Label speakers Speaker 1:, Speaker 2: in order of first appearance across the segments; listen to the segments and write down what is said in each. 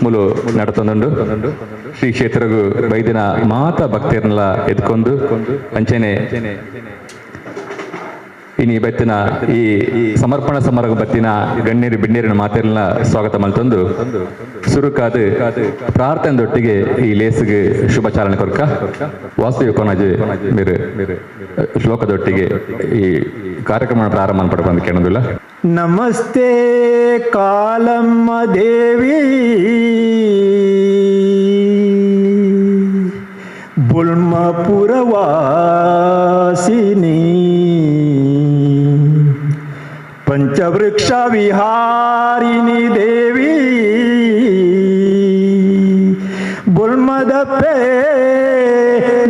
Speaker 1: ಮುಲು ನಡತೊಂದುಂಡು ಶ್ರೀ ಕ್ಷೇತ್ರಗು ಬೈದಿನ ಮಾತ ಭಕ್ತಿಯರ್ನೆಲ್ಲ ಎದ್ಕೊಂಡು ಅಂಚೆನೆ ಇನಿ ಬತ್ತಿನ ಈ ಸಮರ್ಪಣಾ ಸಮಾರಂಭ ಬತ್ತಿನ ಗಣ್ಯರು ಬಿಣ್ಣೀರಿನ ಮಾತೆಲ್ಲ ಸ್ವಾಗತ ಮಲ್ತೊಂದು ಸುರುಕಾದು ಪ್ರಾರ್ಥನೆದೊಟ್ಟಿಗೆ ಈ ಲೇಸಿಗೆ ಶುಭ ಚಾಲನೆ ಕೊರ್ಕ ವಾಸ್ತವ ಕೊನಾಜಿ మీరు ಶ್ಲೋಕದೊಟ್ಟಿಗೆ ಈ ಕಾರ್ಯಕ್ರಮ ಪ್ರಾರಂಭ ಪಡ್ಕೊಂಡು ಕೇಳೋದಿಲ್ಲ.
Speaker 2: ನಮಸ್ತೆ ಕಾಲಮ್ಮ ದೇವಿ ಬುಲ್ಮಪುರವಾಸಿನಿ ಪಂಚವೃಕ್ಷ ವಿಹಾರಿಣಿ ದೇವಿ ಬುಲ್ಮದಪ್ಪೆ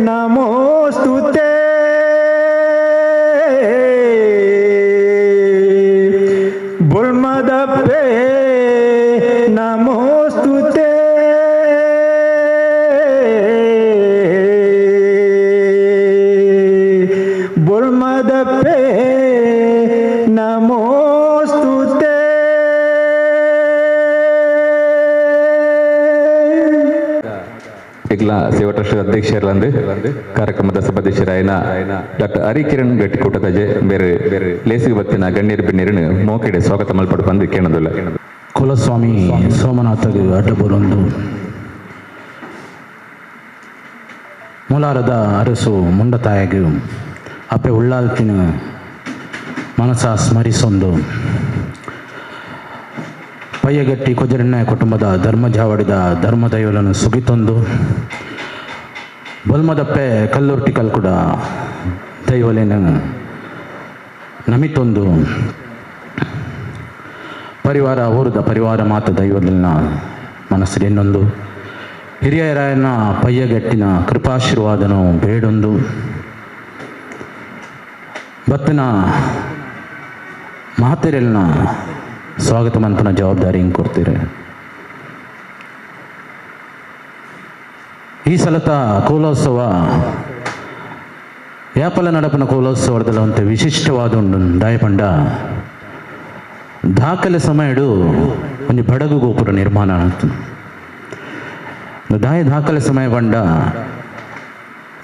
Speaker 2: ನಮೋಸ್ತುತೆ ಬುಲ್ಮದಪ್ಪೆ ನಮೋಸ್ತುತೆ ಬುಲ್ಮದಪ್ಪೆ ನಮೋಸ್ತುತೆ.
Speaker 1: ಈಗಲ ಸೇವಾ ಟ್ರಸ್ಟ್ ಅಧ್ಯಕ್ಷರಂದು ಕಾರ್ಯಕ್ರಮದ ಸಭಾಧ್ಯಕ್ಷರಾಯನ ಡಾಕ್ಟರ್ ಹರಿಕಿರಣ್ ಗಟ್ಟಿಕೂಟದಜೆ ಬೇರೆ ಬೇರೆ ಲೇಸಿಗೆ ಬತ್ತಿನ ಗಣ್ಯರು ಬಿಣ್ಣೀರಿನ ಮೋಕೆಡೆ ಸ್ವಾಗತ ಮಲ್ಪಡು ಬಂದು ಕೇಳೋದಿಲ್ಲ.
Speaker 3: ಕುಲಸ್ವಾಮಿ ಸೋಮನಾಥಗೆ ಅಡ್ಡಬರೊಂದು ಮೂಲಾರದ ಅರಸು ಮುಂಡತಾಯಗೆ ಅಪ್ಪೆ ಉಳ್ಳಾಲ್ತಿನ ಮನಸ ಸ್ಮರಿಸೊಂದು ಪಯ್ಯಗಟ್ಟಿ ಕೊಜರಣ್ಣ ಕುಟುಂಬದ ಧರ್ಮಜಾವಡಿದ ಧರ್ಮದೈವలను ಸುಗಿತೊಂದು ಬೊಲ್ಮದಪ್ಪೆ ಕಲ್ಲುರ್ಟಿ ಕಲ್ಕುಡ ದೈವಲೇನ ನಮಿತೊಂದು ಪರಿವಾರ ಊರದ ಪರಿವಾರ ಮಾತ ದೈವಲಿನ ಮನಸ್ಸಿಗೆ ಇನ್ನೊಂದು ಹಿರಿಯರಾಯನ ಪಯ್ಯಗಟ್ಟಿನ ಕೃಪಾಶೀರ್ವಾದನು ಬೇಡೊಂದು ಬತ್ತಿನ ಮಾತೆರೆಲ್ನ ಸ್ವಾಗತ ಮನ್ಪನ ಜವಾಬ್ದಾರಿ ಹಿಂಗೆ ಕೊಡ್ತೀರಿ. ಈ ಸಲತ ಕೋಲೋತ್ಸವ ಯಾಪಲ ನಡಪನ ಕೋಲೋತ್ಸವದಲ್ಲಿ ಒಂದು ವಿಶಿಷ್ಟವಾದ ಒಂದು ದಾಯಪಂಡ ದಾಖಲೆ ಸಮಯಡು ಒಂದು ಬಡಗು ಗೋಪುರ ನಿರ್ಮಾಣ ಆಗ್ತದೆ. ದಾಖಲೆ ಸಮಯ ಬಂಡ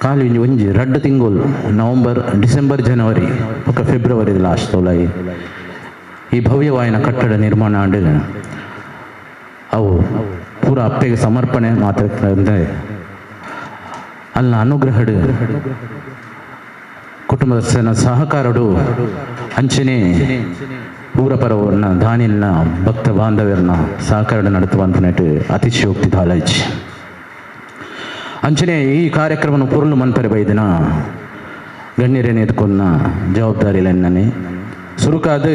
Speaker 3: ಕಾಲು ಒಂಜಿ 2 ತಿಂಗಳು ನವಂಬರ್ ಡಿಸೆಂಬರ್ ಜನವರಿ ఒక ಫೆಬ್ರವರಿ ಲಾಸ್ಟ್ ತೋಲಾಯಿ ಈ ಭವ್ಯವಾಯಿನ ಕಟ್ಟಡ ನಿರ್ಮಾಣ ಆಂಡ ಅವು ಪೂರ ಅಪ್ಪೆಗೆ ಸಮರ್ಪಣೆ ಮಾತಾಡ್ತಂದ್ರೆ ಅಲ್ಲ ಅನುಗ್ರಹಡು ಕುಟುಂಬದ ಸಹಕಾರಡು ಅಂಚನೆ ಪೂರ ಪರವನ್ನ ದಾನಿಲ್ನ ಭಕ್ತ ಬಾಂಧವ್ಯರನ್ನ ಸಹಕಾರ ನಡತುವಂತನಟ್ಟು ಅತಿಶಯೋಕ್ತಿ ದಾಲಾಯ್ಚಿ ಅಂಚನೆ ಈ ಕಾರ್ಯಕ್ರಮವನ್ನು ಪೂರ್ಲು ಮನ್ಪರೆ ಬೈದಿನ ಗಣ್ಯರೇನೆ ಎತ್ಕೊಂಡ ಜವಾಬ್ದಾರಿಲೆನ್ನನೆ ಸುರುಕಾದು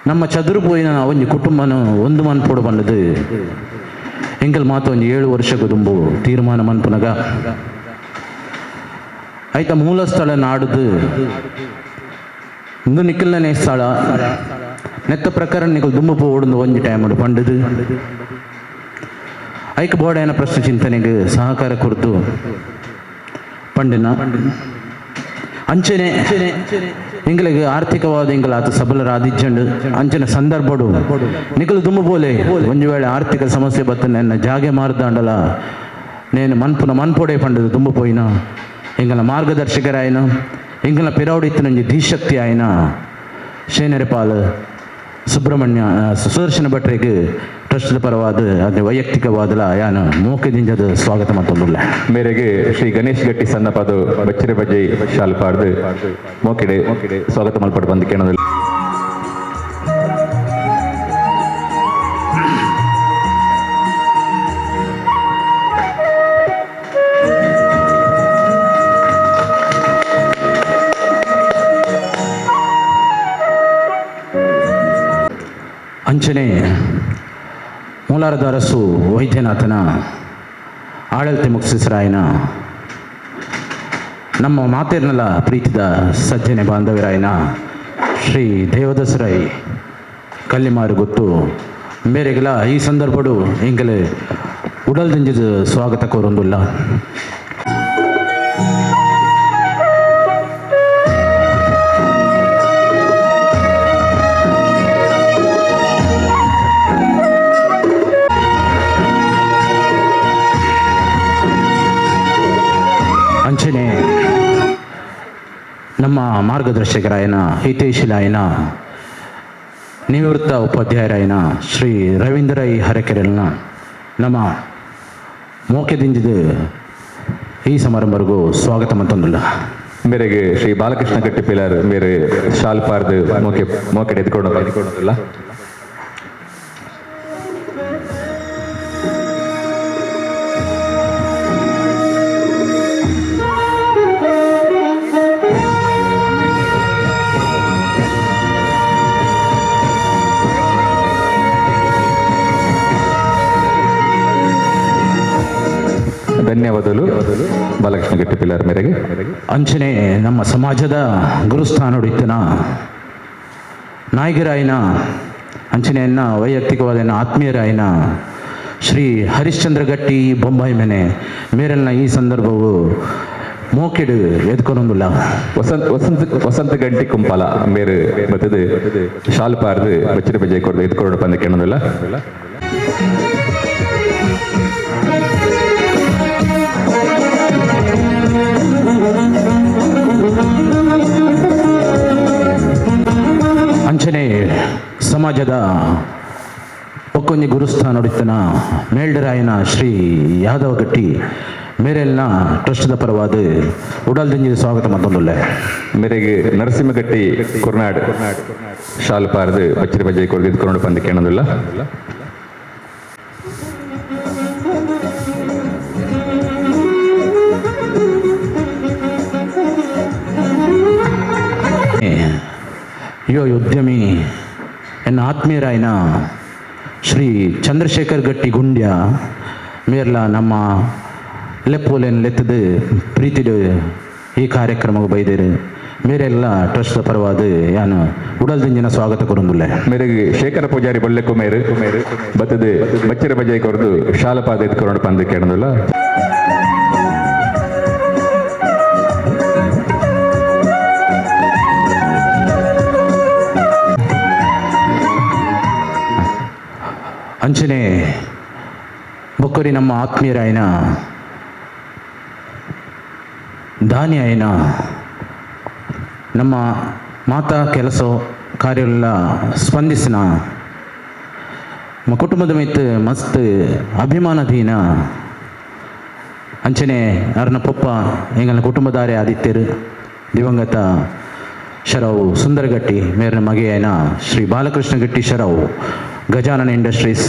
Speaker 3: ನಮ್ಮ ಚದುರುಪೋಯಿನ ಒಂಜಿ ಕುಟುಂಬನು ಒಂದು ಮನ್ಪೋಡು ಬಂದದು ಎಂಕಲ್ ಮಾತ ಒಂಜಿ 7 ವರ್ಷ ದುಂಬು ತೀರ್ಮಾನ ಮನ್ಪುನಗ ಐತ ಮೂಲ ಸ್ಥಳ ನಾಡುದು ಇಂದು ನಿಖಲ್ನೇ ಸ್ಥಳ ನೆತ್ತ ಪ್ರಕಾರ ನಿಖಲ್ ದುಂಬು ಪೋಡು ಒಂಜಿ ಟೈಮ್ ಪಂಡದು ಐಕ ಬೋಡಾಯನ ಪ್ರಶ್ನೆ ಚಿಂತನೆಗೆ ಸಹಕಾರ ಕೊರ್ದು ಪಂಡಿನ ಅಂಚನೆ ಇಂಗಳಿಗೆ ಆರ್ಥಿಕವಾದ ಇಂಗಲ ಆತ ಸಬಲರಾದಿಜ್ಜಂಡು ಅಂಚನೆ ಸಂದರ್ಭಡು ನಿಖಲು ದುಂಬು ಬೋಲೆ ಒಂದು ವೇಳೆ ಆರ್ಥಿಕ ಸಮಸ್ಯೆ ಬತ್ತ ನನ್ನ ಜಾಗೆ ಮಾರ್ದಾಂಡಲ నేను ಮನ್ಪೊಡೆ ಪಂಡದು ದುಂಬು ಪೋಯಿನ ಇಂಗಲ ಮಾರ್ಗದರ್ಶಕರಾಯನ ಇಂಗಲ ಪಿರೌಡಿತ್ತಿನ ಧೀಶಕ್ತಿ ಆಯ್ನ ಶೇನರೆಪಾಲ್ ಸುಬ್ರಹ್ಮಣ್ಯ ಸುದರ್ಶನ ಭಟ್ರಿಗೆ ಟ್ರಸ್ಟ್ದ ಪರವಾದ ಅದೇ ವೈಯಕ್ತಿಕವಾದಲ ಯಾನು ಮೋಕೆದಿಂಜದ ಸ್ವಾಗತ ಮತ್ತೊಂದುಲ್ಲ
Speaker 1: ಮೇರೆಗೆ ಶ್ರೀ ಗಣೇಶ್ ಗಟ್ಟಿ ಸನ್ನಪಾದು ಬಚ್ಚರೆ ಬಜ್ಜಿ ಶಾಲ್ ಪಾಡ್ದು ಮೋಕೆಡೆ ಸ್ವಾಗತ ಮಲ್ಪಡು ಬಂದು ಕೇಳೋದಿಲ್ಲ.
Speaker 3: ಅಂಚನೆ ಮೂಲಾರದ ಅರಸು ವೈದ್ಯನಾಥನ ಆಡಳಿತ ಮುಖ್ಯಸ್ಥರಾಯನ ನಮ್ಮ ಮಾತೇರ್ನಲ ಪ್ರೀತಿದ ಸಜ್ಜನೆ ಬಾಂಧವರಾಯನ ಶ್ರೀ ದೇವದಸರೈ ಕಲ್ಲಿಮಾರು ಗೊತ್ತು ಮೇರೆಗೆಲ್ಲ ಈ ಸಂದರ್ಭಡು ಎಂಗಲೆ ಉಡಲ್ದಿಂಜದ ಸ್ವಾಗತ ಕೋರೊಂದುಲ್ಲ. ಮಾರ್ಗದರ್ಶಕರಾಯನ ಹಿತೈಷಿಲಾಯನ ನಿವೃತ್ತ ಉಪಾಧ್ಯಾಯರಾಯನ ಶ್ರೀ ರವೀಂದ್ರ ಐ ಹರಕೆರೆಲ್ನ ನಮ್ಮ ಮೋಕೆದಿಂಜಿದ ಈ ಸಮಾರಂಭರಿಗೂ ಸ್ವಾಗತ ಮಂತಂದುಲ್ಲ.
Speaker 1: ಮೇರೆಗೆ ಶ್ರೀ ಬಾಲಕೃಷ್ಣ ಗಟ್ಟಿ ಪಿಲಾರ್ ಮೇರೆ ಶಾಲ್ ಪಾರ್ದು ಮೋಕೆಡೆ ಎದ್ಕೊಂಡು ಧನ್ಯವಾದಗಳು ಬಾಲಕೃಷ್ಣ ಗಟ್ಟಿ ಪಿಲಾರ್ ಮೇರೆಗೆ.
Speaker 3: ಅಂಚನೆ ನಮ್ಮ ಸಮಾಜದ ಗುರುಸ್ಥಾನ ಹೊಡಿತನ ನಾಯಕರಾಯನ ಅಂಚನೆಯನ್ನ ವೈಯಕ್ತಿಕವಾದ ಆತ್ಮೀಯರಾಯನ ಶ್ರೀ ಹರಿಶ್ಚಂದ್ರ ಗಟ್ಟಿ ಬೊಂಬಾಯಿ ಮನೆ ಮೇರೆಲ್ನ ಈ ಸಂದರ್ಭವು ಮೋಕೆಡು ಎದ್ಕೊನೊಂದುಲ್ಲ.
Speaker 1: ವಸಂತ ಗಂಟಿ ಕುಂಪಾಲ ಮೇರೆ ಬತ್ತದು ಶಾಲ್ ಪಾರ್ದು ಬಚ್ಚಿರ ಬಜೆ ಕೊಡ್ದು ಎದ್ಕೊಂಡು ಬಂದ ಕೇಳೋದಿಲ್ಲ.
Speaker 3: ಅಂಚನೆ ಸಮಾಜದ ಒಕ್ಕೊಂಜಿ ಗುರುಸ್ಥಾನ ಹೊಡಿತನ ಮೇಲ್ಡರಾಯನ ಶ್ರೀ ಯಾದವ ಗಟ್ಟಿ ಮೇರೆಲ್ನ ಟ್ರಸ್ಟ್ದ ಪರವಾದ ಉಡಲ್ದಿಂಜಿ ಸ್ವಾಗತ ಮತ್ತೊಂದುಲ್ಲ.
Speaker 1: ಮೇರೆಗೆ ನರಸಿಂಹಗಟ್ಟಿ ಕುರ್ನಾಡ್ ಶಾಲ್ ಪಾರ್ದು ಬಚ್ಚಿರ ಬಜೆ ಕೊಡ್ದು ಎದ್ಕೊಂಡು ಬಂದ ಕೇಳೋದಿಲ್ಲ.
Speaker 3: ಯುವ ಉದ್ಯಮಿ ಎನ್ನ ಆತ್ಮೀಯರಾಯನ ಶ್ರೀ ಚಂದ್ರಶೇಖರ್ ಗಟ್ಟಿ ಗುಂಡ್ಯ ಮೇರ್ಲ ನಮ್ಮ ಲೆಪ್ಪೋಲೆನ್ ಲೆತ್ತದು ಪ್ರೀತಿಡು ಈ ಕಾರ್ಯಕ್ರಮಕ್ಕೆ ಬೈದೇರು ಮೇರೆಲ್ಲ ಟ್ರಸ್ಟ್ ಪರವಾದ ಯಾನು ಉಡಲ್ದಿಂಜಿನ ಸ್ವಾಗತ ಕೊರೊಂದುಲ್ಲ.
Speaker 1: ಮೇರೆಗೆ ಶೇಖರ ಪೂಜಾರಿ ಬೊಳ್ಳೆ ಕುಮೇರು ಬತ್ತದು ಬಚ್ಚಿರ ಬಜೆ ಕೊರದು ಶಾಲ ಪಾದ ಎತ್ಕೊಂಡು ಬಂದು ಕೇಳೋದಿಲ್ಲ.
Speaker 3: ಅಂಚನೆ ಬೊಕ್ಕರಿ ನಮ್ಮ ಆತ್ಮೀಯರಾಯನ ದಾನಿ ಆಯನ ನಮ್ಮ ಮಾತಾ ಕೆಲಸ ಕಾರ್ಯಗಳ ಸ್ಪಂದಿಸಿನ ನಮ್ಮ ಕುಟುಂಬದ ಮಿತ್ ಮಸ್ತ್ ಅಭಿಮಾನದೀನ ಅಂಚನೆ ಅರ್ನ ಪಪ್ಪ ಎಂಗಲ್ನ ಕುಟುಂಬದಾರೆ ಆದಿತ್ಯರು ದಿವಂಗತ ಶರವು ಸುಂದರಗಟ್ಟಿ ಮೇರಿನ ಮಗೆಯನ ಶ್ರೀ ಬಾಲಕೃಷ್ಣ ಗಟ್ಟಿ ಶರವು ಗಜಾನನ ಇಂಡಸ್ಟ್ರೀಸ್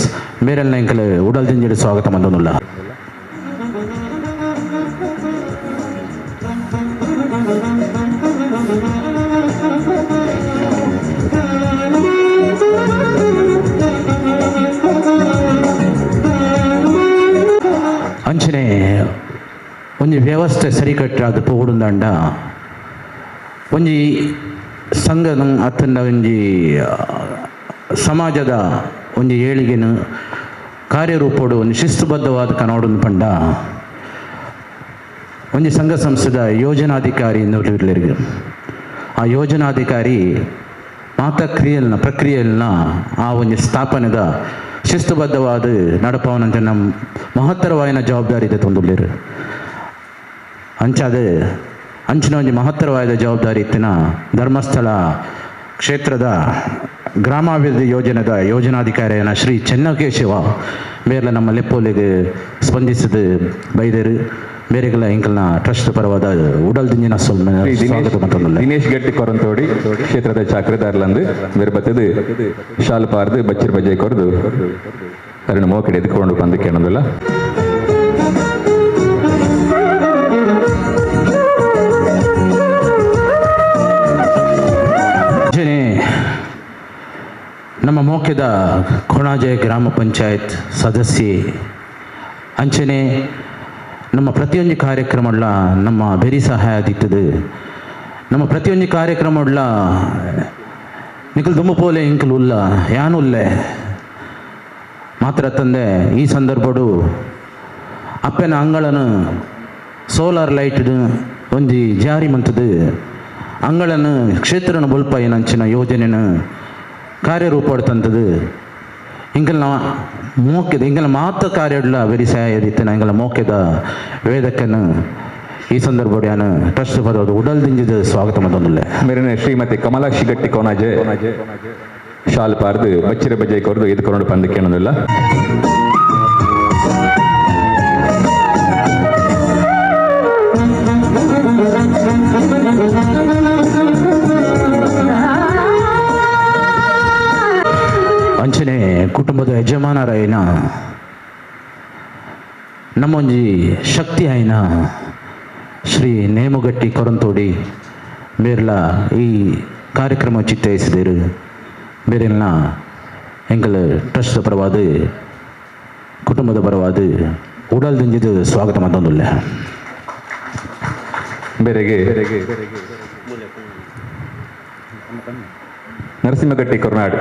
Speaker 3: ಮೇರೆಲ್ನ ಎಂಕಲ್ ಉಡಲ್ದಿಂಜಿ ಸ್ವಾಗತ ಮಂದೊಂದುಲ್ಲ. ಅಂಚನೆ ಒಂಜಿ ವ್ಯವಸ್ಥೆ ಸರಿಕಟ್ಟಾದ ಪೋಡುಂದಾಂಡ ಒಂಜಿ ಸಂಘದ ಅತ್ತಂಡ ಒಂಜಿ ಸಮಾಜದ ಒಂದು ಏಳಿಗೆನು ಕಾರ್ಯರೂಪೋಡು ಒಂದು ಶಿಸ್ತುಬದ್ಧವಾದ ಕನೋಡನ್ನು ಪಂಡ ಒಂದು ಸಂಘ ಸಂಸ್ಥೆದ ಯೋಜನಾಧಿಕಾರಿ ಎನ್ನುವರಿಗೆ ಆ ಯೋಜನಾಧಿಕಾರಿ ಪ್ರಕ್ರಿಯೆಯಲ್ನ ಆ ಒಂದು ಸ್ಥಾಪನೆದ ಶಿಸ್ತುಬದ್ಧವಾದ ನಡಪವನಂತ ನಮ್ಮ ಮಹತ್ತರವಾಯಿನ ಜವಾಬ್ದಾರಿ ಇದೆ ತೊಂದುಳ್ಳೇರು ಅಂಚಿನ ಒಂದು ಮಹತ್ತರವಾದ ಜವಾಬ್ದಾರಿ ಇತ್ತಿನ ಧರ್ಮಸ್ಥಳ ಕ್ಷೇತ್ರದ ಗ್ರಾಮಾಭಿವೃದ್ಧಿ ಯೋಜನೆದ ಯೋಜನಾಧಿಕಾರಿಯನ ಶ್ರೀ ಚೆನ್ನಕೇಶವ ಮೇರ್ಲ ನಮ್ಮ ಲೆಪ್ಪೋಲಿಗೆ ಸ್ಪಂದಿಸಿದ ಬೈದರು ಬೇರೆಗಳ ಎಂಕಲ್ನ ಟ್ರಸ್ಟ್ ಪರವಾದ ಉಡಲ್ದಿಂಜಿನ
Speaker 1: ದಿನೇಶ್ ಗಟ್ಟಿ ಕೊರಂತೋಡಿ ಕ್ಷೇತ್ರದ ಚಾಕ್ರಿದಾರ್ಲಂದು ಬೇರೆ ಬತ್ತದು ಶಾಲ್ ಪಾರ್ದು ಬಚ್ಚಿರ ಬಜೆ ಕೊರದು ಅರಣ ಮೋಕೆಡೆ ಎದ್ಕೊಂಡು ಬಂದು ಕೇಳೋದಿಲ್ಲ. ನಮ್ಮ ಮೋಕೆದ ಕೊಣಾಜೆ ಗ್ರಾಮ ಪಂಚಾಯತ್ ಸದಸ್ಯೆ ಅಂಚನೆ ನಮ್ಮ ಪ್ರತಿಯೊಂದು ಕಾರ್ಯಕ್ರಮಗಳ ನಮ್ಮ ಬೆರಿ ಸಹಾಯ ಆದಿತ್ತದು ನಮ್ಮ ಪ್ರತಿಯೊಂದು ಕಾರ್ಯಕ್ರಮಗಳ ನಿಖಲ್ ತುಂಬ ಪೋಲೆ ಇಂಕಲ್ ಉಲ್ಲ ಯಾನುಲ್ಲೆ ಮಾತ್ರ ತಂದೆ ಈ ಸಂದರ್ಭಡು ಅಪ್ಪನ ಅಂಗಳನು ಸೋಲಾರ್ ಲೈಟ್ ಒಂದು ಜಾರಿ ಮಂತದು ಅಂಗಳನು ಕ್ಷೇತ್ರನ ಬೊಲ್ಪ ಏನಂಚಿನ ಯೋಜನೆನ ಕಾರ್ಯರೂಪಡ್ತಂಥದ್ದು ಇಂಗಲ್ನ ಮೋಕೆದ ಇಂಗಲ ಮಾತ ಕಾರ್ಯಡ್ಲ ವೆರಿ ಸಹಾಯದಿತ್ತನ ಇಂಗಲ ಮೋಕೆದ ವೇದಕ್ಕನ್ನು
Speaker 3: ಈ ಸಂದರ್ಭದಲ್ಲಿ ನಾನು ಟ್ರಸ್ಟ್ ಪದವಾದ ಉಡಲ್ ದಿಂಜಿದ ಸ್ವಾಗತ ಮತ್ತೊಂದುಲ್ಲೆ
Speaker 1: ಮೇರೆ ಶ್ರೀಮತಿ ಕಮಲಾಕ್ಷಿ ಗಟ್ಟಿ ಕೋನಾಜೆ ಶಾಲ್ ಪಾರ್ದು ಬಚ್ಚಿರ ಬಜೆ ಕೊರ್ದು ಇದು ಕೊರಡು ಪಂದಕ್ಕೆ ಅನ್ನೋದಿಲ್ಲ.
Speaker 3: ಅಂಚನೆ ಕುಟುಂಬದ ಯಜಮಾನರಾಯಿನ ನಮ್ಮೊಂಜಿ ಶಕ್ತಿ ಆಯ್ನ ಶ್ರೀ ನೇಮುಗಟ್ಟಿ ಕೊರಂತೋಡಿ ಬೇರೆಲ್ಲ ಈ ಕಾರ್ಯಕ್ರಮ ಚಿತ್ತೈಸಿದರು ಬೇರೆಲ್ಲ ಎಂಕಲ್ ಟ್ರಸ್ಟ್ ಪರವಾದ ಕುಟುಂಬದ ಪರವಾದ ಉಡಲ್ ದಿಂಜಿದ ಸ್ವಾಗತ ಮತ್ತೊಂದುಲ್ಲೆ
Speaker 1: ಬೇರೆಗೆ ನರಸಿಂಹಗಟ್ಟಿ ಕೊರ್ನಾಡು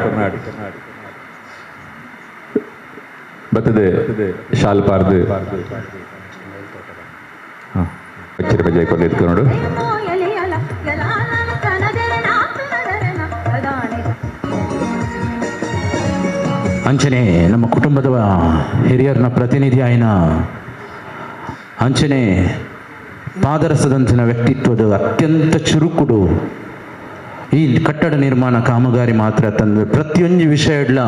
Speaker 1: ಬತ್ತದೆ ಶಾಲ್ ಪಾರ್ದು ಬಚ್ಚಿರ ಬಜೆ ಕೊರ್ದು ಎತ್ಕೊಂಡು
Speaker 3: ಅಂಚನೆ ನಮ್ಮ ಕುಟುಂಬದ ಹಿರಿಯರನ್ನ ಪ್ರತಿನಿಧಿ ಆಯ್ನ ಅಂಚನೆ ಪಾದರಸದಂಚಿನ ವ್ಯಕ್ತಿತ್ವದ ಅತ್ಯಂತ ಚುರುಕುಡು ಈ ಕಟ್ಟಡ ನಿರ್ಮಾಣ ಕಾಮಗಾರಿ ಮಾತ್ರ ತಂದು ಪ್ರತಿಯೊಂದು ವಿಷಯ ಇಡ್ಲ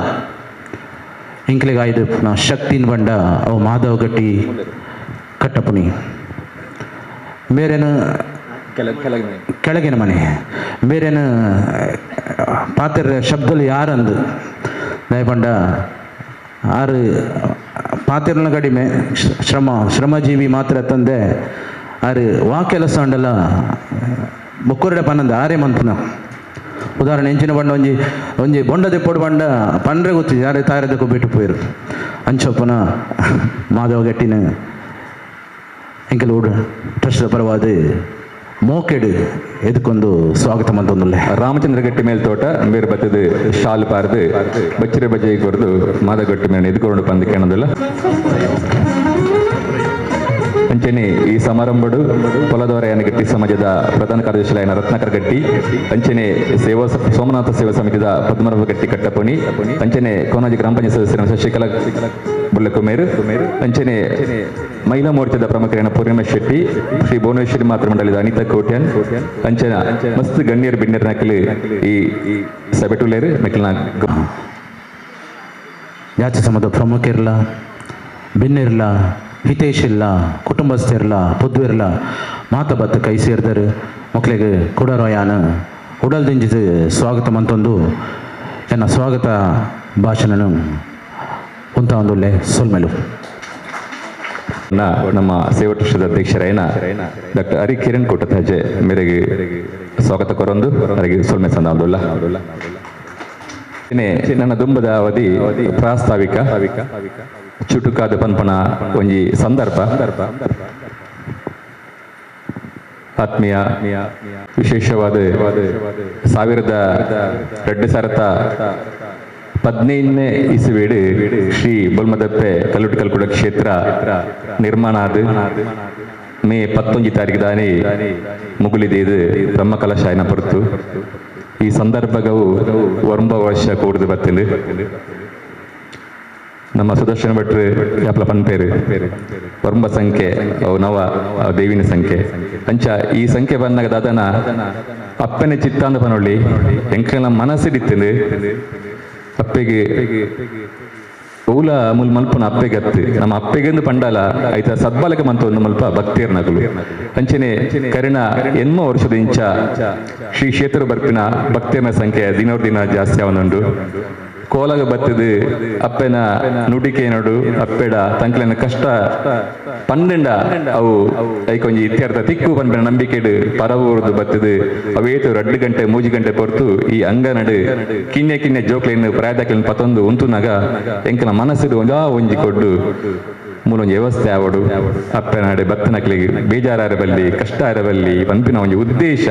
Speaker 3: ಇಂಕ್ಲೆಗಾಯ್ದು ನಾ ಶಕ್ತಿನ ಬಂಡ ಅವು ಮಾಧವ ಗಟ್ಟಿ ಕಟ್ಟಪುಣಿ ಬೇರೆನ ಕೆಳಗಿನ ಮನೆ ಬೇರೆನ ಪಾತ್ರ ಶಬ್ದಲು ಯಾರಂದು ದಯಪಂಡ ಆರು ಪಾತ್ರನ ಕಡಿಮೆ ಶ್ರಮಜೀವಿ ಮಾತ್ರ ತಂದೆ ಆರು ವಾ ಕೆಲಸ ಉಂಡಲ್ಲ ಬೊಕ್ಕುರಡೆ ಪನ್ನಂದ ಆರೇ ಮಂತನ ಉದಾಹರಣೆ ಎಂಚಿನ ಬಂಡ ಒಂಜಿ ಬೊಂಡದೆ ಪೊಡು ಬಂಡ ಪಂಡ್ರೆ ಗೊತ್ತಿ ಯಾರೇ ತಾರದಕ್ಕೂ ಬಿಟ್ಟು ಪೋಯಿರು ಅಂಚೊಪ್ಪನ ಮಾಧವ ಗಟ್ಟಿನ ಎಂಕಲ್ ಟ್ರಸ್ಟ್ ಪರವಾದ ಮೋಕೆಡು ಎದಕ್ಕೊಂದು ಸ್ವಾಗತ ಮಂತೊಂದುಲ್ಲೆ
Speaker 1: ರಾಮಚಂದ್ರ ಗಟ್ಟಿ ಮೇಲ್ತೋಟ ಬೇರೆ ಬತ್ತದು ಶಾಲ್ ಪಾರ್ದು ಬಚ್ಚಿರ ಬಜೆ ಕೊರ್ದು ಮಾಧವ ಗಟ್ಟಿ ಮೇಲೆ ಎದ್ಕೊಂಡು ಪಂದಕ್ಕೆ ಅನ್ನೋದಿಲ್ಲ. ಅಂಚನೆ ಈ ಸಮಾರಂಭಡು ಹೊಲದವರ ಯಾನಗಟ್ಟಿ ಸಮಾಜದ ಪ್ರಧಾನ ಕಾರ್ಯದರ್ಶಿಯಾದ ರತ್ನಾಕರ್ ಗಟ್ಟಿ ಅಂಚನೆ ಸೋಮನಾಥ ಸೇವಾ ಸಮಿತಿದ ಪದ್ಮನಾಭ ಗಟ್ಟಿ ಕಟ್ಟಪುಣಿ ಅಂಚನೆ ಕೋನಾಜಿ ಗ್ರಾಮ ಪಂಚಾಯತ್ ಸದಸ್ಯರ ಶಶಿಕಲಾ ಬುಲ್ಲಕುಮೇರು ಅಂಚನೆ ಮಹಿಳಾ ಮೋರ್ಚಾದ ಪ್ರಮುಖರಾದ ಪೂರ್ಣಿಮಾ ಶೆಟ್ಟಿ ಶ್ರೀ ಭುವನೇಶ್ವರಿ ಮಾತೃ ಮಂಡಲದ ಅನಿತಾ ಕೋಟ್ಯಾನ್ ಅಂಚನ ಮಸ್ತ್ ಗಣ್ಯರು ಬಿಣ್ಣರು ನಕಲು ಈ ಸಭೆಟುಲೇರು ನಕಲ್ನ
Speaker 3: ಜಾತಿ ಸಮದ ಪ್ರಮುಖರಿಲ್ಲ ಭಿನ್ನರಿಲ್ಲ ಹಿತೇಶ್ ಇಲ್ಲ ಕುಟುಂಬಸ್ಥರಿಲ್ಲ ಪುದ್ವಿರಲ್ಲ ಮಾತ ಬತ್ತ ಕೈ ಸೇರಿದರು ಮಕ್ಕಳಿಗೆ ಕುಡರೋಯಾನ ಉಡಲ್ ದಿಂಜಿದ ಸ್ವಾಗತ ಮಂತೊಂದು ಎನ್ನ ಸ್ವಾಗತ ಭಾಷಣನು ಉಂತ ಒಂದುಲ್ಲೆ ಸೊಲ್ಮೆಲು
Speaker 1: ನಮ್ಮ ಸೇವಾ ಟ್ರಸ್ಟದ ಅಧ್ಯಕ್ಷರಾಯನ ಡಾಕ್ಟರ್ ಹರಿ ಕಿರಣ್ ಕೊಟ್ಟತಾಜೆ ಮೇರೆಗೆ ಸ್ವಾಗತ ಕೊರೊಂದು ಅವರಿಗೆ ಸೊಲ್ಮೆ ಸಂದಾವುಲ್ಲ. ನನ್ನ ದುಂಬದ ಅವಧಿ ಪ್ರಾಸ್ತಾವಿಕ ಚುಟುಕಾದ ಪನ್ಪನ ಒಂಜಿ ಸಂದರ್ಭ ಆತ್ಮೀಯ ವಿಶೇಷವಾದ 2015 ಇಸುವೇಡು ಶ್ರೀ ಬೊಲ್ಮದಪ್ಪೆ ಕಲ್ಲುಟ್ಟು ಕಲ್ಕುಡ ಕ್ಷೇತ್ರ ನಿರ್ಮಾಣ ಆದ ಮೇ 11 ತಾರೀಕು ದಾನಿ ಮುಗುಲಿದೇದು ಬ್ರಹ್ಮ ಕಲಶಾಯನ ಪೊರ್ತು ಈ ಸಂದರ್ಭಗವು 9 ವರ್ಷ ಕೂಡಿದು ಬತ್ತಿಂದು ನಮ್ಮ ಸುದರ್ಶನ ಭಟ್ರು ಯಾಪಲ ಪನ್ಪೇರು ವರ್ಮ ಸಂಖ್ಯೆ ಅವು ನವ ದೇವಿನ ಸಂಖ್ಯೆ ಅಂಚ ಈ ಸಂಖ್ಯೆ ಬಂದಾಗ ದಾದನ ಅಪ್ಪನೆ ಚಿತ್ತಾಂದ ಪನೊಳ್ಳಿ ಎಂಕಲ ಮನಸ್ಸಿಡಿತ್ತಿಂದು ಅಪ್ಪೆಗೆ ಪೌಲ ಮುಲ್ ಮಲ್ಪನ ಅಪ್ಪೆಗತ್ತು ನಮ್ಮ ಅಪ್ಪೆಗೆಂದು ಪಂಡಾಲ ಆಯ್ತ ಸದ್ಬಾಲಕ ಮಂತ ಒಂದು ಮಲ್ಪ ಭಕ್ತಿಯರ್ ನಗಲು ಅಂಚನೆ ಕರಿಣ ಎನ್ಮ ವರ್ಷದ ಇಂಚ ಶ್ರೀ ಕ್ಷೇತ್ರ ಬರ್ಪಿನ ಭಕ್ತಿಯರ್ನ ಸಂಖ್ಯೆ ದಿನೋರ್ ದಿನ ಜಾಸ್ತಿ ಅವನುಂಡು ಕೋಲಾಗ ಬತ್ತದು ಅಪ್ಪೆನ ನುಡಿಕೆ ನೋಡು ಅಪ್ಪೆಡ ತಂಕ್ಲೆನ ಕಷ್ಟ ಪನ್ನೆಂಡ ಅವು ಐಕೊಂಜಿ ಇತ್ಯರ್ಥ ತಿಕ್ಕು ಪನ್ಪೆನ ನಂಬಿಕೆಡು ಪರವೂರ್ದು ಬತ್ತದು ಅವೇತು 2 ಗಂಟೆ 3 ಗಂಟೆ ಪೊರ್ತು ಈ ಅಂಗನಡು ಕಿನ್ನೆ ಜೋಕ್ಲೆಯನ್ನು ಪ್ರಾಯದಾಕ್ಲೆನ್ನು ಪತೊಂದು ಉಂತುನಾಗ ಎಂಕನ ಮನಸ್ಸಿದು ಒಂಜಿ ಕೊಡ್ಡು ಮೂಲೊಂಜಿ ವ್ಯವಸ್ಥೆ ಆವಡು ಅಪ್ಪೆನಾಡೆ ಬತ್ತನಕ್ಲಿಗೆ ಬೇಜಾರ ಬಲ್ಲಿ ಕಷ್ಟ ಬಲ್ಲಿ ಪನ್ಪಿನ ಒಂಜಿ ಉದ್ದೇಶ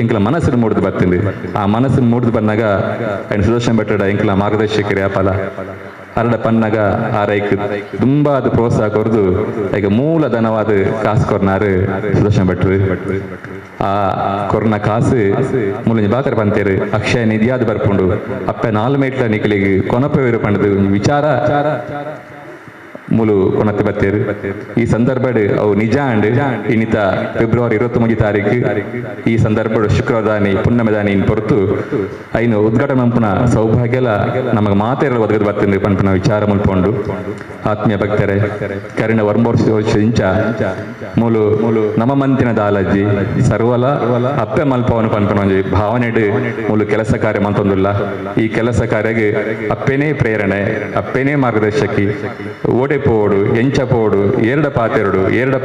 Speaker 1: ಎಂಕಲ ಮನಸ್ಸನ್ನು ಮೂಡ್ದು ಬರ್ತಂದು ಆ ಮನಸ್ಸನ್ನು ಮೂಡ್ದು ಬಂದಾಗ ఆయన ಸುದರ್ಶನ ಭಟ್ಟ ಎಂಕಲ ಮಾರ್ಗದರ್ಶಕರು ಯಾಪಲ ಅರಡ ಪನ್ನಗ ಆರೈಕ್ ತುಂಬಾ ಅದು ಪ್ರೋತ್ಸಾಹ ಕೊರ್ದು ಈಗ ಮೂಲಧನವಾದ ಕಾಸು ಕೊರ್ನಾರು ಸುದರ್ಶನ ಭಟ್ರು ಆ ಕೊರ್ನ ಕಾಸು ಮೂಲಂಜಿ ಬಾಕರ್ ಪಂತೇರು ಅಕ್ಷಯ ನಿಧಿಯಾದ ಬರ್ಪುಂಡು ಅಪ್ಪ 4 ಮೇಟ್ಲ ನಿಕಲಿಗೆ ಕೊನಪವೇರು ಪಂಡದು ವಿಚಾರ ಮೂಲು ಕೊನತ್ತೆ ಬತ್ತೇರು ಈ ಸಂದರ್ಭ ಅವು ನಿಜ ಅಂಡ್ ಇನ್ನಿತ ಫೆಬ್ರವರಿ 29 ತಾರೀಕು ಈ ಸಂದರ್ಭ ಶುಕ್ರವಾರದಾನಿ ಪುಣ್ಯಮದಾನಿ ಹೊರತು ಐನು ಉದ್ಘಾಟನೆ ಮಂಪುನ ಸೌಭಾಗ್ಯಲ ನಮಗೆ ಮಾತೆರಲು ಒದಗದು ಬರ್ತಂದು ಪಂಪನ ವಿಚಾರ ಮುಲ್ಪೊಂಡು ಆತ್ಮೀಯ ಭಕ್ತರೆ ಕರಿಣ ವರ್ಷ ಇಂಚ ಮೂಲು ನಮ ಮಂತಿನ ದಾಲಜ್ಜಿ ಸರ್ವಲ ಅಪ್ಪೆ ಮಲ್ಪವನು ಪಂಪನ ಭಾವನೆಡು ಮೂಲು ಕೆಲಸ ಕಾರ್ಯ ಮಂತೊಂದುಲ್ಲ ಈ ಕೆಲಸ ಕಾರ್ಯಗೆ ಅಪ್ಪೇನೇ ಪ್ರೇರಣೆ ಅಪ್ಪೇನೇ ಮಾರ್ಗದರ್ಶಕಿ ಓಡೆ ಪೋಡು ಎಂಚ ಪೋಡು ಎರಡ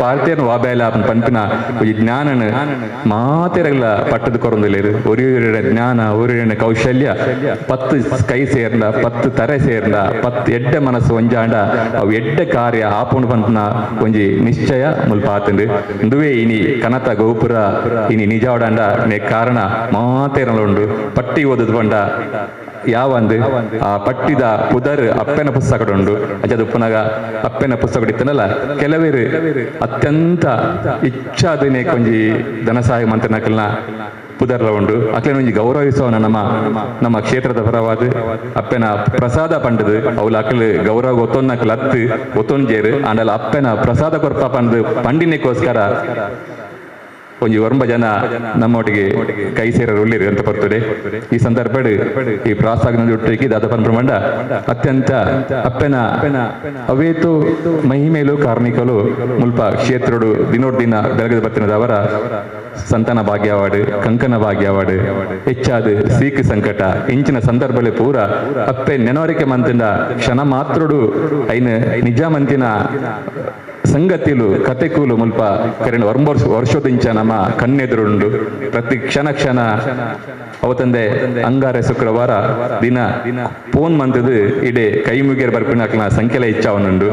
Speaker 1: ಪಾತೆರಡು ವಾಬೇಲ ಪಂಪಿನ ಈ ಜ್ಞಾನನ ಮಾತೆರಗಲ ಪಟ್ಟದ ಕೊರೊಂದಿಲ್ಲೇರು ಒರಿಯೊರಿನ ಜ್ಞಾನ ಒರಿಯೊರಿನ ಕೌಶಲ್ಯ 10 ಕೈ ಸೇರ್ಂಡ 10 ತರೆ ಸೇರ್ಂಡ 10 ಎಡ್ಡೆ ಮನಸ್ಸು ಒಂಜಾಂಡ ಅವು ಎಡ್ಡೆ ಕಾರ್ಯ ಆಪುಂಡು ಪಂಪಿನ ಒಂಜಿ ನಿಶ್ಚಯ ಮುಲ್ಪಾತಂಡು ಇಂದುವೇ ಇನಿ ಕನತ ಗೋಪುರ ಇನಿ ನಿಜವಾಡಂಡ ನೇ ಕಾರಣ ಮಾತೆರಲುಂಡು ಪಟ್ಟಿ ಓದದ್ ಬಂಡ ಯಾವಂದು ಆ ಪಟ್ಟಿದ ಪುದರ್ ಅಪ್ಪೆನ ಪುಸ್ತಕ ಉಂಡು ಅಜದ ಉಪ್ಪುನಾಗ ಅಪ್ಪೆನ ಪುಸ್ತಕ ಇತ್ತನಲ್ಲ ಕೆಲವೇರು ಅತ್ಯಂತ ಇಚ್ಛಾದನೆ ಕೊಂಜಿ ಧನಸಹಾಯ ಮಂತ್ರನಕಲ್ನ ಪುದರ್ಲ ಉಂಡು ಅಕ್ಲೇನ ಒಂಜಿ ಗೌರವಿಸೋನ ನಮ್ಮ ಕ್ಷೇತ್ರದ ಪರವಾದ ಅಪ್ಪೆನ ಪ್ರಸಾದ ಪಂಡದು ಅವಳು ಅಕ್ಕಲು ಗೌರವ ಒತ್ತೊನ್ನಕಲ್ ಹತ್ತು ಒತ್ತೊಂಜೇರು ಆಂಡಲ ಅಪ್ಪೆನ ಪ್ರಸಾದ ಕೊರ್ಪ ಪಂಡದು ಪಂಡಿನಕ್ಕೋಸ್ಕರ ಒಂಜಿ ಒರ್ಂಬ ಜನ ನಮ್ಮೊಟ್ಟಿಗೆ ಕೈ ಸೇರರು ಉಳ್ಳಿರು ಅಂತ ಬರ್ತದೆ ಈ ಸಂದರ್ಭ ಈ ಪ್ರಾಸಾಗ್ನ ಒಟ್ಟಿಗೆ ದಾದ ಪಂಡ ಅತ್ಯಂತ ಅಪ್ಪೆನ ಅವೇತು ಮಹಿಮೇಲು ಕಾರ್ಮಿಕಲು ಮುಲ್ಪ ಕ್ಷೇತ್ರಡು ದಿನೋಡ್ ದಿನ ಬೆಳಗದ ಬತ್ತಿನದವರ ಸಂತಾನ ಭಾಗ್ಯವಾಡು ಕಂಕನ ಭಾಗ್ಯವಾಡು ಹೆಚ್ಚಾದ ಸೀಕ್ ಸಂಕಟ ಇಂಚಿನ ಸಂದರ್ಭದಲ್ಲಿ ಪೂರ ಅಪ್ಪೆ ನೆನವರಿಕೆ ಮಂತಿನ ಕ್ಷಣ ಮಾತ್ರಡು ಐನ ನಿಜ ಮಂತಿನ ಸಂಗತಿಲು ಕತೆಕೂಲು ಮುಲ್ಪ ಕರೆಂಡ್ ವರ್ಷದಿಂಚ ನಮ್ಮ ಕಣ್ಣೆದುರುಂಡು ಪ್ರತಿ ಕ್ಷಣ ಅವತ್ತಂದೆ ಅಂಗಾರ ಶುಕ್ರವಾರ ದಿನ ಫೋನ್ ಮಂತದು ಇಡೇ ಕೈ ಮುಗಿಯರ್ ಬರ್ಪಿನ ಸಂಖ್ಯೆಲೆ ಇಚ್ಛಾವನುಂಡು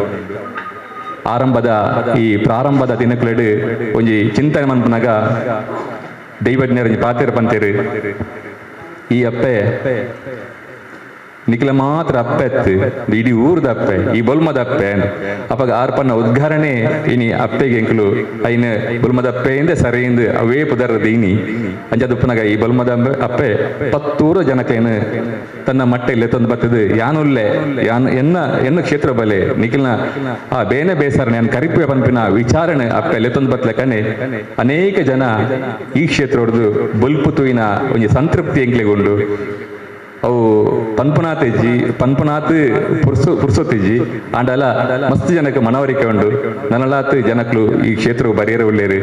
Speaker 1: ಈ ಪ್ರಾರಂಭದ ದಿನಕುಲೆಡು ಒಂಜಿ ಚಿಂತನೆ ಮಂತನಾಗ ದೈವಜ್ಞರ ಪಾತೆರ ಪಂತೇರು ಈ ಅಪ್ಪೆ ನಿಖಿಲ ಮಾತ್ರ ಅಪ್ಪೆತ್ತು ಇಡೀ ಊರ್ದ ಅಪ್ಪೆ ಈ ಬೊಲ್ಮದ ಅಪ್ಪೆ ಅಪ್ಪಾಗ ಆರ್ಪನ್ನ ಉದ್ಘಾರಣೆ ಇನಿ ಅಪ್ಪೆಗೆ ಎಂಕಲು ಐನ ಬೊಲ್ಮದ ಅಪ್ಪೆಯಿಂದ ಸರಿಯಿಂದ ಅವೇ ಪುದರ ದೀನಿ ಅಂಜದುಪ್ಪನಾಗ ಈ ಬೊಲ್ಮದ ಅಪ್ಪೆ 10 ಜನಕ್ಕೇನು ತನ್ನ ಮಟ್ಟೆಯಲ್ಲಿ ತಂದು ಬರ್ತದೆ ಯಾನುಲ್ಲೆ ಎನ್ನ ಕ್ಷೇತ್ರ ಬಲೆ ನಿಖಿಲ್ನ ಆ ಬೇನೆ ಬೇಸರ ನಾನು ಕರಿಪುಯ ಪಂಪಿನ ವಿಚಾರಣೆ ಅಪ್ಪೆಲ್ಲಿ ತಂದು ಬತ್ಲಕನೆ ಅನೇಕ ಜನ ಈ ಕ್ಷೇತ್ರ ಹೊಡೆದು ಬೊಲ್ಪುತುವಿನ ಒಂಜಿ ಸಂತೃಪ್ತಿ ಎಂಕ್ಲೆಗೊಂಡು ಅವು ಪನ್ಪುನಾತ್ ಪುರ್ಸೊತ್ತಿಜ್ಜಿ ಆಂಡಲ ಮಸ್ತ್ ಜನಕ್ಕೆ ಮನವರಿಕೆ ಉಂಡು ನನಲಾತ್ ಜನಕ್ಲು ಈ ಕ್ಷೇತ್ರ ಬರಿಯರ ಉಳ್ಳೇರು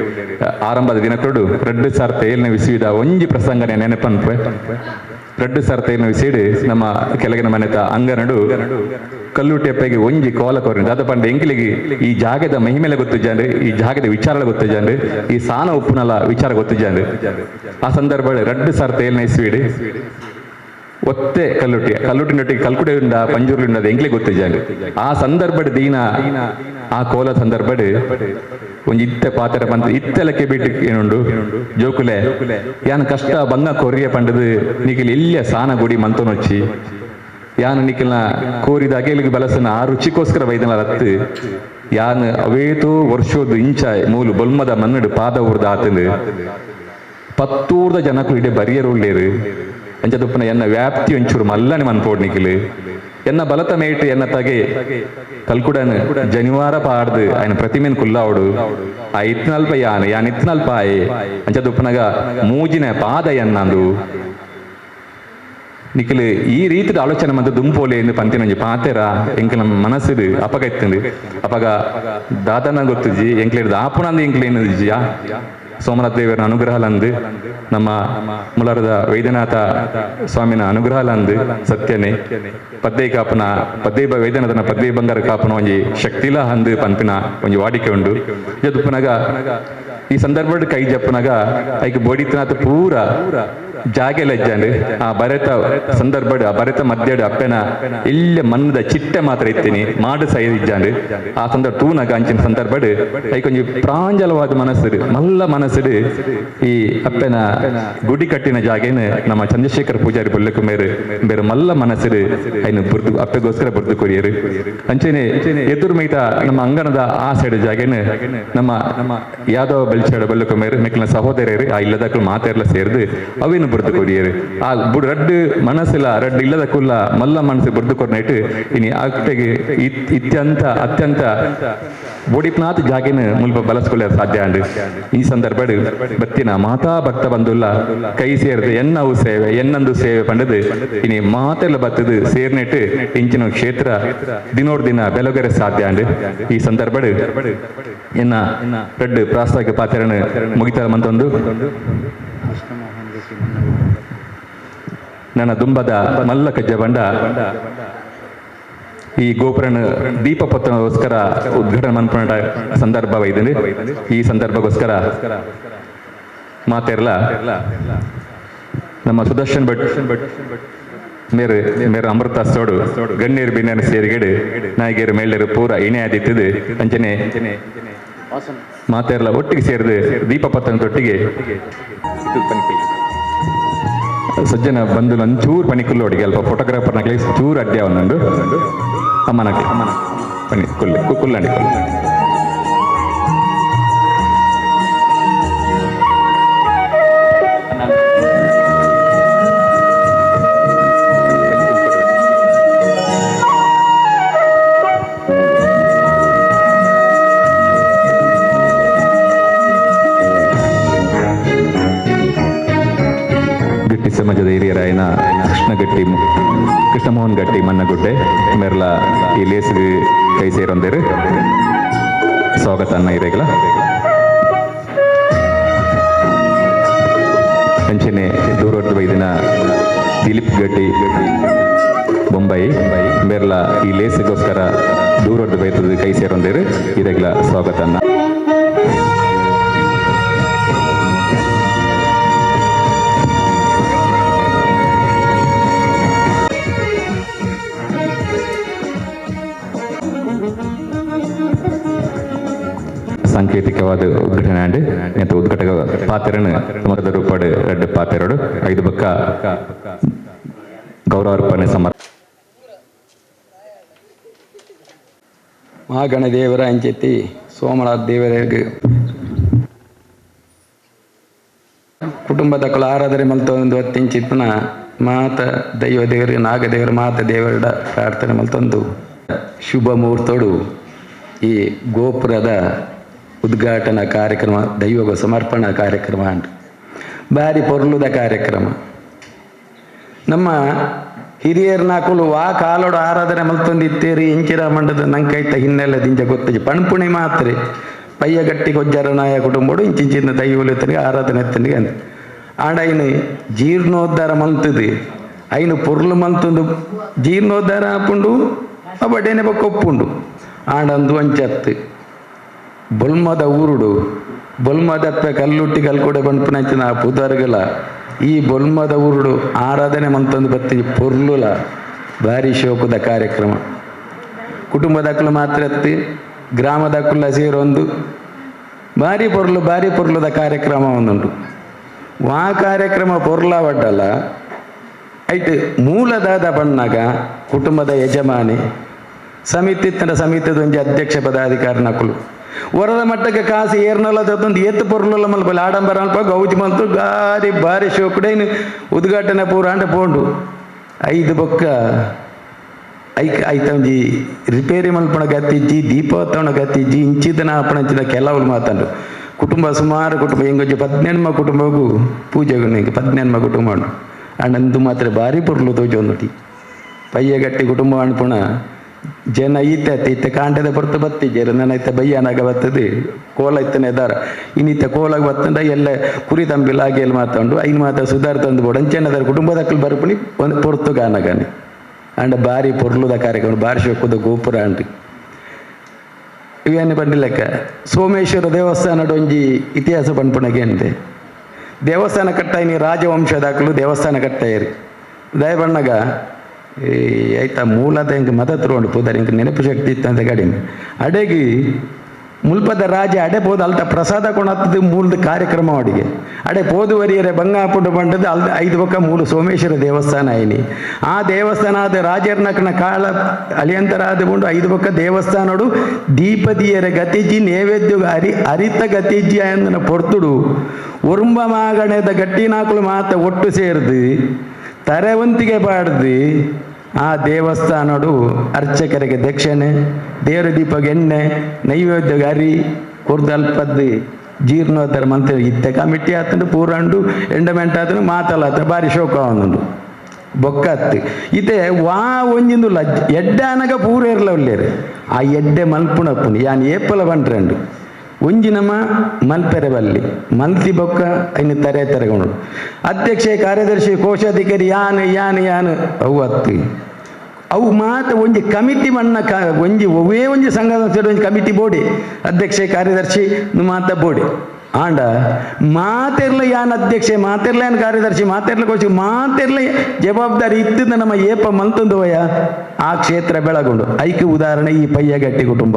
Speaker 1: ಆರಂಭದ ದಿನಕ್ಕೊಡು 2007ನೇ ವಿಸಿದ ಒಂಜಿ ಪ್ರಸಂಗನೆ ನೆನಪನ್ಪೆ 2007ನೇ ವಿಸಿಡು ನಮ್ಮ ಕೆಳಗಿನ ಮನೆತ ಅಂಗನಡು ಕಲ್ಲುಟೆಪ್ಪೆಗೆ ಒಂಜಿ ಕೋಲ ಕೊರ ದಾದ ಪಂಡ ಎಂಕಿಲಿಗೆ ಈ ಜಾಗದ ಮಹಿಮೆಲೆ ಗೊತ್ತಿಜ್ಜಾಂಡ್ರೆ ಈ ಜಾಗದ ವಿಚಾರ ಗೊತ್ತಿಜ್ಜಾಂಡ್ರೆ ಈ ಸಾನ ಉಪ್ಪುನಲ ವಿಚಾರ ಗೊತ್ತಿಜ್ಜಾಂಡ್ರೆ ಆ ಸಂದರ್ಭ 2007ನೇ ಇಸ್ವಿಡು ಒತ್ತೆ ಕಲ್ಲುಟಿನೊಟ್ಟಿಗೆ ಕಲ್ಕುಡೆಯುಂಡ ಪಂಜೂರ್ಲಿಂಡ ಎಂಕ್ಲೆ ಗೊತ್ತಿಜ್ಜಾಂಡು ಆ ಸಂದರ್ಭ ದೀನ ಆ ಕೋಲ ಸಂದರ್ಭ ಒಂಜಿ ಇತ್ತೆ ಪಾತ್ರ ಪಂತ ಇತ್ತೆಲಕ್ಕೆ ಬಿಟ್ಟು ಏನುಂಡು ಜೋಕುಲೆ ಯಾನ್ ಕಷ್ಟ ಬಂಗ ಕೊರಿಯ ಪಂಡದು ನಿಖಿಲ್ ಇಲ್ಲಿಯ ಸಾನ ಗುಡಿ ಮಂತೊನೊಚ್ಚಿ ಯಾನು ನಿಖಿಲ್ನ ಕೋರಿದ ಅಗೇಲಿಗೆ ಬಲಸನ ಆ ರುಚಿಗೋಸ್ಕರ ವೈದ್ಯನ ರತ್ತು ಯಾನ್ ಅವೇತೋ ವರ್ಷೋದು ಇಂಚ ಮೂಲು ಬೊಲ್ಮದ ಮನ್ನಡು ಪಾದ ಊರ್ದ ಆತಂದು 10 ಜನಕ್ಕೂ ಇಡೀ ಬರಿಯರು ಉಳ್ಳೇರು ಅಂಚದುಪ್ಪನ ಎನ್ನ ವ್ಯಾಪ್ತಿ ಒಂಚೂರು ಮಲ್ಲನೆ ಮನ್ಪೋಡ್ ನಿಖಿಲು ಎನ್ನ ಬಲತ ಮೇಟ್ ಎನ್ನ ತಗೆ ಕಲ್ಕುಡನ್ ಜನಿವಾರ ಪಾಡ್ದು ఆయన ಪ್ರತಿಮೆನ್ ಕುಲ್ಲಾವಡು ಆ ಇತ್ನಲ್ಪ ಯಾನ್ ಇತ್ನಲ್ಪ ಆಯೆ ಅಂಚದುಪ್ಪನಗ ಮೂಜಿನ ಪಾದ ಎನ್ನಂದು ನಿಖಿಲು ಈ ರೀತಿದ ಆಲೋಚನೆ ಮಂತ ದುಂಪೋಲೆ ಎಂದು ಪಂತಿನೊಂಜಿ ಪಾತೆರ ಎಂಕಲ ಮನಸ್ಸಿಡು ಅಪಗ ಎತ್ತಂದು ಅಪಗ ದಾದನ ಗೊತ್ತುಜಿ ಎಂಕ್ಲೇಡ್ದು ಆಪುಣಂದು ಎಂಕ್ಲೇನು ಸೋಮನಾಥ ದೇವರ ಅನುಗ್ರಹಲಂದು ನಮ್ಮ ಮುಲಾರದ ವೈದ್ಯನಾಥ ಸ್ವಾಮಿನ ಅನುಗ್ರಹಲಂದು ಸತ್ಯನೆ ಪದ್ಯ ಕಾಪನ ಪದ್ಯ ವೈದ್ಯನಾಥನ ಪದ್ಯ ಬಂಗಾರ ಕಾಪನ ಒಂಜಿ ಶಕ್ತಿಲ ಹಂದು ಪಂಪಿನ ಒಂಜಿ ವಾಡಿಕೆ ಉಂಡು ಜದುಪ್ಪನಾಗ ಈ ಸಂದರ್ಭ ಕೈ ಜಪ್ಪನಾಗ ಐಕ್ ಬೋಡಿತನಾಥ ಪೂರ ಜಾಗೆ ಲಜ್ಜಾಂಡು ಆ ಬರೆತ ಸಂದರ್ಭ ಆ ಬರೆತ ಮಧ್ಯಡು ಅಪ್ಪೆನ ಇಲ್ಲೇ ಮನ್ನದ ಚಿಟ್ಟೆ ಮಾತ್ರ ಇತ್ತೀನಿ ಮಾಡು ಸೈದಿಜ್ಜಾಂಡು ಆ ಸಂದರ್ಭ ತೂನಗ ಅಂಚಿನ ಸಂದರ್ಭ ಐಕೊಂಜಿ ಪ್ರಾಂಜಲವಾದ ಮನಸ್ಸು ಮಲ್ಲ ಮನಸ್ಸು ಈ ಅಪ್ಪೆನ ಗುಡಿ ಕಟ್ಟಿನ ಜಾಗೇನು ನಮ್ಮ ಚಂದ್ರಶೇಖರ್ ಪೂಜಾರಿ ಬೊಲ್ಲೆಕು ಬೇರೆ ಮಲ್ಲ ಮನಸ್ಸು ಐನು ಬುರ್ದು ಅಪ್ಪೆಗೋಸ್ಕರ ಬುರ್ದು ಕೊರಿಯರು ಅಂಚೆನೆ ಎದುರು ಮೈತ ನಮ್ಮ ಅಂಗಣದ ಆ ಸೈಡ್ ಜಾಗೇನು ನಮ್ಮ ಯಾದವ ಬೆಲ್ಚಾಡ ಬೊಲ್ಲೆಕು ಮೇರು ಮೆಕ್ಕಿನ ಸಹೋದರಿಯರು ಆ ಇಲ್ಲದಕ್ಕೂ ಮಾತೆಲ್ಲ ಸೇರಿದು ಅವೇನು ಬುರ್ದು ಕೊರಿಯರು ಆ ರಡ್ಡು ಮನಸ್ಸಿಲ್ಲ ರಡ್ಡು ಇಲ್ಲದ ಕುಲ್ಲ ಮಲ್ಲ ಮನಸ್ಸು ಬುರ್ದು ಕೊರ್ನೈಟ್ ಇನಿ ಆಗ್ತೆಗೆ ಅತ್ಯಂತ ಬೋಡಿಪ್ನಾಥ್ ಜಾಗಿನ ಮುಲ್ಪ ಬಳಸ್ಕೊಳ್ಳ ಸಾಧ್ಯ ಅಂಡ್ ಈ ಸಂದರ್ಭ ಬತ್ತಿನ ಮಾತಾ ಭಕ್ತ ಬಂದುಲ್ಲ ಕೈ ಸೇರಿದು ಎನ್ನವು ಸೇವೆ ಎನ್ನೊಂದು ಸೇವೆ ಪಂಡದು ಇನಿ ಮಾತೆಲ್ಲ ಬತ್ತದು ಸೇರ್ನೆಟ್ಟು ಇಂಚಿನ ಕ್ಷೇತ್ರ ದಿನೋಡ್ ದಿನ ಬೆಲಗರೆ ಸಾಧ್ಯ ಅಂಡ್ ಈ ಸಂದರ್ಭ ಎನ್ನ ರೆಡ್ ಪ್ರಾಸ್ತಾವಿಕ ಪಾತ್ರನ ಮುಗಿತಾರ ಮಂತೊಂದು ನನ್ನ ದುಂಬದ ಮಲ್ಲ ಕಜ್ಜ ಬಂಡ ಈ ಗೋಪುರನ ದೀಪ ಪೊತ್ತನಗೋಸ್ಕರ ಉದ್ಘಾಟನೆ ಮನ್ಪುನ ಸಂದರ್ಭ ಇದ್ದೀನಿ ಈ ಸಂದರ್ಭಗೋಸ್ಕರ ಮಾತೆರ್ಲ ನಮ್ಮ ಸುದರ್ಶನ್ ಭಟ್ ಮೇರೆ ಅಮೃತ ಸೋಡು ಗಣ್ಯರು ಬಿನ್ಯಾನ ಸೇರಿಗಡೆ ನಾಯಿಗೇರು ಮೇಳರು ಪೂರ ಇಣೆ ಆದಿತ್ತದು ಅಂಚನೆ ಮಾತೆರ್ಲ ಒಟ್ಟಿಗೆ ಸೇರಿದು ದೀಪ ಪತ್ತನದೊಟ್ಟಿಗೆ ಸಜ್ಜನ ಬಂದು ಒಂಚೂರು ಪನಿಕುಲ್ಲು ಒಟ್ಟಿಗೆ ಅಲ್ಪ ಫೋಟೋಗ್ರಾಫರ್ನಾಗ್ಲಿ ಚೂರು ಅಡ್ಡ ಒಂದೊಂದು ಅಮ್ಮನಾಗ್ಲಿ ಪನಿ ಕುಲ್ಲಂಡಿ ಸಮಾಜದ ಹಿರಿಯರಾಯನ ಕೃಷ್ಣಮೋಹನ್ ಗಟ್ಟಿ ಮನ್ನಗುಡ್ಡೆ ಮೇರ್ಲ ಈ ಲೇಸ್ಗೆ ಕೈ ಸೇರೊಂದೇರು ಸ್ವಾಗತ ಅನ್ನ ಇರೇಗಲ ಅಂಚನೆ ದೂರದ ವೈದಿನ ದಿಲೀಪ್ ಗಟ್ಟಿ ಬೊಂಬೈ ಮೇರ್ಲ ಈ ಲೇಸ್ಗೋಸ್ಕರ ದೂರದ ಬೈತದ ಕೈ ಸೇರೊಂದೇರು ಇರೇಗಲ ಸ್ವಾಗತ ಅನ್ನ ಸಾಂಕೇತಿಕವಾದ ಉದ್ಘಾಟನೆ ಅಂಡ್ ಎಂತ ಉದ್ಘಾಟಕ ಪಾತ್ರನ ಮೊದಲ ರೂಪಾಡು ರೆಡ್ ಪಾತ್ರೆಡು 5 ಬಕ್ಕ ಗೌರವಾರ್ಪಣೆ
Speaker 4: ಮಹಾಗಣ ದೇವರ ಅಂಚೆತ್ತಿ ಸೋಮನಾಥ್ ದೇವರಿಗೆ ಕುಟುಂಬದ ಕುಲ ಆರಾಧನೆ ಮಲ್ತೊಂದು ಹೊತ್ತಿಂಚಿತ್ನ ಮಾತ ದೈವ ದೇವರಿಗೆ ನಾಗದೇವರ ಮಾತ ದೇವರ ಪ್ರಾರ್ಥನೆ ಮಲ್ತೊಂದು ಶುಭ ಮುಹೂರ್ತೋಡು ಈ ಗೋಪುರದ ಉದ್ಘಾಟನಾ ಕಾರ್ಯಕ್ರಮ ದೈವ ಸಮರ್ಪಣಾ ಕಾರ್ಯಕ್ರಮ ಅಂತ ಭಾರಿ ಪೊರ್ಲುದ ಕಾರ್ಯಕ್ರಮ ನಮ್ಮ ಹಿರಿಯರ್ ನಾಕುಲು ಆ ಕಾಲೋಡು ಆರಾಧನೆ ಮಲ್ತೊಂದಿತ್ತೇರಿ ಇಂಚಿರ ಮಂಡದ ನಂಕೈತ ಹಿನ್ನೆಲೆ ದಿಂಜ ಗೊತ್ತಜಿ ಪಣ್ಪುಣಿ ಮಾತ್ರ ಪಯ್ಯ ಗಟ್ಟಿ ಕೊಜ್ಜರ ನಾಯ ಕುಟುಂಬೋಡು ಇಂಚಿಂಚಿನ ದೈವಲೆತ್ತನಿಗೆ ಆರಾಧನೆ ಎತ್ತನಿಗೆ ಅಂತ ಆಂಡ ಐನು ಜೀರ್ಣೋದ್ಧಾರ ಮಲ್ತದು ಐನು ಪೊರ್ಲು ಮಲ್ತೊಂದು ಜೀರ್ಣೋದ್ಧಾರ ಹಾಪುಂಡು ಬಡೇನೆ ಬಕ್ಕೊಪ್ಪುಂಡು ಆಂಡಂದು ಅಂಚತ್ತು ಬೊಲ್ಮದ ಊರುಡು ಬೊಲ್ಮದಪ್ಪ ಕಲ್ಲುಟ್ಟಿ ಕಲ್ಕೊಡೆ ಬಂಪುನಂಚಿನ ಪುದರ್ಗಲ ಈ ಬೊಲ್ಮದ ಊರುಡು ಆರಾಧನೆ ಮಂತೊಂದು ಬತ್ತಿ ಪೊರ್ಲುಲ ಭಾರಿ ಶೋಕದ ಕಾರ್ಯಕ್ರಮ ಕುಟುಂಬದಕ್ಕಲು ಮಾತ್ರ ಎತ್ತಿ ಗ್ರಾಮದಕ್ಕುಲ್ಲ ಸೇರೊಂದು ಭಾರಿ ಪೊರ್ಲುದ ಕಾರ್ಯಕ್ರಮ ಒಂದುಂಟು ಆ ಕಾರ್ಯಕ್ರಮ ಪೊರ್ಲ ಬಡ್ಡಲ್ಲ ಐಟ್ ಮೂಲದಾದ ಬಣ್ಣಗ ಕುಟುಂಬದ ಯಜಮಾನಿ ಸಮಿತಿದ ಒಂಜಿ ಅಧ್ಯಕ್ಷ ಪದಾಧಿಕಾರಿ ನಕುಲು ವರದ ಮಟ್ಟಕ್ಕೆ ಕಾಸು ಏರ್ನಲ್ಲದೊಂದು ಎತ್ತು ಪೊರ್ಲಲ್ಲ ಮಲ್ಪಲ್ಲ ಆಡಂಬರ ಅಲ್ಪ ಗೌಜಿ ಮಲ್ತು ಭಾರಿ ಶೋಕುಡೇನು ಉದ್ಘಾಟನೆ ಪೂರ ಅಂಡ ಪೋಂಡು 5 ಬೊಕ್ಕ ಐತ ಒಂಜಿ ರಿಪೇರಿ ಮಲ್ಪಣ ಗತ್ತಿಜ್ಜಿ ದೀಪೋತ್ಸವನ ಗತ್ತಿಜ್ಜಿ ಇಂಚಿದನ ಆಪಣಂಚಿನ ಕೆಲವು ಮಾತಾಡು ಕುಟುಂಬ ಸುಮಾರು ಕುಟುಂಬ ಹಿಂಗೊಂಜಿ 14 ಕುಟುಂಬಗೂ ಪೂಜೆಗೂ 14 ಕುಟುಂಬ ಉಂಡು ಅಂಡಂದು ಮಾತ್ರ ಭಾರಿ ಪೊರ್ಲು ತೋಜೊಂದುಟಿ ಪಯ್ಯ ಗಟ್ಟಿ ಕುಟುಂಬ ಅನ್ಪುಣ ಜನ ಈತ ಕಾಂಟದ ಪೊರ್ತು ಬತ್ತಿಜ್ಜರು ನನ್ನ ಇತ್ತ ಬಯ್ಯನಾಗ ಬರ್ತದೆ ಕೋಲ ಇತ್ತನೆ ದಾರ ಇನ್ನಿತ್ತ ಕೋಲಾಗ ಬತ್ತಂಡ ಎಲ್ಲ ಕುರಿ ತಂಬಿಲ್ಲ ಹಾಗೆ ಎಲ್ಲ ಮಾತಾಡು ಐನು ಮಾತ ಸುಧಾರ ತಂದು ಬೋಡು ಅಂಚೆನದಾರ ಕುಟುಂಬದಕ್ಕಲು ಬರ್ಪಣಿ ಒಂದು ಪೊರ್ತು ಗಾನಗಾನೆ ಅಂಡ ಭಾರಿ ಪೊರ್ಲುದ ಕಾರ್ಯಕ್ರಮ ಭಾರಿ ಶೋಕದ ಗೋಪುರ ಅಂಟಿ ಇವೇನು ಬಂದಿಲ್ಲಕ್ಕ ಸೋಮೇಶ್ವರ ದೇವಸ್ಥಾನದ ಒಂಜಿ ಇತಿಹಾಸ ಪಂಪುಣಗೆ ಅಂತೆ ದೇವಸ್ಥಾನ ಕಟ್ಟಾಯಿನಿ ರಾಜವಂಶದಾಕಲು ದೇವಸ್ಥಾನ ಕಟ್ಟಾಯಿರಿ ದಯಬಣ್ಣಗ ಆಯ್ತಾ ಮೂಲದ ಹಿಂಗೆ ಮತ ತಗೊಂಡು ಪುದರ್ ಹಿಂಗೆ ನೆನಪು ಶಕ್ತಿ ಇತ್ತಂತ ಕಡಿಮೆ ಅಡೆಗಿ ಮುಲ್ಪದ ರಾಜ ಅಡೆ ಪೋದು ಅಲ್ತ ಪ್ರಸಾದ ಕೊಣತ್ತದು ಮೂಲದ ಕಾರ್ಯಕ್ರಮ ಅಡಿಗೆ ಅಡೆ ಪೋದುವರಿಯರೆ ಬಂಗಾಪುಟ್ಟು ಬಂಡದ್ದು ಅಲ್ದ 5 ಪಕ್ಕ ಮೂಲ ಸೋಮೇಶ್ವರ ದೇವಸ್ಥಾನ ಐನಿ ಆ ದೇವಸ್ಥಾನ ಆದ ರಾಜರ್ನಕನ ಕಾಳ ಅಳಿಯಂತರ ಆದಕೊಂಡು 5 ಪಕ್ಕ ದೇವಸ್ಥಾನಡು ದೀಪದಿಯರ ಗತಿಜಿ ನೈವೇದ್ಯ ಅರಿತ ಗತಿಜಿ ಅಂದನ ಪೊರ್ತುಡು ಒರುಂಬ ಮಾಗಣದ ಗಟ್ಟಿನಾಕಲು ಮಾತ ಒಟ್ಟು ಸೇರಿದು ತರವಂತಿಗೆ ಪಾಡ್ದು ಆ ದೇವಸ್ಥಾನಡು ಅರ್ಚಕರಿಗೆ ದಕ್ಷಿಣೆ ದೇವರ ದೀಪಗೆ ಎಣ್ಣೆ ನೈವೇದ್ಯಗೆ ಅರಿ ಕೊರ್ದಲ್ಪದ್ದು ಜೀರ್ಣೋದ್ಧಾರ ಮಂತ್ರ ಇತ್ತೆ ಕಮಿಟಿ ಆತಂಡು ಪೂರಂಡು ಎಂಡಮೆಂಟ್ ಆತನು ಮಾತಲ್ಲ ಬಾರಿ ಶೋಕ ಅವನುಂಡು ಬೊಕ್ಕತ್ತು ಇತ್ತೆ ವಾ ಒಂಜಿಂದು ಎಡ್ಡೆ ಅನಗ ಪೂರ ಇರಲ ಒಳ್ಳೆರು ಆ ಎಡ್ಡೆ ಮಲ್ಪುಣಪ್ಪುನು ಯಾನ್ ಏಪಲ ಬಂಟ್ರಂಡು ಒಂಜಿನಮ ಮಲ್ಪೆರೆ ಬಲ್ಲಿ ಮಲ್ತಿ ಬೊಕ್ಕ ಇನ್ನು ತರೆಗೊಂಡು ಅಧ್ಯಕ್ಷ ಕಾರ್ಯದರ್ಶಿ ಕೋಶಾಧಿಕಾರಿ ಯಾನು ಅವು ಹತ್ತು ಅವು ಮಾತ್ರ ಒಂಜಿ ಕಮಿಟಿ ಮಣ್ಣ ಒಂಜಿ ಸಂಘದ ಒಂಜಿ ಕಮಿಟಿ ಬೋಡಿ ಅಧ್ಯಕ್ಷ ಕಾರ್ಯದರ್ಶಿ ಮಾತ ಬೋಡಿ ಆಂಡ ಮಾತೆರ್ಲ ಯಾನ್ ಅಧ್ಯಕ್ಷೆ ಮಾತೆರ್ಲ ಯಾನ್ ಕಾರ್ಯದರ್ಶಿ ಮಾತೆರ್ಲ ಕೋಶ ಮಾತೆರ್ಲ ಜವಾಬ್ದಾರಿ ಇತ್ತಿಂದ ನಮ್ಮ ಏಪ ಮಲ್ತೊಂದುವಯ ಆ ಕ್ಷೇತ್ರ ಬೆಳಗೊಂಡು ಐಕ್ಯ ಉದಾಹರಣೆ ಈ ಪಯ್ಯಗಟ್ಟಿ ಕುಟುಂಬ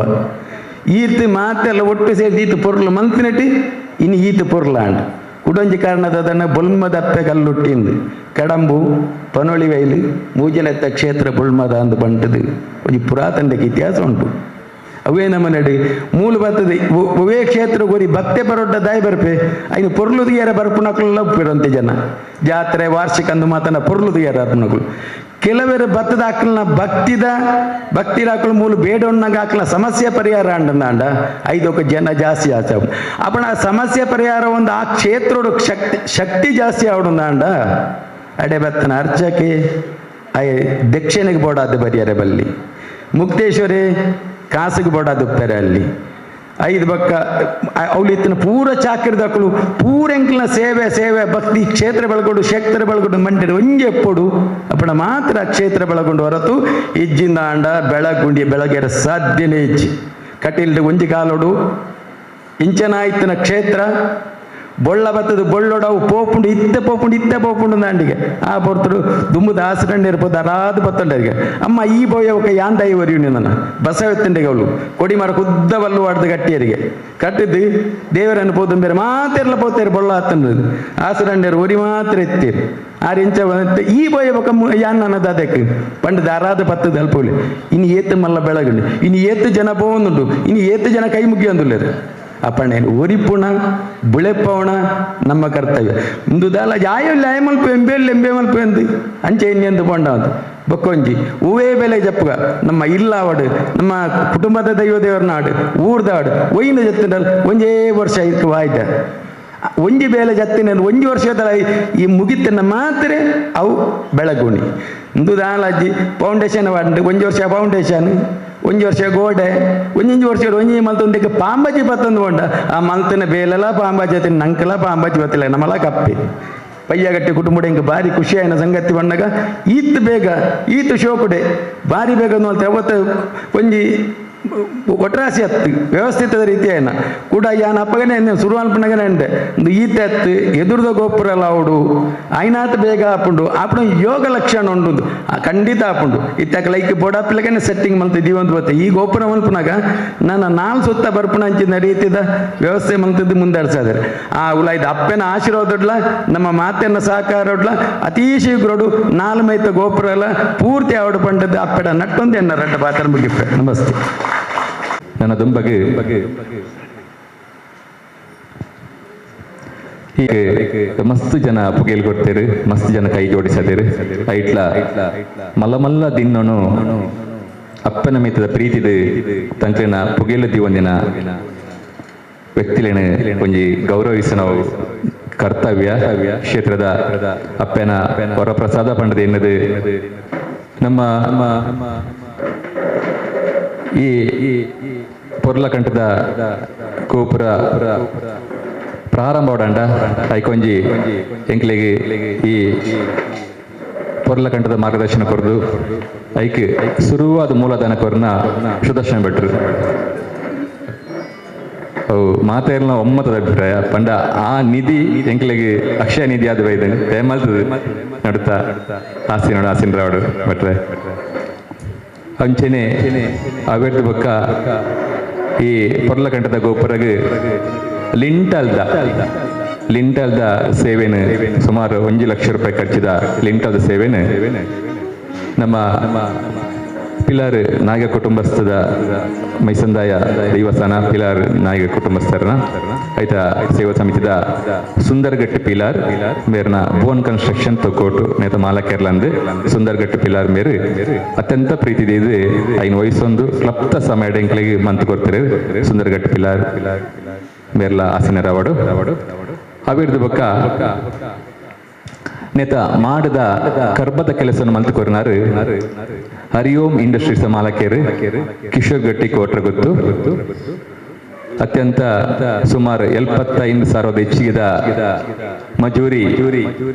Speaker 4: ಈರ್ತು ಮಾತೆಲ್ಲ ಒಟ್ಟು ಸೇರಿ ಈತು ಪೊರ್ಲು ಮಲ್ತಿನಟ್ಟಿ ಇನ್ನು ಈತು ಪೊರ್ಲಾಂಡ್ ಕುಡೊಂಜಿ ಕಾರಣದನ್ನ ಬೊಲ್ಮದಪ್ಪೆ ಕಲ್ಲುಟ್ಟಿಂದು ಕಡಂಬು ಪನೊಳಿ ವೈಲು ಮೂಜಲೆತ್ತ ಕ್ಷೇತ್ರ ಬೊಲ್ಮದ ಅಂದು ಬಂಟದು ಒಂಜಿ ಪುರಾತನಕ್ಕೆ ಇತಿಹಾಸ ಉಂಟು ಅವೇ ನಮ್ಮ ನಡಿ ಮೂಲ ಬರ್ತದೆ ಒವೇ ಕ್ಷೇತ್ರ ಗೋರಿ ಭಕ್ತೆ ಬರೋಡ್ಡ ದಾಯಿ ಬರ್ಪೆ ಐನು ಪೊರ್ಲುದಿಯರ ಬರ್ಪುನಕಲ್ಲ ಉಪ್ಪಿರಂತೆ ಜನ ಜಾತ್ರೆ ವಾರ್ಷಿಕ ಅಂದು ಮಾತನ ಪೊರ್ಲುದಿಯರ ಅರ್ಪಣಗಳು ಕೆಲವರು ಭತ್ತದ ಹಾಕಲ್ನ ಭಕ್ತಿರ ಹಾಕಲು ಮೂಲ ಬೇಡೊಣ್ಣಗೆ ಹಾಕಲ ಸಮಸ್ಯೆ ಪರಿಹಾರ ಅಂಡ 5 ಜನ ಜಾಸ್ತಿ ಆಚೆ ಅಪ್ಪಣ ಆ ಸಮಸ್ಯೆ ಪರಿಹಾರ ಒಂದು ಆ ಕ್ಷೇತ್ರೋಡು ಶಕ್ತಿ ಜಾಸ್ತಿ ಆವಡುಂದ ಅಡೆ ಬತ್ತನ ಅರ್ಚಕ್ಕೆ ದಕ್ಷಿಣೆಗೆ ಬೋಡಾದ ಬರಿಯಾರೆ ಬಲ್ಲಿ ಮುಕ್ತೇಶ್ವರಿ ಕಾಸಿಗೆ ಬೋಡಾದ ಉಪ್ಪರೆ ಅಲ್ಲಿ 5 ಪಕ್ಕ ಅವಳಿತ್ತಿನ ಪೂರ ಚಾಕಿರ್ದಕ್ಕಳು ಪೂರ ಎಂಕ್ಲಿನ ಸೇವೆ ಭಕ್ತಿ ಕ್ಷೇತ್ರ ಬೆಳಗೊಂಡು ಮಂಡ್ಯರು ಒಂಜಿ ಎಪ್ಪಡು ಅಪ್ಪಣ ಮಾತ್ರ ಕ್ಷೇತ್ರ ಬೆಳಗೊಂಡು ಹೊರತು ಇಜ್ಜಿಂದ ಆಂಡ ಬೆಳಗುಂಡಿ ಬೆಳಗೆರ ಸಾಧ್ಯನೇ ಇಜ್ಜಿ ಕಟೀಲ್ದು ಒಂಜಿ ಕಾಲೋಡು ಇಂಚನಾಯ್ತಿನ ಕ್ಷೇತ್ರ ಬೊಳ್ಳ ಬತ್ತದು ಬೊಳ್ಳೊಡವು ಪೋಪುಂಡು ಇತ್ತೆ ಪೋಪುಂಡು ದಾಂಡಿಗೆ ಆ ಪೊರ್ತರು ದುಮ್ಮದ ಆಸರಂಡೆ ಇರ್ಬೋದು ಅರಾದು ಬತ್ತಂಡರಿಗೆ ಅಮ್ಮ ಈ ಬೋಯವಕ್ಕೆ ಯಾಂದಾಯಿ ವರಿಯುಣಿ ನನ್ನ ಬಸವೆತ್ತಂಡೆಗೆ ಅವಳು ಕೊಡಿ ಮರ ಕುದ್ದ ಬಲ್ಲು ಆಡ್ದು ಗಟ್ಟಿಯರಿಗೆ ಕಟ್ಟಿದ್ದು ದೇವರನ್ನು ಪೋದಂಬೇರೆ ಮಾತೆರ್ಲ ಪೋತೇರು ಬೊಳ್ಳ ಹತ್ತಂಡದು ಆಸರಂಡೆರು ಒರಿ ಮಾತ್ರ ಎತ್ತೀರಿ 6 ಇಂಚ ಈ ಬೋಯವಕ್ಕ ಯಾನ್ ಅನ್ನದ ಅದಕ್ಕೆ ಪಂಡದ ಅರಾದು ಪತ್ತದ ಅಲ್ಪೋಲಿ ಇನ್ನು ಏತ್ತು ಮಲ್ಲ ಬೆಳಗಂಡು ಇನ್ನು ಏತ್ತು ಜನ ಪೋವೊಂದುಂಡು ಇನ್ನು ಏತ್ತು ಜನ ಕೈ ಮುಗಿಯೊಂದುಲ್ಲೇರು ಅಪ್ಪಣ್ಣೇನು ಒರಿಪುಣ ಬುಳೆಪ್ಪವಣ ನಮ್ಮ ಕರ್ತವ್ಯ ಒಂದು ದಾಲ ಯಾಯಲ್ಲ ಮಲ್ಪ ಎಂಬೆ ಮಲ್ಪ ಎಂದು ಅಂಚೆ ಇನ್ನೆಂದು ಪೊಂಡ ಅಂತ ಬೊಕ್ಕೊಂಜಿ ಹೂವೇ ಬೆಲೆ ಜಪ್ಪಗ ನಮ್ಮ ಇಲ್ಲಾವಡು ನಮ್ಮ ಕುಟುಂಬದ ದೈವದೇವರ ನಾಡು ಊರ್ದಾಡು ಒಯ್ನ ಜತ್ತಿನ ಒಂಜೇ ವರ್ಷ ಇದಕ್ಕೆ ವಾಯ್ದ ಒಂಜಿ ಬೇಲೆ ಜತ್ತಿನ ಒಂಜಿ ವರ್ಷದ ಈ ಮುಗಿತನ ಮಾತ್ರ ಅವು ಬೆಳಗುಣಿ ಒಂದು ದಾಲಜ್ಜಿ ಫೌಂಡೇಶನ್ ವಾಡ್ ಒಂಜಿ ವರ್ಷ ಫೌಂಡೇಶನ್ ಒಂಜಿ ವರ್ಷ ಗೋಡೆ ಒಂಜಿ ವರ್ಷ ಒಂಜಿ ಮಲ್ತೊಂದಕ್ಕೆ ಪಾಂಬಾಜಿ ಬತ್ತಂದು ಕೊಂಡ ಆ ಮಲ್ತಿನ ಬೇಲೆಲ್ಲ ಪಾಂಬಾಜಿ ಹತ್ತಿನ ನಂಕಲ ಪಾಂಬಾಜಿ ಬತ್ತಿಲ್ಲ ನಮ್ಮಲ್ಲ ಕಪ್ಪಿ ಪಯ್ಯಗಟ್ಟಿ ಕುಟುಂಬ ಹಿಂಗೆ ಭಾರಿ ಖುಷಿಯಾಯಿನ ಸಂಗತಿ ಬಂದಾಗ ಈತು ಶೋಕುಡೆ ಭಾರಿ ಬೇಗ ಅವತ್ತು ಒಂಜಿ ಒಟ್ರಾಸಿ ಹತ್ತು ವ್ಯವಸ್ಥಿತದ ರೀತಿಯೇನ ಕೂಡ ಯಾನ್ ಅಪ್ಪಗನೆ ಸುರುವಾಲ್ಪನಗನೆ ಅಂಡೆ ಒಂದು ಈತೆ ಹತ್ತು ಎದುರ್ದ ಗೋಪುರ ಎಲ್ಲ ಅವಡು ಐನಾತ್ ಬೇಗ ಹಾಪುಂಡು ಯೋಗ ಲಕ್ಷಣ ಉಂಡು ಖಂಡಿತ ಹಾಪುಂಡು ಇತ್ತಾಕ ಲೈಕ್ ಬೋಡಾಪಿಲಗನೆ ಸೆಟ್ಟಿಂಗ್ ಮಲ್ತಿದ್ದೀವಿ ಅಂತ ಬತ್ತೆ ಈ ಗೋಪುರ ಮಲ್ಪನಾಗ ನನ್ನ 4 ಸುತ್ತ ಬರ್ಪುಣ ಹಂಚಿನ ರೀತಿದ ವ್ಯವಸ್ಥೆ ಮಲ್ತಿದ್ದು ಮುಂದಾಡ್ಸಿದ್ದಾರೆ ಆ ಉಲಾಯ್ದು ಅಪ್ಪನ ಆಶೀರ್ವಾದಡ್ಲ ನಮ್ಮ ಮಾತೆನ ಸಹಕಾರಡ್ಲ ಅತೀ ಶೀಘ್ರಡು 4 ಮೈತ ಗೋಪುರ ಎಲ್ಲ ಪೂರ್ತಿ ಆವಡು ಪಂಡದ್ದು ಅಪ್ಪಡ ನಟ್ಟೊಂದು ಎನ್ನ ರಡ್ಡ ಪಾತ್ರ ಮುಗಿಪ್ಪೆ ನಮಸ್ತೆ
Speaker 1: ನನ್ನ ದುಂಬಗೆ ಹೀಗೆ ಮಸ್ತ್ ಜನ ಪುಗೇಲ್ ಕೊಡ್ತೇರು ಮಸ್ತ್ ಜನ ಕೈ ಜೋಡಿಸದೇರು ಐಟ್ಲ ಮಲ್ಲ ದಿನ್ನನು ಅಪ್ಪನ ಮಿತದ ಪ್ರೀತಿದ ತಂಕ್ಲಿನ ಪುಗೇಲದಿ ಒಂದಿನ ವ್ಯಕ್ತಿಲೇನು ಒಂಜಿ ಗೌರವಿಸ ನಾವು ಕರ್ತವ್ಯ ಕ್ಷೇತ್ರದ ಅಪ್ಪನ ವರಪ್ರಸಾದ ಪಂಡದ ಎನ್ನದು ನಮ್ಮ ಈ ಪೊರ್ಲಕಂಠದ ಗೋಪುರ ಪ್ರಾರಂಭ ಓಡಂಡ ಐಕೊಂಜಿ ಎಂಕ್ಲೆಗೆ ಈ ಪೊರ್ಲಕಂಠದ ಮಾರ್ಗದರ್ಶನ ಕೊರದು ಐಕ್ ಶುರುವಾದ ಮೂಲದಾನ ಕೊರ್ನ ಸುದರ್ಶನ ಭಟ್ರು ಅವು ಮಾತೆಲ್ಲ ಒಮ್ಮತದ ಅಭಿಪ್ರಾಯ ಪಂಡ ಆ ನಿಧಿ ಎಂಕ್ಲೆಗೆ ಅಕ್ಷಯ ನಿಧಿ ಆದ ಬೈದಂಗೆ ತೇಮಲ್ತದ ನಡುತ್ತಾ ಆಸಿನ ರಾವಡು ಭಟ್ರೆ ಅಂಚೆನೆ ಅವೆರ್ದು ಬೊಕ್ಕ ಈ ಪೊರ್ಲಕಂಠದ ಗೋಪುರಗ್ ಲಿಂಟಲ್ದ ಸೇವೆನು ಸುಮಾರು 1 ಲಕ್ಷ ರೂಪಾಯಿ ಖರ್ಚಿದ ಲಿಂಟಲ್ದ ಸೇವೆನು ನಮ್ಮ ಪಿಲಾರ್ ನಾಯಕ ಕುಟುಂಬಸ್ಥದ ಮೈಸಂದಾಯ ದೈವಸ್ಥಾನ ಪಿಲಾರ್ ನಾಯಕ ಕುಟುಂಬಸ್ಥರನ ಐತ ಸೇವಾ ಸಮಿತಿದ ಸುಂದರ್ಗಟ್ಟು ಪಿಲಾರ್ ಮೇರ್ನ ಬೋನ್ ಕನ್ಸ್ಟ್ರಕ್ಷನ್ ತೊಕೋಟು ನೇತ ಮಾಲ ಕೇರಳಂದು ಸುಂದರ್ಗಟ್ಟು ಪಿಲಾರ್ ಮೇರು ಅತ್ಯಂತ ಪ್ರೀತಿ ಇದು ಐನ್ ವಯಸ್ಸೊಂದು ಕ್ಲಪ್ತ ಸಮಯ ಎಂಕ್ಲಿಗೆ ಮಂತ್ ಕೊಡ್ತಾರೆ ಸುಂದರ್ಗಟ್ಟು ಪಿಲಾರ್ ಮೇರ್ಲ ಆಸಿನ ರವಡು ಅವಿರ್ದು ಬೊಕ್ಕ ನೇತ ಮಾಡದ ಕರ್ಬದ ಕೆಲಸವನ್ನು ಮಂತ್ ಕೊರ್ನಾರು ಹರಿಓಂ ಇಂಡಸ್ಟ್ರೀಸ್ ಮಾಲಕೇರು ಕಿಶೋರ್ ಗಟ್ಟಿ ಕೋಟ್ರ ಗೊತ್ತು ಅತ್ಯಂತ ಸುಮಾರು 75,000 ಹೆಚ್ಚಿಗೆದ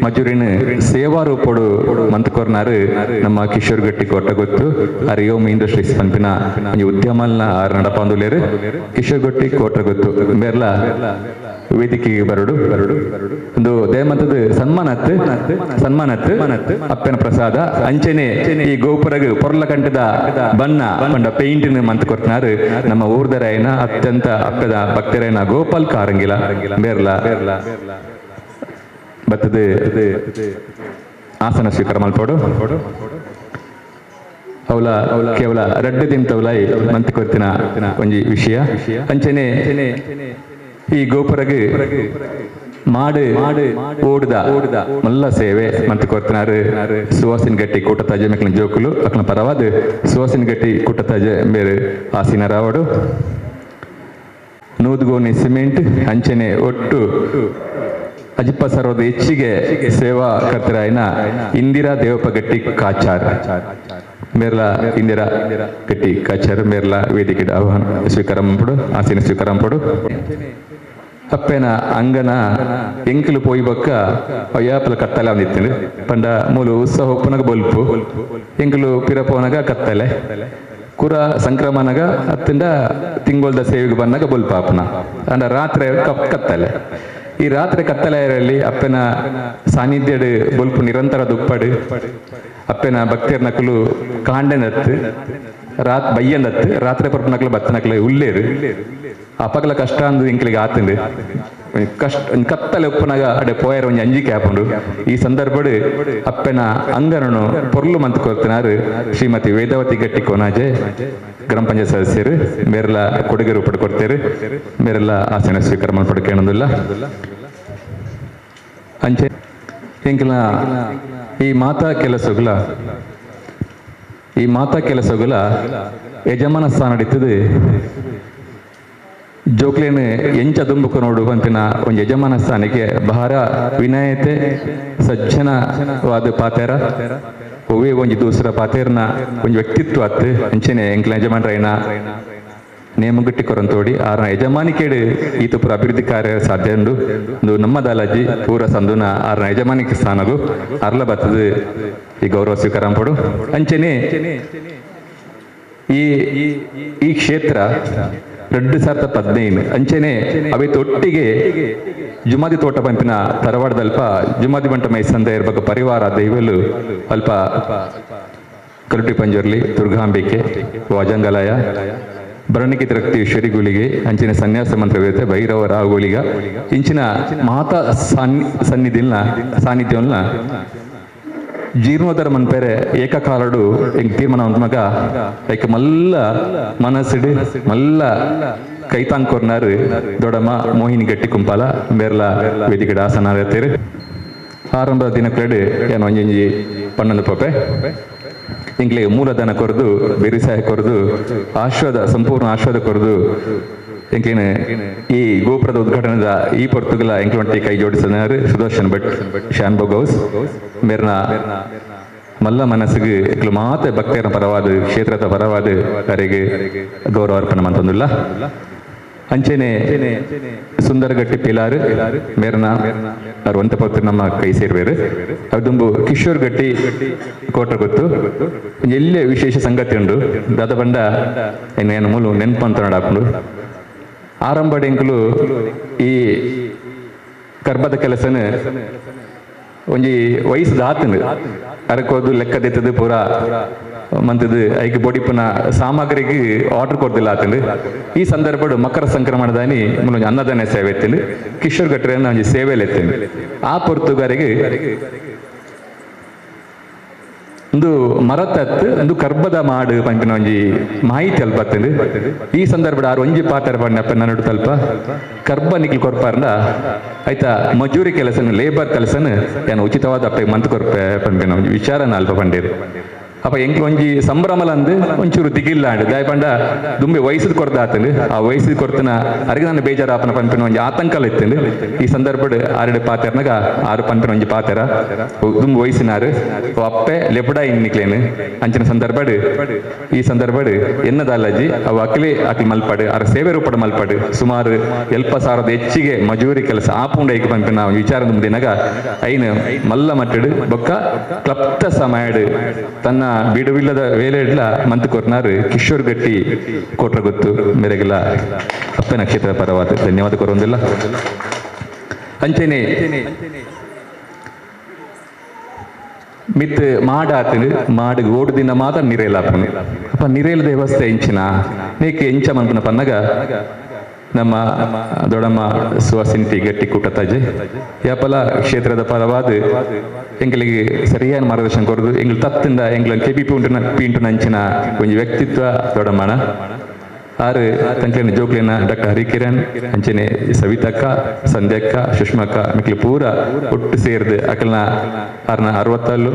Speaker 1: ಮಜೂರಿನ ಸೇವಾ ರೂಪಡು ಮಂತ್ ಕೊರ್ನಾರು ನಮ್ಮ ಕಿಶೋರ್ ಗಟ್ಟಿ ಕೋಟ್ರ ಗೊತ್ತು ಹರಿಓಂ ಇಂಡಸ್ಟ್ರೀಸ್ ಪಂಪಿನ ಉದ್ಯಮಲ್ನ ಆರು ನಡಪಾಂದುಲೇರು ಕಿಶೋರ್ ಗಟ್ಟಿ ಕೋಟ್ರ ಗೊತ್ತು ಮೇರ್ಲ ವೇದಿಕೆಗೆ ಬರಡು ಒಂದು ದಯಮಂತದ ಸನ್ಮಾನತ್ ಅಪ್ಪನ ಪ್ರಸಾದ ಅಂಚೆನೆ ಈ ಗೋಪುರಗ್ ಪೊರ್ಲಕಂಠದ ಬಣ್ಣ ಪಂಡ ಪೇಂಟ್ ಮಂತ್ ಕೊಡ್ತಿನಾರು ನಮ್ಮ ಊರ್ದರಾಯನ ಅತ್ಯಂತ ಅಪ್ಪದ ಭಕ್ತರಾಯನ ಗೋಪಾಲ್ ಕಾರಂಗಿಲ ಬೇರ್ಲ ಬತ್ತದ ಆಸನ ಸ್ವೀಕಾರ ಮಲ್ಪೋಡು ಅವಲ ಕೇವಲ ರಡ್ಡು ತಿಂತವಲ ಮಂತ್ ಕೊಡ್ತಿನ ಒಂಜಿ ವಿಷಯ ಅಂಚೆನೆ ಈ ಗೋಪುರಗ್ ಮಾಡು ಓಡ್ದ ಮಲ್ಲ ಸೇವೆ ಮಂತ್ ಕೊರ್ತಿನಾರು ಸುವಾಸಿನ ಗಟ್ಟಿ ಕೂಟ ತಾಜೆ ಮೇಕ್ಲ ಜೋಕುಲು ಅಕ್ಲ ಪರವಾದ ಸುವಾಸಿನ ಗಟ್ಟಿ ಕೂಟ ತಾಜೆ ಬೇರೆ ಆಸಿನ ರಾವಡು ನೂದ್ಗೋನಿ ಸಿಮೆಂಟ್ ಅಂಚೆನೆ ಒಟ್ಟು 10,000 ಹೆಚ್ಚಿಗೆ ಸೇವಾ ಕರ್ತರಾಯನ ಇಂದಿರಾ ದೇವಪ್ಪ ಗಟ್ಟಿ ಕಾಚಾರ್ ಮೇರ್ಲ ಇಂದಿರಾ ಗಟ್ಟಿ ಕಾಚಾರ್ ಮೇರ್ಲ ವೇದಿಕೆ ಆಹ್ವಾನ ಸ್ವೀಕಾರ ಮಾಡ್ಬಿಡು ಆಸೀನ ಸ್ವೀಕಾರ ಮಾಡ್ಬಿಡು ಅಪ್ಪೇನ ಅಂಗನ ಎಂಕಲು ಪೋಯಿ ಬೊಕ್ಕ ಯಾಪಲ ಕತ್ತಲೆ ಅಂದಿತ್ತು ಪಂಡ ಮೂಲು ಉತ್ಸವ ಒಪ್ಪನಗ ಬೊಲ್ಪು ಎಂಕಲು ಪಿರಪೋನಗ ಕತ್ತಲೆ ಕುರ ಸಂಕ್ರಮಣಗ ಅತ್ತಿಂದ ತಿಂಗೊಳ್ದ ಸೇವೆಗೆ ಬಂದಾಗ ಬೊಲ್ಪ ಅಪ್ಪನ ಅಂಡ ರಾತ್ರಿ ಕತ್ತಲೆ ಈ ರಾತ್ರಿ ಕತ್ತಲೆಯಲ್ಲಿ ಅಪ್ಪನ ಸಾನ್ನಿಧ್ಯಡ್ ಬೊಲ್ಪು ನಿರಂತರ ದುಪ್ಪಡು ಅಪ್ಪನ ಭಕ್ತಿಯರ್ ನಕಲು ಕಾಂಡೆನತ್ತು ಬಯ್ಯಂದತ್ತು ರಾತ್ರಿ ಪರ್ಪ ನಕಲು ಬತ್ತ ನಕಲು ಉಳ್ಳೇರು ಅಪಗಲ ಕಷ್ಟ ಅಂದು ಇಂಕ್ಲಿಗೆ ಆತಂದು ಕತ್ತಲೆ ಉಪ್ಪನಾಗ ಅಡೆ ಪೋಯರ್ ಒಂಜಿ ಅಂಜಿಕೆ ಹಾಕೊಂಡು ಈ ಸಂದರ್ಭಡ್ ಅಪ್ಪನ ಅಂಗನನು ಪೊರ್ಲು ಮಂತ್ ಕೊರ್ತಿನಾರು ಶ್ರೀಮತಿ ವೇದಾವತಿ ಗಟ್ಟಿ ಕೋನಾಜೆ ಗ್ರಾಮ ಪಂಚಾಯತ್ ಸದಸ್ಯರು ಮೇರೆಲ್ಲ ಕೊಡುಗೆ ರೂಪಡ್ ಕೊಡ್ತೇರು ಮೇರೆಲ್ಲ ಆಸನ ಸ್ವೀಕಾರ ಮಾಡ್ಪಡ್ಕೇಳೋದಿಲ್ಲ ಅಂಚೆ ಇಂಕ್ಲ ಈ ಮಾತಾ ಕೆಲಸಗಳ ಯಜಮಾನ ಸ್ಥಾನ ನಡೀತದೆ ಜೋಕ್ಲೇನು ಎಂಚ ದುಂಬುಕು ನೋಡು ಪಂಪಿನ ಒಂದು ಯಜಮಾನ ಸ್ಥಾನಕ್ಕೆ ಬಹಳ ವಿನಯತೆ ಸಜ್ಜನವಾದ ಪಾತೆರ ಒವೇ ಒಂಜಿ ದೂಸರ ಪಾತೆರ್ನ ಒಂದು ವ್ಯಕ್ತಿತ್ವ ಅತ್ತು ಅಂಚೆನೆ ಎಂಕ್ಲ ಯಜಮಾನ್ರೈನ ನೇಮಗಟ್ಟಿ ಕೊರಂತೋಡಿ ಆರ ಯಜಮಾನಿಕೇಡು ಈತ ಪೂರ ಅಭಿವೃದ್ಧಿ ಕಾರ್ಯ ಸಾಧ್ಯ ಉಂಡು ಒಂದು ನಮ್ಮ ದಾಲಾಜಿ ಪೂರ ಸಂದುನ ಆರ ಯಜಮಾನಿಕ ಸ್ಥಾನಗು ಅರ್ಲ ಬತ್ತದು ಈ ಗೌರವ ಸ್ವೀಕಾರ ಪಡು ಅಂಚೆನೆ ಈ ಕ್ಷೇತ್ರ 2015 ಅಂಚೆನೆ ಅವೇ ತೊಟ್ಟಿಗೆ ಜುಮಾದಿ ತೋಟ ಪಂಪಿನ ತರವಾಡದಲ್ಪ ಜುಮಾದಿ ಬಂಟ ಮೈಸಂದ ಇರ್ಬೇಕು ಪರಿವಾರ ದೈವಲು ಅಲ್ಪ ಕರುಟಿ ಪಂಜರ್ಲಿ ದುರ್ಗಾಂಬಿಕೆ ವಾಜಂಗಲಯ ಭರಣಿಕೆ ತಿರಕ್ತೀಶ್ವರಿ ಗುಳಿಗೆ ಅಂಚಿನ ಸನ್ಯಾಸ ಮಂತ್ರವೇತೆ ಭೈರವ ರಾಹುಗಳಿಗ ಇಂಚಿನ ಮಾತಾ ಸಾನ್ನಿಧ್ಯವನ್ನ ಜೀರ್ಣೋದ್ಧಾರ ಮನ್ಪೇರೆ ಏಕಕಾಲಡು ಎಂಗ್ ತೀರ್ಮಾನ ಮಗ ಐಕ ಮಲ್ಲ ಮನಸ್ಸಿಡು ಮಲ್ಲ ಕೈತಾಂಕೊರ್ನಾರು ದೊಡಮ ಮೋಹಿನಿ ಗಟ್ಟಿ ಕುಂಪಾಲ ಮೇರ್ಲ ವೇದಿಕೆಡ ಆಸನ ರೇತೇರು ಆರಂಭದ ದಿನಕ್ಲೆಡು ಏನು ಒಂಜಿ ಪನ್ನೊಂದು ಪೊಪೆ ಇಂಗ್ಲಿಗೆ ಮೂಲಧನ ಕೊರದು ಬೆರಿಸಾಯ ಕೊರದು ಸಂಪೂರ್ಣ ಆಶ್ವಾದ ಕೊರದು ಎಂಕ್ಲೇನು ಈ ಗೋಪುರದ ಉದ್ಘಾಟನೆದ ಈ ಪೊರ್ತುಗಲ ಎಂಕ್ಲೊಂಟಿ ಕೈ ಜೋಡಿಸಿದರು ಸುದರ್ಶನ್ ಭಟ್ ಶಾನ್ಭೋಗ್ ಹೌಸ್ ಮೇರ್ನ ಮಲ್ಲ ಮನಸ್ಸಿಗೆ ಎಂಕ್ಲು ಮಾತೆ ಭಕ್ತರ ಪರವಾದ ಕ್ಷೇತ್ರದ ಪರವಾದ ಕರೆಗೆ ಗೌರವ ಅರ್ಪಣೆ ಮಂತೊಂದುಲ್ಲ ಅಂಚೆನೆ ಸುಂದರಗಟ್ಟಿ ಪಿಲಾರ್ ಮೇರ್ನ ಅವ್ರು ಒಂತ ಪತ್ರ ನಮ್ಮ ಕೈ ಸೇರ್ವೇರು ಅದೊಂದು ಕಿಶೋರ್ ಗಟ್ಟಿ ಕೋಟ ಗೊತ್ತು ಎಲ್ಲೇ ವಿಶೇಷ ಸಂಗತಿ ಉಂಡು ದಾದ ಬಂಡ ಏನು ಮೂಲು ನೆನಪು ಅಂತ ಹಾಕೊಂಡು ಆರಂಭ ಎಂಕಲು ಈ ಕರ್ಬದ ಕೆಲಸನ ಒಂಜಿ ವಯಸ್ಸು ದಾತನು ಅರಕೋದು ಲೆಕ್ಕದೆತ್ತದು ಪೂರ ಮಂತದ್ದು ಐಕೆ ಬೊಡಿಪುನ ಸಾಮಗ್ರಿಗೆ ಆರ್ಡರ್ ಕೊಡ್ದಿಲ್ಲ ಆತಂಡು ಈ ಸಂದರ್ಭ ಮಕರ ಸಂಕ್ರಮಣದಾನಿ ಒಂಜಿ ಅನ್ನದಾನ ಸೇವೆ ಎತ್ತಂಡು ಕಿಶೋರ್ ಗಟ್ರೆ ಒಂಜಿ ಸೇವೆಯಲ್ಲಿ ಎತ್ತಂಡು ಆ ಪೊರ್ತುಗಾರಿಗೆ ಒಂದು ಮರತತ್ತು ಒಂದು ಕರ್ಬದ ಮಾಡು ಪಂಪಿನ ಒಂಜಿ ಮಾಹಿತಿ ಅಲ್ಪ ಬರ್ತಂಡು ಈ ಸಂದರ್ಭ ಆರು ಒಂಜಿ ಪಾತ್ರ ಪಂಡಪ್ಪ ನನ್ನಡು ತಲ್ಪ ಕರ್ಬ ನಿಕ್ಲು ಕೊರ್ಪಾರ್ದ ಆಯ್ತಾ ಮಜೂರಿ ಕೆಲಸನ ಲೇಬರ್ ಕೆಲಸನ ಏನು ಉಚಿತವಾದ ಅಪ್ಪ ಮಂತ್ ಕೊರ್ಪೆ ಪಂಪಿನ ಒಂಜಿ ವಿಚಾರನ ಅಲ್ಪ ಪಂಡೇರು ಅಪ್ಪ ಎಂಕ್ ಒಂಜಿ ಸಂಭ್ರಮಲಂದು ಒಂಚೂರು ದಿಗಿಲ್ಲಾಂಡು ದಾಯ ಪಂಡ ದುಂಬೆ ವಯಸ್ಸದ ಕೊರ್ದ ಆತಂಡು ಆ ವಯಸ್ಸದ ಕೊರ್ತನ ಅರಿಗೆ ನಾನು ಬೇಜಾರಾಪನ ಪಂಪಿನ ಒಂಜಿ ಆತಂಕಲ್ ಎತ್ತಂಡು ಈ ಸಂದರ್ಭ ಆರಡೆ ಪಾತೆರ್ನಾಗ ಆರು ಪಂಪಿನ ಒಂಜಿ ಪಾತೆರ ದುಂಬ ವಯಸ್ಸಿನಾರು ಅಪ್ಪೆ ಲೆಪಡ ಇನ್ನಿಕ್ಲೇನು ಅಂಚಿನ ಸಂದರ್ಭ ಈ ಸಂದರ್ಭ ಎನ್ನದಲ್ಲಜಿ ಅವು ಅಕ್ಲಿ ಮಲ್ಪಾಡು ಆರ ಸೇವೆ ರೂಪಡ ಮಲ್ಪಾಡು ಸುಮಾರು 70,000 ಹೆಚ್ಚಿಗೆ ಮಜೂರಿ ಕೆಲಸ ಆಪುಂಡ ಐಕ್ ಪಂಪಿನ ವಿಚಾರ ದಿನಾಗ ಐನು ಮಲ್ಲ ಮಟ್ಟಡು ಬೊಕ್ಕ ಕ್ಲಪ್ತ ಸಮಯಡು ತನ್ನ ಬಿಡುವಿಲ್ಲದ ವೇಳೆ ಇಡ್ಲ ಮಂತ್ ಕೊರ್ನಾರು ಕಿಶೋರ್ ಗಟ್ಟಿ ಕೊಟ್ರ ಗೊತ್ತು ಮೇರೆಗೆಲ್ಲ ಅಪ್ಪೆ ನಕ್ಷತ್ರ ಪರವಾದ ಧನ್ಯವಾದ ಕೊರೊಂದಿಲ್ಲ ಅಂಚೆನೆ ಮಿತ್ ಮಾಡಾತನು ಮಾಡಿಗೆ ಓಡು ದಿನ ಮಾತ್ರ ನಿರೇಲಾಪನು ಅಪ್ಪ ನಿರೇಲ ವ್ಯವಸ್ಥೆ ಇಂಚಿನ ನೇಕೆ ಇಂಚ ಮನ್ಪನ ಪನ್ನಗ ನಮ್ಮ ದೊಡಮ್ಮ ಸುವಾಸಿನಿ ಗಟ್ಟಿ ಕೂಟತಾಜೆ ಯಾಪಲ ಕ್ಷೇತ್ರದ ಪರವಾದ ಎಂಗಳಿಗೆ ಸರಿಯಾದ ಮಾರ್ಗದರ್ಶನ ಕೊರದು ಎಂಗ್ಳು ತತ್ತಿಂದ ಎಂಗ್ಳನ್ನು ಕೆಬಿ ಪೀಂಟು ನಂಚಿನ ಒಂದು ವ್ಯಕ್ತಿತ್ವ ದೊಡಮ್ಮಣ ಆರು ತಂಕ್ಲೇನ ಜೋಕ್ಲೇನ ಡಾಕ್ಟರ್ ಹರಿಕಿರಣ್ ಅಂಚನೆ ಸವಿತಕ್ಕ ಸಂಧ್ಯಕ್ಕ ಸುಷ್ಮಕ್ಕ ಮಿಕ್ಲು ಪೂರ ಒಟ್ಟು ಸೇರ್ದು ಅಕಲ್ನ ಆರ್ನ 60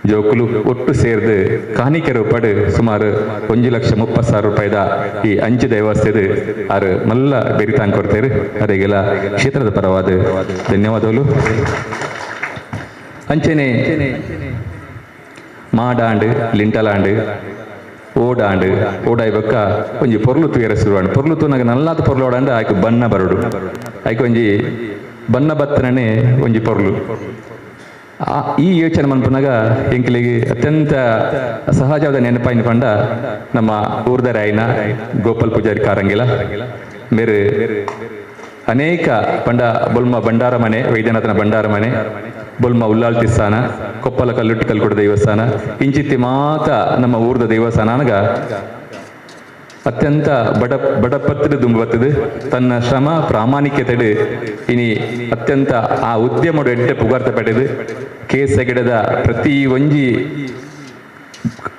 Speaker 1: ಜೋಕುಲು ಒಟ್ಟು ಸೇರ್ದು ಕಾಣಿಕೆ ರೂಪಡ್ ಸುಮಾರು 1,30,000 ರೂಪಾಯಿದ ಈ ಅಂಚಿದ ವ್ಯವಸ್ಥೆದು ಆರು ಮಲ್ಲ ಬೆರಿತಾನ್ ಕೊಡ್ತೇರು ಅವರಿಗೆಲ್ಲ ಕ್ಷೇತ್ರದ ಪರವಾದ ಧನ್ಯವಾದಗಳು ಅಂಚೆನೆ ಮಾಡಾಂಡು ಲಿಂಟಲಾಂಡು ಓಡಾಂಡು ಓಡಾಯಿ ಬೊಕ್ಕ ಒಂಜಿ ಪೊರ್ಲು ತೂಯರ ಶುರುವಾಂಡು ಪೊರ್ಲು ತೂನಾಗ ನಲ್ಲಾದ ಪೊರ್ಲು ಓಡಾಂಡು ಆಯ್ಕೆ ಬಣ್ಣ ಬರೋಡು ಆಯ್ಕೆ ಒಂಜಿ ಬಣ್ಣ ಬತ್ತನೇ ಒಂಜಿ ಪೊರ್ಲು ಈ ಯೋಚನೆ ಮನ್ಪನಾಗ ಎಂಕಲಿಗೆ ಅತ್ಯಂತ ಸಹಜವಾದ ನೆನಪಾಯಿನ ಪಂಡ ನಮ್ಮ ಊರ್ದ ರಾಯನ ಗೋಪಾಲ್ ಪೂಜಾರಿ ಕಾರಂಗಿಲ ಬೇರೆ ಅನೇಕ ಪಂಡ ಬೊಲ್ಮ ಭಂಡಾರ ಮನೆ ವೈದ್ಯನಾಥನ ಭಂಡಾರ ಮನೆ ಬೊಲ್ಮ ಉಲ್ಲಾಲ್ ತಿಸ್ಸಾನ ಕೊಪ್ಪಲ ಕಲ್ಲುಟ್ಟಿ ಕಲ್ಕೊಡ ದೇವಸ್ಥಾನ ಇಂಚಿತ್ತಿ ಮಾತ ನಮ್ಮ ಊರ್ದ ದೇವಸ್ಥಾನಗ ಅತ್ಯಂತ ಬಡಪತ್ತದು ದುಂಬತ್ತದು ತನ್ನ ಶ್ರಮ ಪ್ರಾಮಾಣಿಕತೆಡು ಇನಿ ಅತ್ಯಂತ ಆ ಉದ್ಯಮಡು ಎಡ್ಡೆ ಪುಗಾರ್ತ ಪಡೆದು ಕೇಸಗಿಡದ ಪ್ರತಿ ಒಂಜಿ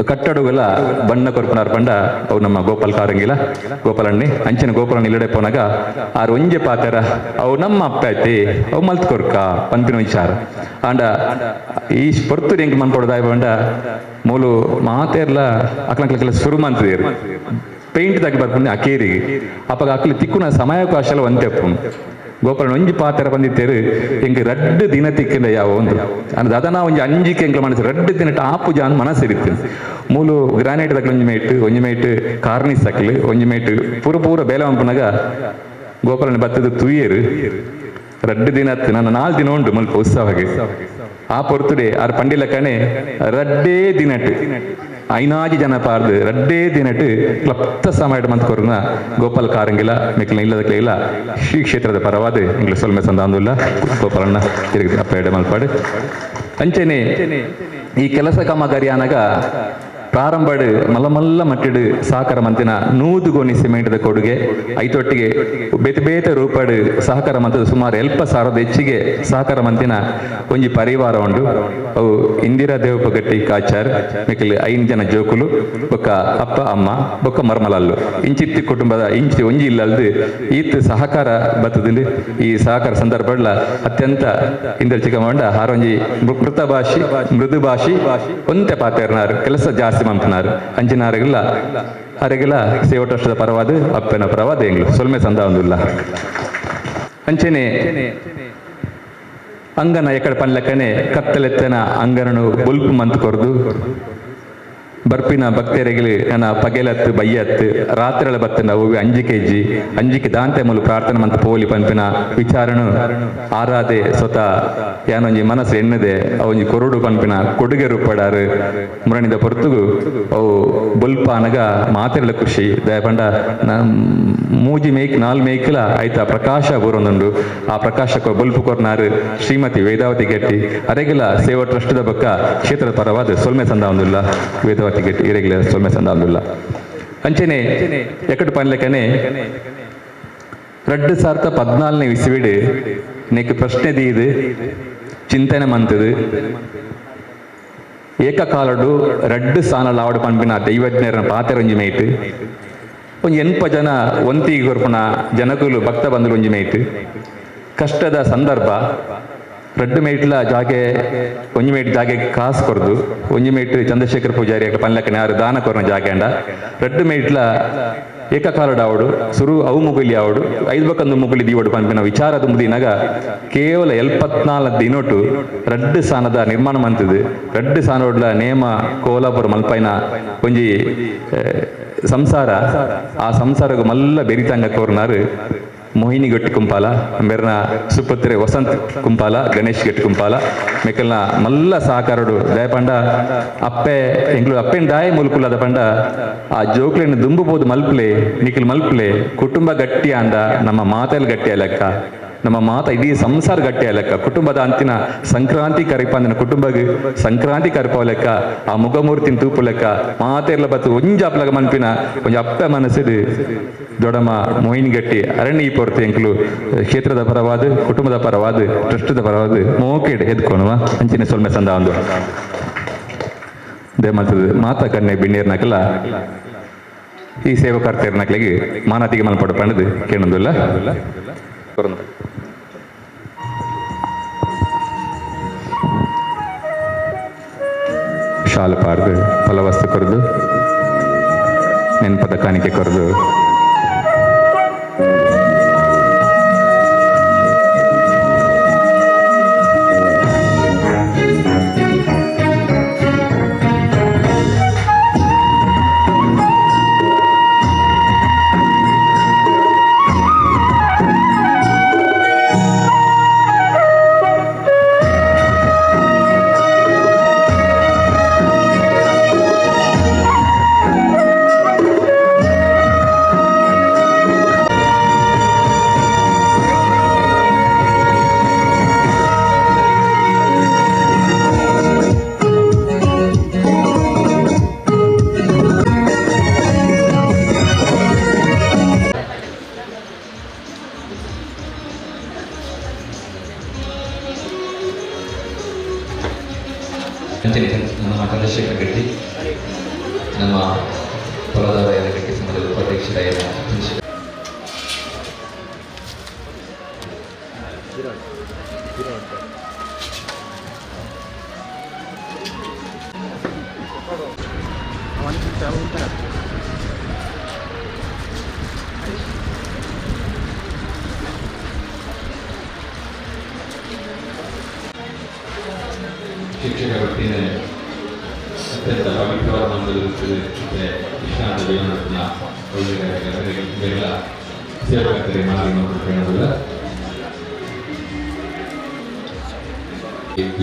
Speaker 1: ಕಟ್ಟಡಗಳ ಬಣ್ಣ ಕೊರ್ಪನಾರ್ ಪಂಡ ಅವು ನಮ್ಮ ಗೋಪಾಲ್ ಕಾರಂಗಿಲ ಗೋಪಾಲಣ್ಣಿ ಅಂಚಿನ ಗೋಪಾಲಣ್ಣ ಇಲ್ಲಡೆ ಪೋನಾಗ ಆರು ಒಂಜೆ ಪಾತೆರ ಅವು ನಮ್ಮ ಅಪ್ಪ ಐತಿ ಅವು ಮಲ್ತ್ ಕೊರ್ಕ ಪಂಪಿನ ವಿಚಾರ ಆಂಡ ಈ ಪೊರ್ತುರು ಹೆಂಗೆ ಮನ್ಕೊಡೋದಾಯ ಪಂಡ ಮೂಲು ಮಾತೆರ್ಲ ಅಕ್ಲಂಕ್ಲ ಶುರು ಮಂತದೇರು ಪೇಂಟ್ ತಾಗಿ ಬರ್ಪುಂಡು ಅಕೇರಿಗೆ ಅಪ್ಪಾಗ ಅಕ್ಲಿ ತಿಕ್ಕುನ ಸಮಯಾವಕಾಶ ಒಂತೆಪ್ಪುಂಡು ಗೋಪಾಲಣ್ಣ ಒಂಜಿ ಪಾತೆರ ಬಂದಿತ್ತೇರು ಎಂಗೆ ರಡ್ಡು ದಿನ ತಿಕ್ಕಿಂದ ಯಾವ ಒಂದು ಅಂದ್ರೆ ಅದನ್ನ ಒಂಜಿ ಅಂಜಿಕೆ ಎಂಗ್ಲ ಮನಸ್ಸು ರಡ್ಡು ದಿನ ಆಪು ಜಾನ್ ಮನಸ್ಸಿರಿತ್ತು ಮೂಲು ಗ್ರಾನೈಟ್ ತಕ್ಲ ಒಂಜಿ ಮೇಟ್ ಕಾರ್ನಿಸ್ ತಕ್ಲು ಒಂಜಿ ಮೇಟ್ ಪೂರ ಬೇಲೆ ಮನ್ಪುನಾಗ ಗೋಪಾಲಣ್ಣ ಬತ್ತದ ತುಯ್ಯರು ರಡ್ಡು ದಿನ ನನ್ನ 4 ದಿನ ಉಂಟು ಮಲ್ಪ ಉತ್ಸವಗೆ ಆ ಪೊರ್ತುಡೆ ಆರು ಪಂಡಿಲ ಕಣೆ ರಡ್ಡೇ ದಿನಟ್ಟು ಐನಾಜಿ ಜನ ಪಾರ್ದು ರಡ್ಡೇ ದಿನಟ್ಟು ಕ್ಲಪ್ತ ಸಮಯ ಮಂತ್ ಕೊರ್ನ ಗೋಪಾಲ್ ಕಾರಂಗಿಲ ಮಿಕ್ಲ ಇಲ್ಲದಕ್ಕೆ ಇಲ್ಲ ಶ್ರೀ ಕ್ಷೇತ್ರದ ಪರವಾದ ಇಂಗ್ಲ ಸೊಲ್ಮೆ ಸಂದಾಂದುಲ್ಲ ಗೋಪಾಲಣ್ಣ ತಿರುಗಿ ಅಪ್ಪ ಎಡೆ ಮಲ್ಪಾಡು ಅಂಚೆನೆ ಈ ಕೆಲಸ ಕಾಮಗಾರಿ ಅನಾಗ ಪ್ರಾರಂಭಡು ಮಲ್ಲ ಮಟ್ಟಿಡು ಸಹಕಾರ ಮಂತಿನ 100 ಗೋಣಿ ಸಿಮೆಂಟ್ದ ಕೊಡುಗೆ ಐತೊಟ್ಟಿಗೆ ಬೇತೆ ರೂಪಡು ಸಹಕಾರ ಮಂತದ ಸುಮಾರು 70,000 ಹೆಚ್ಚಿಗೆ ಸಹಕಾರ ಮಂತಿನ ಒಂಜಿ ಪರಿವಾರ ಉಂಡು ಅವು ಇಂದಿರಾ ದೇವಪ್ಪ ಗಟ್ಟಿ ಕಾಚಾರ್ ಮಿಕ್ಕಲು 5 ಜನ ಜೋಕುಲು ಬೊಕ್ಕ ಅಪ್ಪ ಅಮ್ಮ ಬೊಕ್ಕ ಮರ್ಮಲಲ್ಲು ಇಂಚಿತ್ತಿ ಕುಟುಂಬದ ಇಂಚಿ ಒಂಜಿ ಇಲ್ಲಲ್ದು ಈತ್ ಸಹಕಾರ ಬತ್ತದಲ್ಲಿ ಈ ಸಹಕಾರ ಸಂದರ್ಭಡ್ಲ ಅತ್ಯಂತ ಇಂದಲ್ ಚಿಕ್ಕಮಂಡ ಹಾರೊಂಜಿ ಮೃದು ಭಾಷಿ ಒಂತೆ ಪಾತೆರ್ನಾರು ಕೆಲಸ ಜಾಸ್ತಿ ಮಂಪನಾರು ಅಂಚಿನಾರಿಗಿಲ್ಲ ಅರೆಗಿಲ್ಲ ಸೇವಟಷ್ಟದ ಪರವಾದ ಅಪ್ಪನ ಪರವಾದ ಎಂಗ್ಲು ಸೊಲ್ಮೆ ಸಂದ ಒಂದಿಲ್ಲ ಅಂಚೆನೆ ಅಂಗನ ಎಕಡೆ ಪನ್ಲಕ್ಕನೆ ಕತ್ತಲೆತ್ತನ ಅಂಗನನು ಬುಲ್ಪು ಮಂತ್ ಕೊರ್ದು ಬರ್ಪಿನ ಭಕ್ತರಿಗೆ ನನ್ನ ಪಗೆಲತ್ತು ಬಯ್ಯತ್ತು ರಾತ್ರಿಗಳ ಬತ್ತ ನಾವು 5 kg ಅಂಜಿಕೆ ದಾಂತೆ ಮೂಲ ಪ್ರಾರ್ಥನೆ ಮಂತ ಪೋಲಿ ಪಂಪಿನ ವಿಚಾರಣು ಆರಾಧೆ ಸ್ವತಃ ಯಾನೊಂಜಿ ಮನಸ್ಸು ಎನ್ನದೆ ಅವೊಂಜಿ ಕೊರಡು ಪಂಪಿನ ಕೊಡುಗೆ ರೂಪಡಾರು ಮುರಣಿದ ಪೊರ್ತುಗು ಅವು ಬೊಲ್ಪ ಅನಗ ಮಾತೆರಳ ಖುಷಿ ದಯಪಂಡ ಮೂಜಿ ಮೇಯ್ಕ್ 4 ಮೇಯ್ಕಲ ಆಯ್ತ ಪ್ರಕಾಶ ಬೂರೊಂದುಂಡು ಆ ಪ್ರಕಾಶಕ್ಕೆ ಬೊಲ್ಪು ಕೊರ್ನಾರು ಶ್ರೀಮತಿ ವೇದಾವತಿ ಗೆಟ್ಟಿ ಅರೆಗಿಲ ಸೇವಾ ಟ್ರಸ್ಟ್ದ ಬೊಕ್ಕ ಕ್ಷೇತ್ರದ ಪರವಾದ ಸೊಲ್ಮೆ ಸಂದ ಒಂದುಲ್ಲ ವೇದಾವತಿ ಗೆಟ್ಟಿ ಇರೆಗ್ಯುಲರ್ ಸೊಲ್ಮೆ ಸಂದ ಒಂದುಲ್ಲ ಅಂಚೆನೆ ಎಕ್ಕಡು ಪನ್ಲೆಕನೆ 2014 ಇಸ್ವಿಡ್ ನೆಕ್ ಪ್ರಶ್ನೆ ದೀದು ಚಿಂತನೆ ಮಂತದು ಏಕಕಾಲಡು 2 ಸ್ಥಾನಲ ಆವಡು ಪಂಪಿನ ದೈವಜ್ಞರ ಪಾತೆರೊಂಜಿ ಮೇಯ್ತು ಒಂಜಿ 8 ಜನ ಒಂತಿಗೆ ಕೊರ್ಪುನ ಜನಕುಲು ಭಕ್ತ ಬಂದರು ಒಂಜಿ ಮೇಯ್ತು ಕಷ್ಟದ ಸಂದರ್ಭ 2 ಮೇಟ್ಲ ಜಾಗೆ ಒಂಜಿ ಮೇಟ್ ಜಾಗೆ ಕಾಸು ಕೊರ್ದು ಒಂಜಿ ಮೇಟ್ ಚಂದ್ರಶೇಖರ್ ಪೂಜಾರಿ ಪನ್ಲಕ್ಕನೆ ಯಾರು ದಾನ ಕೊರ್ನ ಜಾಗೆ ಅಂಡ 2 ಮೇಟ್ಲ ಏಕಕಾಲಡ ಆವಡು ಸುರು ಅವು ಮುಗುಲಿ ಆವಡು 5 ಬಕ್ಕಂದು ಮುಗುಲಿ ದೀವಡು ಪಂಪಿನ ವಿಚಾರ ತುಂಬುದಿನಾಗ ಕೇವಲ 74 ದಿನೊಟ್ಟು 2 ಸ್ಥಾನದ ನಿರ್ಮಾಣ ಮಂತದು 2 ಸ್ಥಾನೋಡ್ಲ ನೇಮ ಕೋಲಾಪುರ ಮಲ್ಪೈನ ಒಂಜಿ ಸಂಸಾರ ಆ ಸಂಸಾರಗೂ ಮಲ್ಲ ಬೆರಿತಂಗ ಕೋರ್ನಾರು ಮೋಹಿನಿ ಗಟ್ಟಿ ಕುಂಪಾಲ ಮೆರ್ನ ಸುಪುತ್ರೆ ವಸಂತ್ ಕುಂಪಾಲ ಗಣೇಶ್ ಗಟ್ಟಿ ಕುಂಪಾಲ ಮೆಕ್ಕಲ್ನ ಮಲ್ಲ ಸಹಕಾರಡು ದಯಪಂಡ ಅಪ್ಪೆ ಎಂಗ್ಳು ಅಪ್ಪೆನ್ ದಾಯ ಮುಲ್ಕುಲದ ಪಂಡ ಆ ಜೋಕ್ಲೆನ ದುಂಬುಬೋದು ಮಲ್ಪಲೆ ನಿಖಿಲ್ ಮಲ್ಪಲೆ ಕುಟುಂಬ ಗಟ್ಟಿ ಅಂದ ನಮ್ಮ ಮಾತೆಲ್ ಗಟ್ಟಿಯ ಲೆಕ್ಕ ನಮ್ಮ ಮಾತ ಇಡೀ ಸಂಸಾರ ಗಟ್ಟಿಯ ಲೆಕ್ಕ ಕುಟುಂಬದ ಅಂತಿನ ಸಂಕ್ರಾಂತಿ ಕರಿಪಂದಿನ ಕುಟುಂಬಗೆ ಸಂಕ್ರಾಂತಿ ಕರಿಪ ಲೆಕ್ಕ ಆ ಮುಖಮೂರ್ತಿನ ತೂಪು ಲೆಕ್ಕ ಮಾತೆರ್ಲ ಬತ್ತು ಒಂಜಾಪ್ಲಗ ಮನ್ಪಿನ ಒಂಜ ಅಪ್ಪೆ ಮನಸ್ಸಿದು ದೊಡಮ ಮೋಹಿನಿ ಗಟ್ಟಿ ಅರಣ್ಯ ಪೊರ್ತು ಎಂಕ್ಲು ಕ್ಷೇತ್ರದ ಪರವಾದ ಕುಟುಂಬದ ಪರವಾದ ಟ್ರಸ್ಟದ ಪರವಾದ ಮೋಕೆಡ್ ಎದ್ಕೊಣುವ ಅಂಚಿನ ಸೊಲ್ಮೆ ಸಂದ ಒಂದು ದೇ ಮತ್ತದು ಮಾತಾ ಕನ್ನೆ ಬಿಣ್ಣೀರ್ನಕಲ್ಲ ಈ ಸೇವಕರ್ತೆರ್ನಕ್ಲಿಗೆ ಮಾನತಿಗೆ ಮಲ್ಪಡ ಪಂಡದು ಕೇಳೊಂದಿಲ್ಲ ಶಾಲು ಪಾರ್ದು ಫಲವಸ್ತು ಕೊರದು ನೆನಪದ ಕಾಣಿಕೆ ಕೊರದು
Speaker 5: ನಮ್ಮ ಚಂದ್ರಶೇಖರ್ ಗೆಟ್ಟಿ ನಮ್ಮ ಹೊಲದಾರ ಗಟ್ಟಿ ಸಮಾಜದ ಉಪಾಧ್ಯಕ್ಷರಾದ ಶಿಕ್ಷಕ ವೃತ್ತಿಯಿಂದ ಅತ್ಯಂತ ಪವಿತ್ರವಾದ ನಮ್ಮದು ವಿಶ್ರಾಂತ ಜೀವನ ಒಳ್ಳೆಯ ಸೇವಕರಿಗೆ ಮಾರ್ಗ ನೋಡಿಕೊಳ್ಳೋದಿಲ್ಲ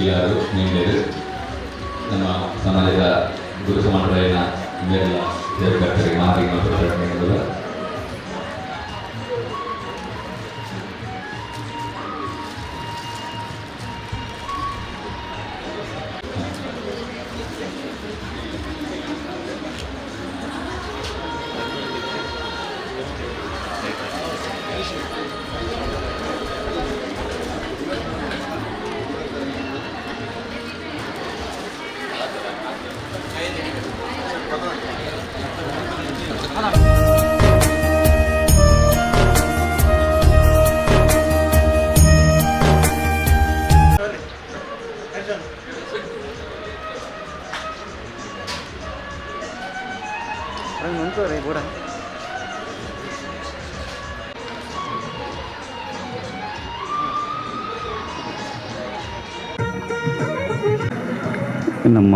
Speaker 5: ಯಾರು ನೀಡಿದರು ನಮ್ಮ ಸಮಾಜದ ಗುರು ಸಮಾಜದ ಮೇಲೆಲ್ಲ ಸೇವಕರಿಗೆ ಮಾರ್ಗ ನೋಡಿಕೊಳ್ಳೋದಿಲ್ಲ
Speaker 3: ನಮ್ಮ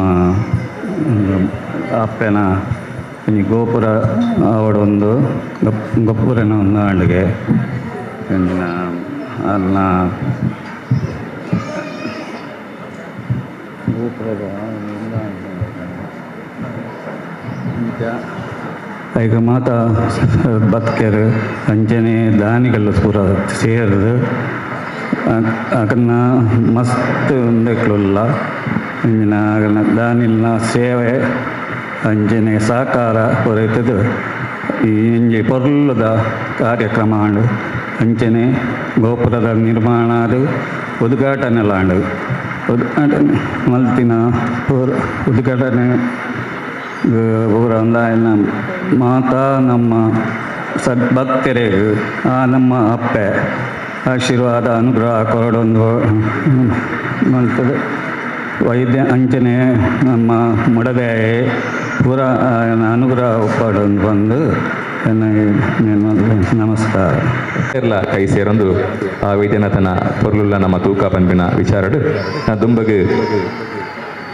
Speaker 6: ಅಪ್ಪೆನ ಈ ಗೋಪುರ ಅವಡೊಂದು ಗೊಪ್ಪುರನ ಒಂದು ಅಂಡಿಗೆ ಅಲ್ಲ ಗೋಪುರದ ಈಗ ಮಾತ ಬದುಕರು ಅಂಜನೆ ದಾನಿಗಳು ಪೂರ ಸೇರಿದು ಅದನ್ನ ಮಸ್ತ್ ಉಂಡೆಕ್ಲುಲ್ಲ ಅದನ್ನ ದಾನಿಲ್ನ ಸೇವೆ ಅಂಜನೆ ಸಹಕಾರ ಹೊರತದು ಈ ಇಂಜಿ ಪೊರ್ಲದ ಕಾರ್ಯಕ್ರಮ ಆಂಡು ಅಂಚನೆ ಗೋಪುರದ ನಿರ್ಮಾಣ ಅದು ಉದ್ಘಾಟನೆಲಾಂಡು ಉದ್ಘಾಟನೆ ಮಲ್ತಿನ ಉದ್ಘಾಟನೆ ಪೂರ ಅಂದಾಯನ ಮಾತಾ ನಮ್ಮ ಸದ್ಭಕ್ತರಿಗೆ ಆ ನಮ್ಮ ಅಪ್ಪೆ ಆಶೀರ್ವಾದ ಅನುಗ್ರಹ ಕೊರಡೊಂದು ಮಲ್ತದೆ ವೈದ್ಯ ಅಂಚನೆ ನಮ್ಮ ಮುಡದೆ ಪೂರ ಅನುಗ್ರಹ ಒಪ್ಪಡೊಂದು ಬಂದು ನಮಸ್ಕಾರ
Speaker 1: ಎಲ್ಲ ಕೈ ಸೇರೊಂದು ಆ ವೈದ್ಯನಾಥನ ಪೊರ್ಲುಲ್ಲ ನಮ್ಮ ತೂಕ ಪಂಪಿನ ವಿಚಾರಡು ನಾ ದುಂಬಗ್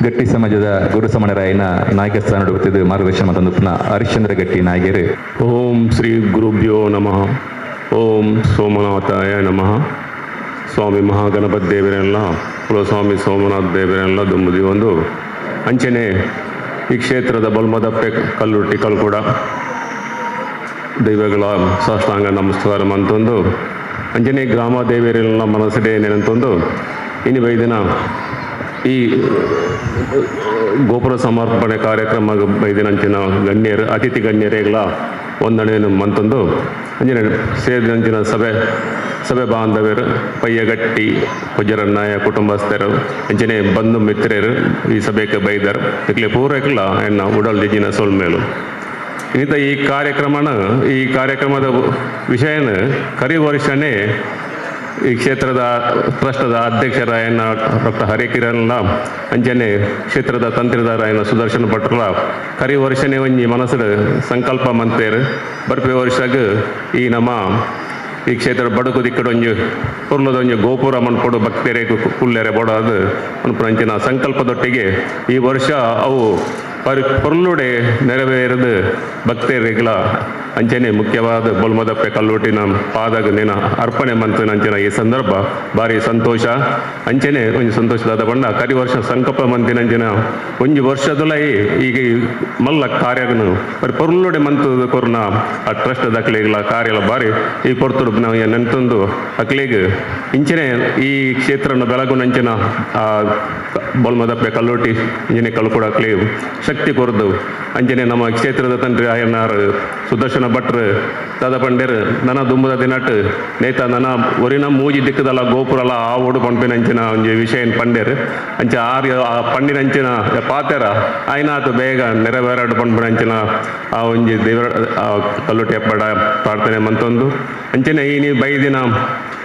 Speaker 1: ಗಟ್ಟಿ ಸಮಾಜದ ಗುರು ಸಮಣರಾಯನ ನಾಯಕಸ್ಥಾನ ಹುಡುಗುತ್ತಿದ್ದು ಮಾರ್ಗದರ್ಶನ ತಂದುಪ್ಪನ ಹರಿಶ್ಚಂದ್ರ ಗಟ್ಟಿ ನಾಯಕರು.
Speaker 7: ಓಂ ಶ್ರೀ ಗುರುಭ್ಯೋ ನಮಃ. ಓಂ ಸೋಮನಾಥಾಯ ನಮಃ. ಸ್ವಾಮಿ ಮಹಾಗಣಪತಿ ದೇವರೆಲ್ಲ ಕುಲಸ್ವಾಮಿ ಸೋಮನಾಥ ದೇವರೆಲ್ಲ ದುಂಬುದಿ ಒಂದು ಅಂಚನೆ ಈ ಕ್ಷೇತ್ರದ ಬಲ್ಮದಪ್ಪೆ ಕಲ್ಲುಟ್ಟಿ ಕಲ್ಕೂಡ ದೈವಗಳ ಸಾಷ್ಟಾಂಗ ನಮಸ್ಕಾರ ಅಂತಂದು ಅಂಜನೆ ಗ್ರಾಮ ದೇವರೆಲ್ಲ ಮನಸ್ಸಡೆ ನೆನಂತಂದು ಇನ್ನು ಬೈದಿನ ಈ ಗೋಪುರ ಸಮರ್ಪಣೆ ಕಾರ್ಯಕ್ರಮ ಬೈದಿನಂಚಿನ ಗಣ್ಯರು ಅತಿಥಿ ಗಣ್ಯರೇಗಳ ಒಂದಣೆಯನ್ನು ಮಂತಂದು ಅಂಜನೆ ಸೇರಿದಂಚಿನ ಸಭೆ ಬಾಂಧವರು ಪಯ್ಯಗಟ್ಟಿ ಕುಜರನ್ನಾಯ ಕುಟುಂಬಸ್ಥರು ಅಂಚನೆ ಬಂಧು ಮಿತ್ರರು ಈ ಸಭೆಗೆ ಬೈದರು ಇಕ್ಲೆ ಪೂರೈಕಲ ಎನ್ನ ಉಡಲ್ ದಿಜಿನ ಸೊಲ್ಮೇಲು ಇನ್ನಿತ ಈ ಕಾರ್ಯಕ್ರಮದ ವಿಷಯನ ಕರಿ ವರ್ಷನೇ ಈ ಕ್ಷೇತ್ರದ ಟ್ರಸ್ಟದ ಅಧ್ಯಕ್ಷರಾಯನ ಡಾಕ್ಟರ್ ಹರಿಕಿರಣ್ಣ ಅಂಜನೆ ಕ್ಷೇತ್ರದ ತಂತ್ರಿದಾರಾಯನ ಸುದರ್ಶನ ಭಟ್ರಲ ಕರಿ ವರ್ಷನೇ ಒಂಜಿ ಮನಸ್ಸು ಸಂಕಲ್ಪ ಮಂತೇರು ಬರ್ಪೆ ವರ್ಷಗ ಈ ನಮ್ಮ ಈ ಕ್ಷೇತ್ರ ಬಡುಕು ದಿಕ್ಕಡೊಂಜು ಪುರ್ಲದೊಂಜು ಗೋಪುರ ಮನ್ಪೊಡು ಭಕ್ತರೇ ಕುಲ್ಲೆರೆ ಬೋಡಾದು ಅನ್ಪಂಚಿನ ಸಂಕಲ್ಪದೊಟ್ಟಿಗೆ ಈ ವರ್ಷ ಅವು ಪೊರ್ಲುಡೆ ನೆರವೇರದು ಭಕ್ತರಿಗಳ ಅಂಚನೆ ಮುಖ್ಯವಾದ ಬೊಲ್ಮದಪ್ಪೆ ಕಲ್ಲುಟಿನ ಪಾದಾಗ ನೆನ ಅರ್ಪಣೆ ಮಂತಿನಂಚಿನ ಈ ಸಂದರ್ಭ ಭಾರಿ ಸಂತೋಷ ಅಂಚನೆ ಒಂಜಿ ಸಂತೋಷದಾದ ಬಣ್ಣ ಕರಿ ವರ್ಷ ಸಂಕಲ್ಪ ಮಂತಿನಂಚಿನ ಒಂಜಿ ವರ್ಷದೊಲೈ ಈಗ ಮಲ್ಲ ಕಾರ್ಯನು ಬರೀ ಪೊರ್ಲುಡೆ ಮಂತದ ಕೊರ್ನ ಆ ಟ್ರಸ್ಟ್ ಅಕ್ಲಿಗಳ ಕಾರ್ಯಲ ಬಾರಿ ಈ ಕೊರ್ತುಡು ನಾವು ನೆಂತಂದು ಅಕ್ಲಿಗೆ ಇಂಚನೆ ಈ ಕ್ಷೇತ್ರನ ಬೆಳಗುನಂಚಿನ ಆ ಬೊಲ್ಮದಪ್ಪೆ ಕಲ್ಲುಟಿ ಇಂಜನೆ ಕಲ್ಕೂಡ ಅಕ್ಲಿ ಶಕ್ತಿ ಕೊರದು ಅಂಜನೆ ನಮ್ಮ ಕ್ಷೇತ್ರದ ತಂಡ್ರಿ ಆಯನಾರ್ ಸುದರ್ಶನ ಭಟ್ರು ದಾದ ಪಂಡೇರು ನನ ದುಂಬದ ದಿನಟ್ ನೇತ ನನ ಒರಿನ ಮೂಜಿ ದಿಕ್ಕದಲ್ಲ ಗೋಪುರಲ್ಲ ಆ ಓಡು ಪಂಪಿನಂಚಿನ ಒಂಜಿ ವಿಷಯ ಪಂಡೇರು ಅಂಚ ಆ ಪಂಡಿನಂಚಿನ ಪಾತೆರ ಆಯ್ನಾತು ಬೇಗ ನೆರವೇರಾಡು ಪಂಪಿನಂಚಿನ ಆ ಒಂಜಿ ದೇವರ ಕಲ್ಲುಟಿ ಹಬ್ಬಡ ಪ್ರಾರ್ಥನೆ ಮಂತೊಂದು ಅಂಚನೆ ಈ ನೀವು ಬೈದಿನ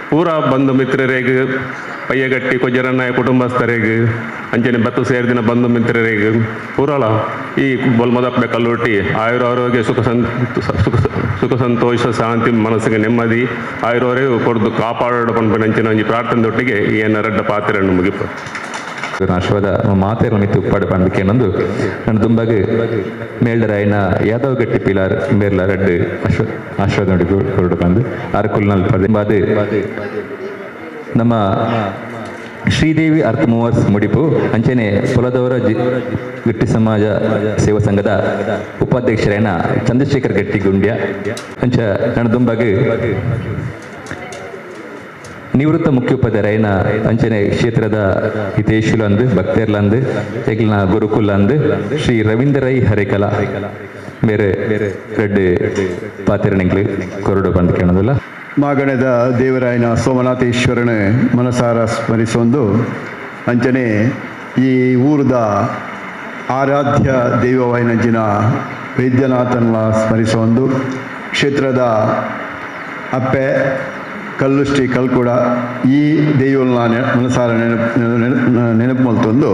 Speaker 7: ಪೂರ ಬಂಧು ಮಿತ್ರರಿಗೆ ಪಯ್ಯಗಟ್ಟಿ ಕೊಜ್ಜರನ್ನಾಯ ಕುಟುಂಬಸ್ಥರಿಗೆ ಅಂಚನೆ ಬತ್ತು ಸೇರಿದಿನ ಬಂಧು ಮಿತ್ರರಿಗೆ ಪೂರಲ ಈ ಬೊಲ್ಮದಪ್ಪೆ ಕಲ್ಲುಟ್ಟಿ ಆಯುರಾರೋಗ್ಯ ಸುಖ ಸಂತೋಷ ಶಾಂತಿ ಮನಸ್ಸಿಗೆ ನೆಮ್ಮದಿ ಆಯುರಾರೋಗ್ಯ ಕೊಡ್ದು ಕಾಪಾಡೋಡು ಪಂಪಿನಂಚಿನ ಒಂಜಿ ಪ್ರಾರ್ಥನೆದೊಟ್ಟಿಗೆ ಈ ಎನ್ನರಡ್ಡ ಪಾತ್ರೆಯನ್ನು ಮುಗಿಪ
Speaker 1: ಆಶ್ವಾದ ಮಾತೆರ ಮಿತ್ತು ಉಪ್ಪಾಡು ಪಂಡಿಕೆ ನಂದು ನನ್ನ ದುಂಬಾಗ ಮೇಲ್ಡರಾಯನ ಯಾದವ್ ಗಟ್ಟಿ ಪಿಲಾರ್ ಮೇರ್ಲ ರಡ್ಡು ಆಶ್ವಾದ ನೋಡಿ ಹೊರಡು ಬಂದು ಅರಕುಲ್ನಲ್ಲಿ ಪದೇ ನಮ್ಮ ಶ್ರೀದೇವಿ ಅರ್ಥ ಮೂವರ್ಸ್ ಮುಡಿಪು ಅಂಚನೆ ಪೊಲದವರ ಗಟ್ಟಿ ಸಮಾಜ ಸೇವಾ ಸಂಘದ ಉಪಾಧ್ಯಕ್ಷರಾಯನ ಚಂದ್ರಶೇಖರ್ ಗಟ್ಟಿ ಗುಂಡ್ಯ ಅಂಚ ನನ್ನ ದುಂಬಾಗ ನಿವೃತ್ತ ಮುಖ್ಯೋಪಾಧ್ಯಾಯನ ಅಂಚನೆ ಕ್ಷೇತ್ರದ ಹಿತೇಶುಲಂದು ಭಕ್ತರ್ಲಂದು ತೆಗ್ಲಿನ ಗುರುಕುಲಂದು ಶ್ರೀ ರವೀಂದ್ರ ರೈ ಹರೇಕಲ ಬೇರೆ ರೆಡ್ಡು ಪಾತಿರಣಿಗಳು ಕೊರಡು ಬಂದು ಕೇಳೋದಿಲ್ಲ.
Speaker 8: ಮಾಗಣದ ದೇವರಾಯನ ಸೋಮನಾಥೇಶ್ವರನ ಮನಸಾರ ಸ್ಮರಿಸೊಂದು ಅಂಚನೆ ಈ ಊರದ ಆರಾಧ್ಯ ದೈವವಾಯಿನಂಚಿನ ವೈದ್ಯನಾಥನ ಸ್ಮರಿಸೊಂದು ಕ್ಷೇತ್ರದ ಅಪ್ಪೆ ಕಲ್ಲುಷ್ಟಿ ಕಲ್ಕೂಡ ಈ ದೈವನ ಮನಸಾರ ನೆನಪು ಮಲ್ತೊಂದು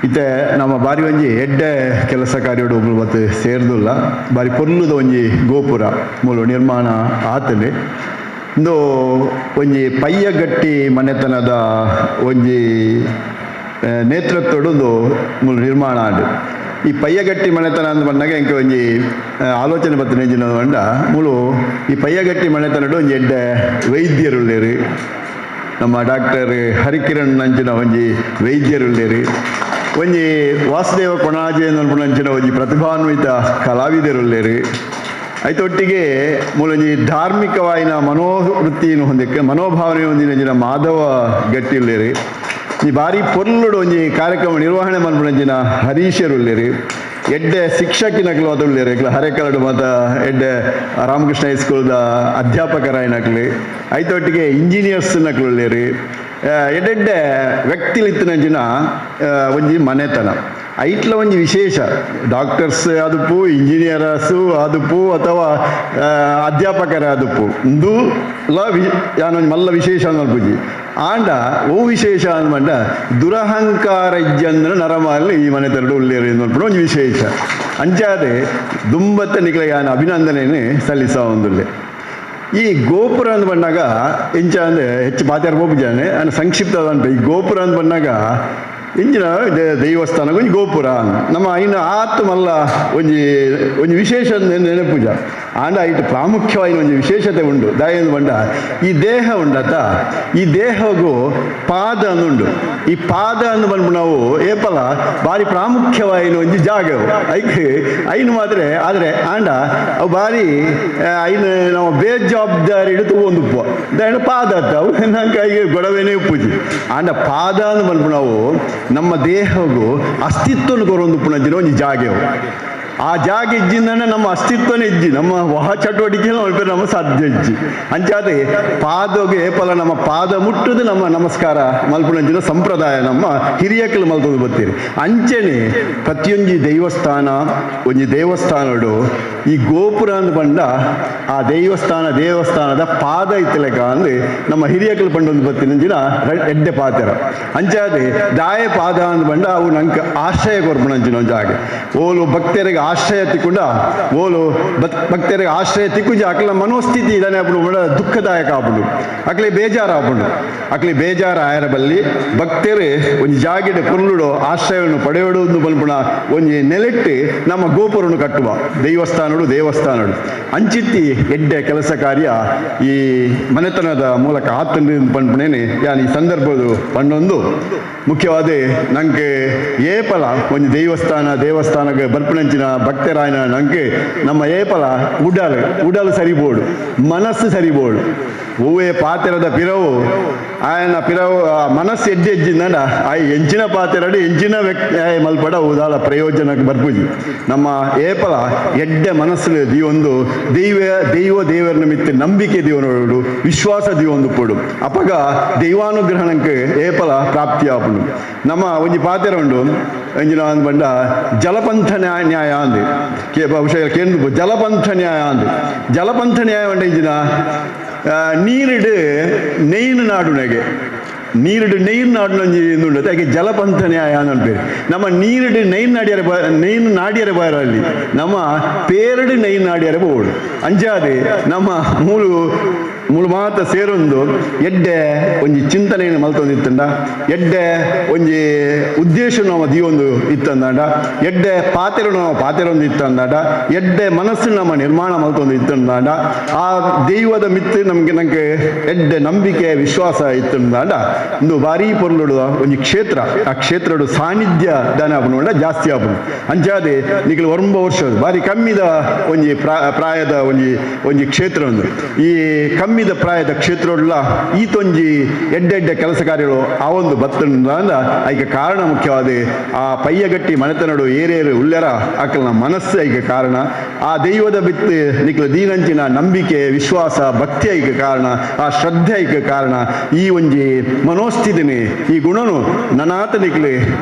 Speaker 8: ಇತ್ತೆ ನಮ್ಮ ಬಾರಿ ಒಂಜಿ ಎಡ್ಡೆ ಕೆಲಸ ಕಾರ್ಯಡು ಮತ್ತು ಸೇರ್ದುಲ್ಲ ಬಾರಿ ಪೊರ್ಲುದ ಒಂಜಿ ಗೋಪುರ ಮೂಲು ನಿರ್ಮಾಣ ಆತಲೆ ಇಂದು ಒಂಜಿ ಪಯ್ಯಗಟ್ಟಿ ಮನೆತನದ ಒಂಜಿ ನೇತೃತ್ವಡು ಮೂಲು ನಿರ್ಮಾಣ ಆಡು ಈ ಪಯ್ಯಗಟ್ಟಿ ಮನೆತನ ಅಂತ ಬಂದಾಗ ಎಂಕ ಒಂಜಿ ಆಲೋಚನೆ ಬರ್ತದೆ ಎಂಜಿನ ಬಂಡ ಮೂಲು ಈ ಪಯ್ಯಗಟ್ಟಿ ಮನೆತನಡು ಒಂಜಿ ಎಡ್ಡ ವೈದ್ಯರುಳ್ಳೇರು ನಮ್ಮ ಡಾಕ್ಟರ್ ಹರಿಕಿರಣ್ ಅಂಚಿನ ಒಂಜಿ ವೈದ್ಯರುಳ್ಳೇರು ಒಂಜಿ ವಾಸುದೇವ ಕೊಣಾಜೆ ಅಂಚಿನ ಒಂಜಿ ಪ್ರತಿಭಾನ್ವಿತ ಕಲಾವಿದರುಳ್ಳೇರು ಐತೊಟ್ಟಿಗೆ ಮೂಲೊಂಜಿ ಧಾರ್ಮಿಕವಾಯಿನ ಮನೋವೃತ್ತಿಯನ್ನು ಹೊಂದಕ್ಕೆ ಮನೋಭಾವನೆ ಹೊಂದಿನ ಮಾಧವ ಗಟ್ಟಿಳ್ಳೇರು ಈ ಬಾರಿ ಪೊರ್ಲುಡು ಒಂಜಿ ಕಾರ್ಯಕ್ರಮ ನಿರ್ವಹಣೆ ಮಲ್ಪುನಂಚಿನ ಹರೀಶರುಳ್ಳೇರು ಎಡ್ಡೆ ಶಿಕ್ಷಕಿನಕ್ಲು ಅದುಳ್ಳೇರು ಇಕ್ಲ ಹರೇಕರಡು ಮತ್ತು ಎಡ್ಡೆ ರಾಮಕೃಷ್ಣ ಹೈಸ್ಕೂಲ್ದ ಅಧ್ಯಾಪಕರಾಯನಕ್ಲು ಐತೊಟ್ಟಿಗೆ ಇಂಜಿನಿಯರ್ಸ್ನಕ್ಲುಳ್ಳೇರು ಎಡ್ಡೆಡ್ಡೆ ವ್ಯಕ್ತಿಲಿತ್ತಿನಂಚಿನ ಒಂಜಿ ಮನೆತನ ಐಟ್ಲ ಒಂಜಿ ವಿಶೇಷ ಡಾಕ್ಟರ್ಸ್ ಆದುಪ್ಪು ಇಂಜಿನಿಯರ್ಸು ಆದುಪ್ಪು ಅಥವಾ ಅಧ್ಯಾಪಕರ ಆದುಪ್ಪು ಇಂದು ಯಾನೊಂದು ಮಲ್ಲ ವಿಶೇಷ ಅನ್ಪುಜಿ ಆಂಡ ಓ ವಿಶೇಷ ಅಂದ್ಮಂಡ ದುರಹಂಕಾರ ಇಜ್ಜಂದ್ರ ನರಮಾಲಿ ಈ ಮನೆ ತರಡು ಉಳ್ಳೇರು ಅಂದ್ಬಿಟ್ಟು ಒಂದು ವಿಶೇಷ ಅಂಚಾದೆ ದುಂಬತ್ತ ನಿಕ್ಲೆ ಯಾನ ಅಭಿನಂದನೆಯೇ ಸಲ್ಲಿಸ ಒಂದುಲ್ಲೆ ಈ ಗೋಪುರ ಅಂತ ಬಂದಾಗ ಎಂಚ ಅಂದರೆ ಹೆಚ್ಚು ಬಾತ್ಯಾರ ಗೋಪುಜಾನೆ ಅನ್ನ ಸಂಕ್ಷಿಪ್ತ ಅಂತ ಈ ಗೋಪುರ ಅಂತ ಬಂದಾಗ ಇಂಚಿನ ದೈವಸ್ಥಾನ ಒಂಜಿ ಗೋಪುರ ನಮ್ಮ ಇನ್ನು ಆತು ಮಲ್ಲ ಒಂಜಿ ವಿಶೇಷ ನೆನಪುಜ ಆಂಡ ಐಟು ಪ್ರಾಮುಖ್ಯವಾಗಿ ಒಂಜಿ ವಿಶೇಷತೆ ಉಂಡು ದಾಯಂದು ಬಂಡ ಈ ದೇಹ ಉಂಡತ ಈ ದೇಹಗೂ ಪಾದ ಅನ್ನುಂಡು ಈ ಪಾದ ಅಂದು ಬಂದ್ಬಿಟ್ಟು ನಾವು ಏಪಲ ಭಾರಿ ಪ್ರಾಮುಖ್ಯವಾಗಿ ಒಂಜಿ ಜಾಗವು ಐನು ಮಾತ್ರ ಆದರೆ ಆಂಡ ಅವು ಭಾರಿ ಐನು ನಾವು ಬೇಜವಾಬ್ದಾರಿ ಹಿಡಿದು ಒಂದು ದಾಯಣ ಪಾದ ಅವು ನಂಗೆ ಕೈಗೆ ಗೊಡವೆನೇ ಉಪ್ಪುಜಿ ಆಂಡ ಪಾದ ಅಂದು ಬಂದ್ಬಿಟ್ಟು ನಾವು ನಮ್ಮ ದೇಹಗೂ ಅಸ್ತಿತ್ವನ ಕೊರೊಂದು ಪುಣಜಿನ ಒಂಜಿ ಜಾಗೆವು ಆ ಜಾಗ ಇಜ್ಜಿಂದನೇ ನಮ್ಮ ಅಸ್ತಿತ್ವನೇ ಇಜ್ಜಿ ನಮ್ಮ ವಹ ಚಟುವಟಿಕೆ ನಮ್ಮ ಸಾಧ್ಯ ಇಜ್ಜಿ ಅಂಚಾದೆ ಪಾದಗೆ ಏಪಲ ನಮ್ಮ ಪಾದ ಮುಟ್ಟುದು ನಮ್ಮ ನಮಸ್ಕಾರ ಮಲ್ಪುನಂಚಿನ ಸಂಪ್ರದಾಯ ನಮ್ಮ ಹಿರಿಯಕ್ಕಲು ಮಲ್ಪದು ಬರ್ತೀರಿ ಅಂಚನೆ ಪ್ರತಿಯೊಂದು ಒಂಜಿ ದೇವಸ್ಥಾನಡು ಈ ಗೋಪುರ ಅಂದ್ ಬಂಡ ಆ ದೇವಸ್ಥಾನದ ಪಾದ ಇತ್ತಲೆಕ ಅಂದ್ರೆ ನಮ್ಮ ಹಿರಿಯಕ್ಕಲು ಪಂಡೊಂದು ಬರ್ತೀನಂಚಿನ ಎಡ್ಡೆ ಪಾತ್ರ ಅಂಚಾದೆ ದಾಯ ಪಾದ ಅಂದ್ ಬಂಡ ಅವು ನಂಗೆ ಆಶ್ರಯ ಕೊರ್ಪುಣಂಚಿನ ಜಾಗ ಓಲು ಭಕ್ತರಿಗೆ ಆಶ್ರಯ ತಿಕ್ಕುಂಡ ಓಲು ಭಕ್ತರಿಗೆ ಆಶ್ರಯ ತಿಕ್ಕುಜಿ ಅಕ್ಲ ಮನೋಸ್ಥಿತಿ ಇದಾನೆ ಆಪುಡು ದುಃಖದಾಯಕ ಆಪುಡು ಅಕ್ಲೆ ಬೇಜಾರು ಆಪುಂಡು ಅಕ್ಲೆ ಬೇಜಾರು ಆಯರ ಬಲ್ಲಿ ಭಕ್ತರು ಒಂಜಿ ಜಾಗಿಡ ಪುರ್ಲುಡು ಆಶ್ರಯವನ್ನು ಪಡೆಯೋಡು ಬಲ್ಪುಣ ಒಂಜಿ ನೆಲೆಟ್ಟು ನಮ್ಮ ಗೋಪುರನು ಕಟ್ಟುವ ದೇವಸ್ಥಾನಡು ಅಂಚಿತ್ತಿ ಎಡ್ಡೆ ಕೆಲಸ ಕಾರ್ಯ ಈ ಮನೆತನದ ಮೂಲಕ ಆತಂದು ಪಂಪನೇನೆ ಯಾನ್ ಈ ಸಂದರ್ಭದ ಪಂಡೊಂದು ಮುಖ್ಯವಾದ ನಂಗೆ ಏಪಲ ಒಂಜಿ ದೇವಸ್ಥಾನಕ್ಕೆ ಬಲ್ಪನಂಚಿನ ಭಕ್ತರಾಯನ ನಂಗೆ ನಮ್ಮ ಏಪಲ ಉಡಲು ಸರಿಬೋಡು ಮನಸ್ಸು ಸರಿಬೋಡು ಹೂವೇ ಪಾತೆರದ ಪಿರವು ಆಯನ ಪಿರವು ಮನಸ್ಸು ಎಡ್ಡೆಜ್ಜಿಂದ ಎಂಚಿನ ಪಾತೆರಡು ಎಂಚಿನ ವ್ಯಕ್ತಿ ಮಲ್ಪಡ ಉದಾಲ ಪ್ರಯೋಜನಕ್ಕೆ ಬರ್ಪುಜಿ ನಮ್ಮ ಏಪಲ ಎಡ್ಡೆ ಮನಸ್ಸು ದಿವೊಂದು ದೇವರ ಮಿತ್ತ ನಂಬಿಕೆ ದಿವನೋಡು ವಿಶ್ವಾಸ ದಿವೊಂದು ಪೋಡು ಅಪಗ ದೈವಾನುಗ್ರಹಣಕ್ಕೆ ಏಪಲ ಪ್ರಾಪ್ತಿ ಆಪುಂಡು ನಮ್ಮ ಒಂಜಿ ಪಾತೆರ ಉಂಡು ಎಂಜಿನ ಅಂದ್ ಬಂಡ ಜಲಪಂಥ ನ್ಯಾಯ ಅಂದು ಬಹುಶಃ ಕೇಂದ್ರ ಜಲಪಂಥ ನ್ಯಾಯ ಅಂದು ಜಲಪಂಥ ನ್ಯಾಯ ಉಂಡ ಎಂಜಿನ ನೀರಿಡು ನೆಯ್ನು ನಾಡುನೆಗೆ ನೀರಿಡು ನೈನ್ ನಾಡಿನೊಂದು ಅದಕ್ಕೆ ಜಲಪಂಥ ನ್ಯಾಯ ಅಂಪೇರು ನಮ್ಮ ನೀರಿಡು ನೈನ್ ನಾಡಿಯರೆ ಬಾರಲ್ಲಿ ನಮ್ಮ ಪೇರಡು ನೈನ್ ನಾಡಿಯರೆ ಬೋಡು ಅಂಜಾದೆ ನಮ್ಮ ಮೂಳು ಮಾತ ಸೇರೊಂದು ಎಡ್ಡೆ ಒಂಜಿ ಚಿಂತನೆಯನ್ನು ಮಲ್ತೊಂದಿತ್ತಂಡ ಎಡ್ಡೆ ಒಂಜಿ ಉದ್ದೇಶ ನಾವು ದಿವೊಂದು ಇತ್ತಂದಾಂಡ ಎಡ್ಡೆ ಪಾತೆರೊಂದು ಇತ್ತಂದಾಂಡ ಎಡ್ಡೆ ಮನಸ್ಸು ನಮ್ಮ ನಿರ್ಮಾಣ ಮಲ್ತೊಂದು ಇತ್ತಂದಾಂಡ ಆ ದೈವದ ಮಿತ್ತು ನಂಗೆ ಎಡ್ಡೆ ನಂಬಿಕೆ ವಿಶ್ವಾಸ ಇತ್ತಂದಾಂಡ ಒಂದು ಭಾರಿ ಪೊರ್ಲುಡು ಒಂಜಿ ಕ್ಷೇತ್ರ ಆ ಕ್ಷೇತ್ರಡು ಸಾನ್ನಿಧ್ಯ ದಾನ ಆಪುಂಡ ಜಾಸ್ತಿ ಆಪುಂಡು ಅಂಚಾದೆ ನಿಖಿಲ್ 9 ವರ್ಷ ಭಾರಿ ಕಮ್ಮಿದ ಒಂಜಿ ಪ್ರಾಯದ ಒಂಜಿ ಕ್ಷೇತ್ರ ಒಂದು ಈ ಕಮ್ಮಿದ ಪ್ರಾಯದ ಕ್ಷೇತ್ರಲ್ಲ ಈತೊಂಜಿ ಎಡ್ಡೆಡ್ಡೆ ಕೆಲಸ ಕಾರ್ಯಗಳು ಆ ಒಂದು ಬತ್ತಂದ ಐಕೆ ಕಾರಣ ಮುಖ್ಯವಾದ ಆ ಪಯ್ಯಗಟ್ಟಿ ಮನೆತನಡು ಏರೇರು ಉಳ್ಳೆರ ಆಕಲ್ನ ಮನಸ್ಸು ಐಕೆ ಕಾರಣ ಆ ದೈವದ ಬಿತ್ತು ನಿಖಿಲ್ ದೀನಂಚಿನ ನಂಬಿಕೆ ವಿಶ್ವಾಸ ಭಕ್ತಿ ಐಕೆ ಕಾರಣ ಆ ಶ್ರದ್ಧೆ ಐಕೆ ಕಾರಣ ಈ ಒಂಜಿ ಮನೋಸ್ಥಿತಿನಿ ಈ ಗುಣನು ನನಾತ ನಿಕ್ಲೆ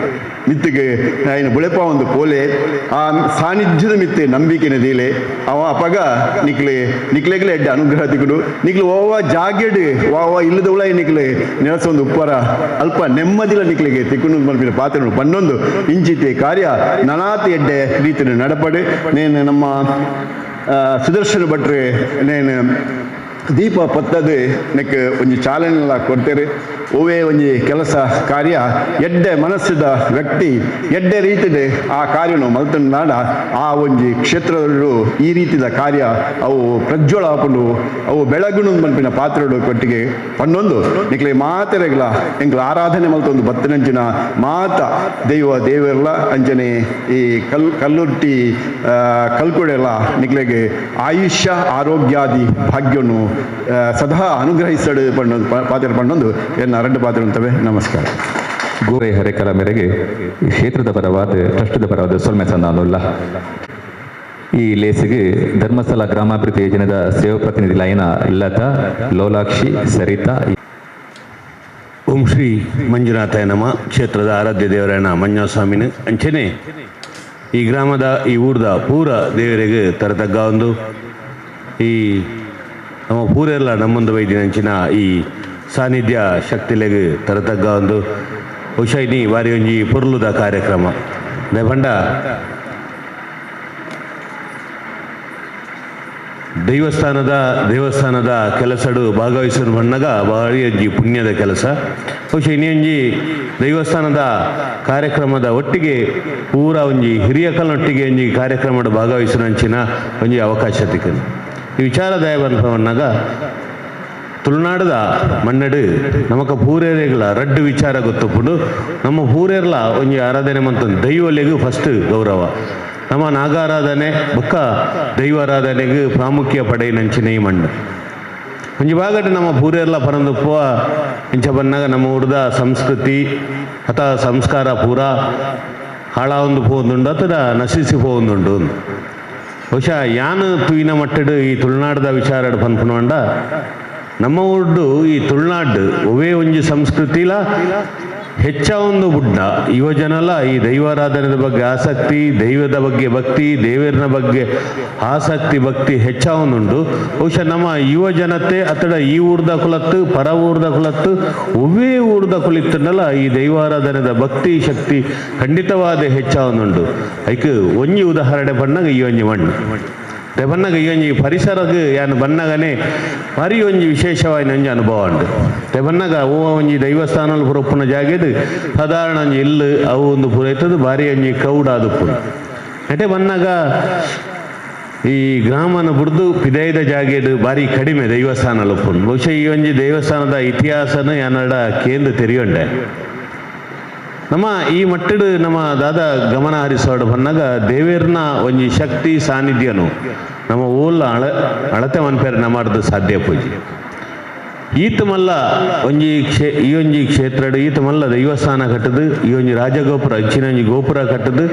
Speaker 8: ಮಿತ್ತಿಗೆ ಆಯ್ನ ಬುಳೆಪ ಒಂದು ಪೋಲೆ ಆ ಸಾನ್ನಿಧ್ಯದ ಮಿತ್ತೆ ನಂಬಿಕೆನ ದೀಲೆ ಅವ ಅಪಗ ನಿಕ್ಲೆಗ್ಲೆ ಎಡ್ಡೆ ಅನುಗ್ರಹ ತಿಗುಡು ನಿಕ್ಲು ಓವ ಜಾಗೆಡ್ ವಾವ ಇಲ್ಲದ ಉಳ ನಿಕ್ಲೆ ನೆಲಸೊಂದು ಉಪ್ಪರ ಅಲ್ಪ ನೆಮ್ಮದಿಲ ನಿಕ್ಲೆಗೆ ತಿಕ್ಕುನು ಮಲ್ಪಿನ ಪಾತ್ರ ಪನ್ನೊಂದು ಇಂಚಿತೆ ಕಾರ್ಯ ನನಾತಿ ಎಡ್ಡೆ ರೀತಿಯ ನಡಪಡೆ ನೇನು ನಮ್ಮ ಸುದರ್ಶನ ಭಟ್ರೆ ನೇನು ದೀಪ ಪತ್ತದು ನೆಕ್ ಒಂಜಿ ಚಾಲನೆಲ್ಲ ಕೊಡ್ತೇವೆ. ಒವೇ ಒಂಜಿ ಕೆಲಸ ಕಾರ್ಯ ಎಡ್ಡೆ ಮನಸ್ಸಿದ ವ್ಯಕ್ತಿ ಎಡ್ಡೆ ರೀತಿಡ್ ಆ ಕಾರ್ಯನು ಮಲ್ತನಾಡ ಆ ಒಂಜಿ ಕ್ಷೇತ್ರದಲ್ಲೂ ಈ ರೀತಿದ ಕಾರ್ಯ ಅವು ಪ್ರಜ್ವಲ ಹಾಕೊಂಡು ಅವು ಬೆಳಗುಣ ಮಲ್ಪಿನ ಪಾತ್ರಗಳು ಕೊಟ್ಟಿಗೆ ಪನ್ನೊಂದು ನಿಕ್ಲೆ ಮಾತೆರೆಗಳ ಎಂಗ್ಲ ಆರಾಧನೆ ಮಲ್ತೊಂದು ಬತ್ತನಂಚಿನ ಮಾತ ದೇವರೆಲ್ಲ ಅಂಚನೆ ಈ ಕಲ್ಲುರ್ಟಿ ಕಲ್ಕುಡೆಲ್ಲ ನಿಕ್ಲೆಗೆ ಆಯುಷ್ಯ ಆರೋಗ್ಯಾದಿ ಭಾಗ್ಯನು ಸದಾ ಅನುಗ್ರಹಿಸಡು ಪಣ್ಣೊಂದು ಪಾತ್ರ ಪಣ್ಣೊಂದು ಎರಡು ಪಾತ್ರ ಅಂತವೆ. ನಮಸ್ಕಾರ.
Speaker 1: ಗೋರೆ ಹರೇಕಲ ಮೇರೆಗೆ ಕ್ಷೇತ್ರದ ಪರವಾದ ಟ್ರಸ್ಟ್ದ ಪರವಾದ ಸೊಲ್ಮೆ ಸಂದಾನುಲ್ಲ ಈ ಲೇಸಿಗೆ ಧರ್ಮಸ್ಥಳ ಗ್ರಾಮಾಭಿವೃದ್ಧಿ ಯೋಜನೆದ ಸೇವಾ ಪ್ರತಿನಿಧಿಲೈನ ಲತಾ ಲೋಲಾಕ್ಷಿ ಸರಿತಾ.
Speaker 9: ಓಂ ಶ್ರೀ ಮಂಜುನಾಥಾಯ ನಮ. ಕ್ಷೇತ್ರದ ಆರಾಧ್ಯ ದೇವರಾಯಣ ಮಂಜುಸ್ವಾಮಿನ ಅಂಚನೆ ಈ ಗ್ರಾಮದ ಈ ಊರ್ದ ಪೂರ ದೇವರಿಗೆ ತರತಗ್ಗ ಒಂದು ಈ ನಮ್ಮ ಪೂರೆಲ್ಲ ನಮ್ಮೊಂದು ವೈದ್ಯನಂಚಿನ ಈ ಸಾನ್ನಿಧ್ಯ ಶಕ್ತಿಲೆಗೆ ತರತಗ್ಗ ಒಂದು ಹುಷೈನಿ ವಾರಿ ಒಂಜಿ ಪೊರ್ಲುದ ಕಾರ್ಯಕ್ರಮ ಬಂಡ ದೇವಸ್ಥಾನದ ಕೆಲಸಡು ಭಾಗವಹಿಸೋದು ಬಣ್ಣಗ ಭಾರಿ ಒಂಜಿ ಪುಣ್ಯದ ಕೆಲಸ. ಬಹುಶಃ ಇನ್ನೊಂಜಿ ದೇವಸ್ಥಾನದ ಕಾರ್ಯಕ್ರಮದ ಒಟ್ಟಿಗೆ ಪೂರ ಒಂಜಿ ಹಿರಿಯಕಲನೊಟ್ಟಿಗೆ ಒಂಜಿ ಕಾರ್ಯಕ್ರಮದ ಭಾಗವಹಿಸೋಂಚಿನ ಒಂಜಿ ಅವಕಾಶ ತಿಕ್ಕನು. ಈ ವಿಚಾರದಾಯ ಬಣ್ಣಗ ತುಳುನಾಡದ ಮಣ್ಣಡು ನಮಕ ಪೂರೇರೆಗಳ ರಡ್ಡು ವಿಚಾರ ಗೊತ್ತುಪುಂಡು. ನಮ್ಮ ಪೂರೇರ್ಲ ಒಂಜಿ ಆರಾಧನೆ ಮಂತೊಂದು ದೈವಲೆಗೂ ಫಸ್ಟ್ ಗೌರವ. ನಮ್ಮ ನಾಗಾರಾಧನೆ ಬೊಕ್ಕ ದೈವಾರಾಧನೆಗೆ ಪ್ರಾಮುಖ್ಯ ಪಡೆಯಿನಂಚಿನ ಈ ಮಣ್ಣು ಒಂಜಿ ಬಾಗಟ್ಟು ನಮ್ಮ ಪೂರೆಲ್ಲ ಪರಂದುಪ್ಪುವ ಇಂಚ ಬನ್ನಾಗ ನಮ್ಮ ಊರ್ದ ಸಂಸ್ಕೃತಿ ಅಥವಾ ಸಂಸ್ಕಾರ ಪೂರ ಹಾಳಾವೊಂದು ಪೋಂದುಂಡು ಅಥವಾ ನಶಿಸಿ ಪೋಂದುಂಡು. ಬಹುಶಃ ಯಾನು ತೂಯಿನ ಮಟ್ಟಡು ಈ ತುಳುನಾಡದ ವಿಚಾರ ಪನ್ಪುನಂಡ ನಮ್ಮ ಊರ್ದು ಈ ತುಳುನಾಡು ಒವೇ ಒಂಜಿ ಸಂಸ್ಕೃತಿಲ ಹೆಚ್ಚ ಒಂದು ಬುಡ್ಡ ಯುವಜನಲ ಈ ದೈವಾರಾಧನೆದ ಬಗ್ಗೆ ಆಸಕ್ತಿ, ದೈವದ ಬಗ್ಗೆ ಭಕ್ತಿ, ದೇವರನ ಬಗ್ಗೆ ಆಸಕ್ತಿ ಭಕ್ತಿ ಹೆಚ್ಚ ಒಂದುಂಡು. ಬಹುಶಃ ನಮ್ಮ ಯುವ ಜನತೆ ಅತಡ ಈ ಊರ್ದ ಕುಲತ್ತು ಪರ ಊರ್ದ ಕುಲತ್ತು ಒವೇ ಊರ್ದ ಕುಲಿತನಲ್ಲ ಈ ದೈವಾರಾಧನೆದ ಭಕ್ತಿ ಶಕ್ತಿ ಖಂಡಿತವಾದ ಹೆಚ್ಚ ಒಂದುಂಡು. ಐಕ್ ಒಂಜಿ ಉದಾಹರಣೆ ಬಣ್ಣಗ ಈ ಒಂಜಿ ಮಣ್ಣು ಬನ್ನಗ ಈ ಒಂಜಿ ಪರಿಸರಕ್ಕೆ ಯಾನು ಬನ್ನಗನೆ ಭಾರಿ ಒಂಜಿ ವಿಶೇಷವಾದ ಒಂಜಿ ಅನುಭವ ಉಂಡು. ಬನ್ನಗ ಓ ಒಂಜಿ ದೈವಸ್ಥಾನ ಪುರಪ್ಪುನ ಜಾಗೆದು ಸಾಧಾರಣ ಒಂಜಿ ಇಲ್ಲು ಅವು ಒಂದು ಪೂರೈತದು ಭಾರಿ ಒಂಜಿ ಕ್ರೌಡಾದುಪ್ಪು. ಅಟೆ ಬನ್ನಗ ಈ ಗ್ರಾಮನ ಬುಡ್ದು ಪಿದೈದ ಜಾಗೆಡು ಭಾರಿ ಕಡಿಮೆ ದೈವಸ್ಥಾನ ಉಪ್ಪುಂಡು. ಬಹುಶಃ ಈ ಒಂಜಿ ದೇವಸ್ಥಾನದ ಇತಿಹಾಸನ ಯಾನಡ ಕೇಂದ್ರ ತೆರೆಯೊಂಡೆ. ನಮ್ಮ ಈ ಮಟ್ಟಡು ನಮ್ಮ ದಾದ ಗಮನ ಹರಿಸೋಡು ಬಂದಾಗ ದೇವೇರ್ನ ಒಂಜಿ ಶಕ್ತಿ ಸಾನ್ನಿಧ್ಯನು ನಮ್ಮ ಊರ್ಲ ಅಳತೆ ಮನ್ಪೇರು ನಮ್ಮದು ಸಾಧ್ಯ ಪೂಜಿ ಈತ ಮಲ್ಲ ಈ ಒಂಜಿ ಕ್ಷೇತ್ರಡು ಈತ ಮಲ್ಲ ದೈವಸ್ಥಾನ ಕಟ್ಟದು ಈ ಒಂಜಿ ರಾಜಗೋಪುರ ಇಚ್ಚಿನ ಒಂಜಿ ಗೋಪುರ ಕಟ್ಟದು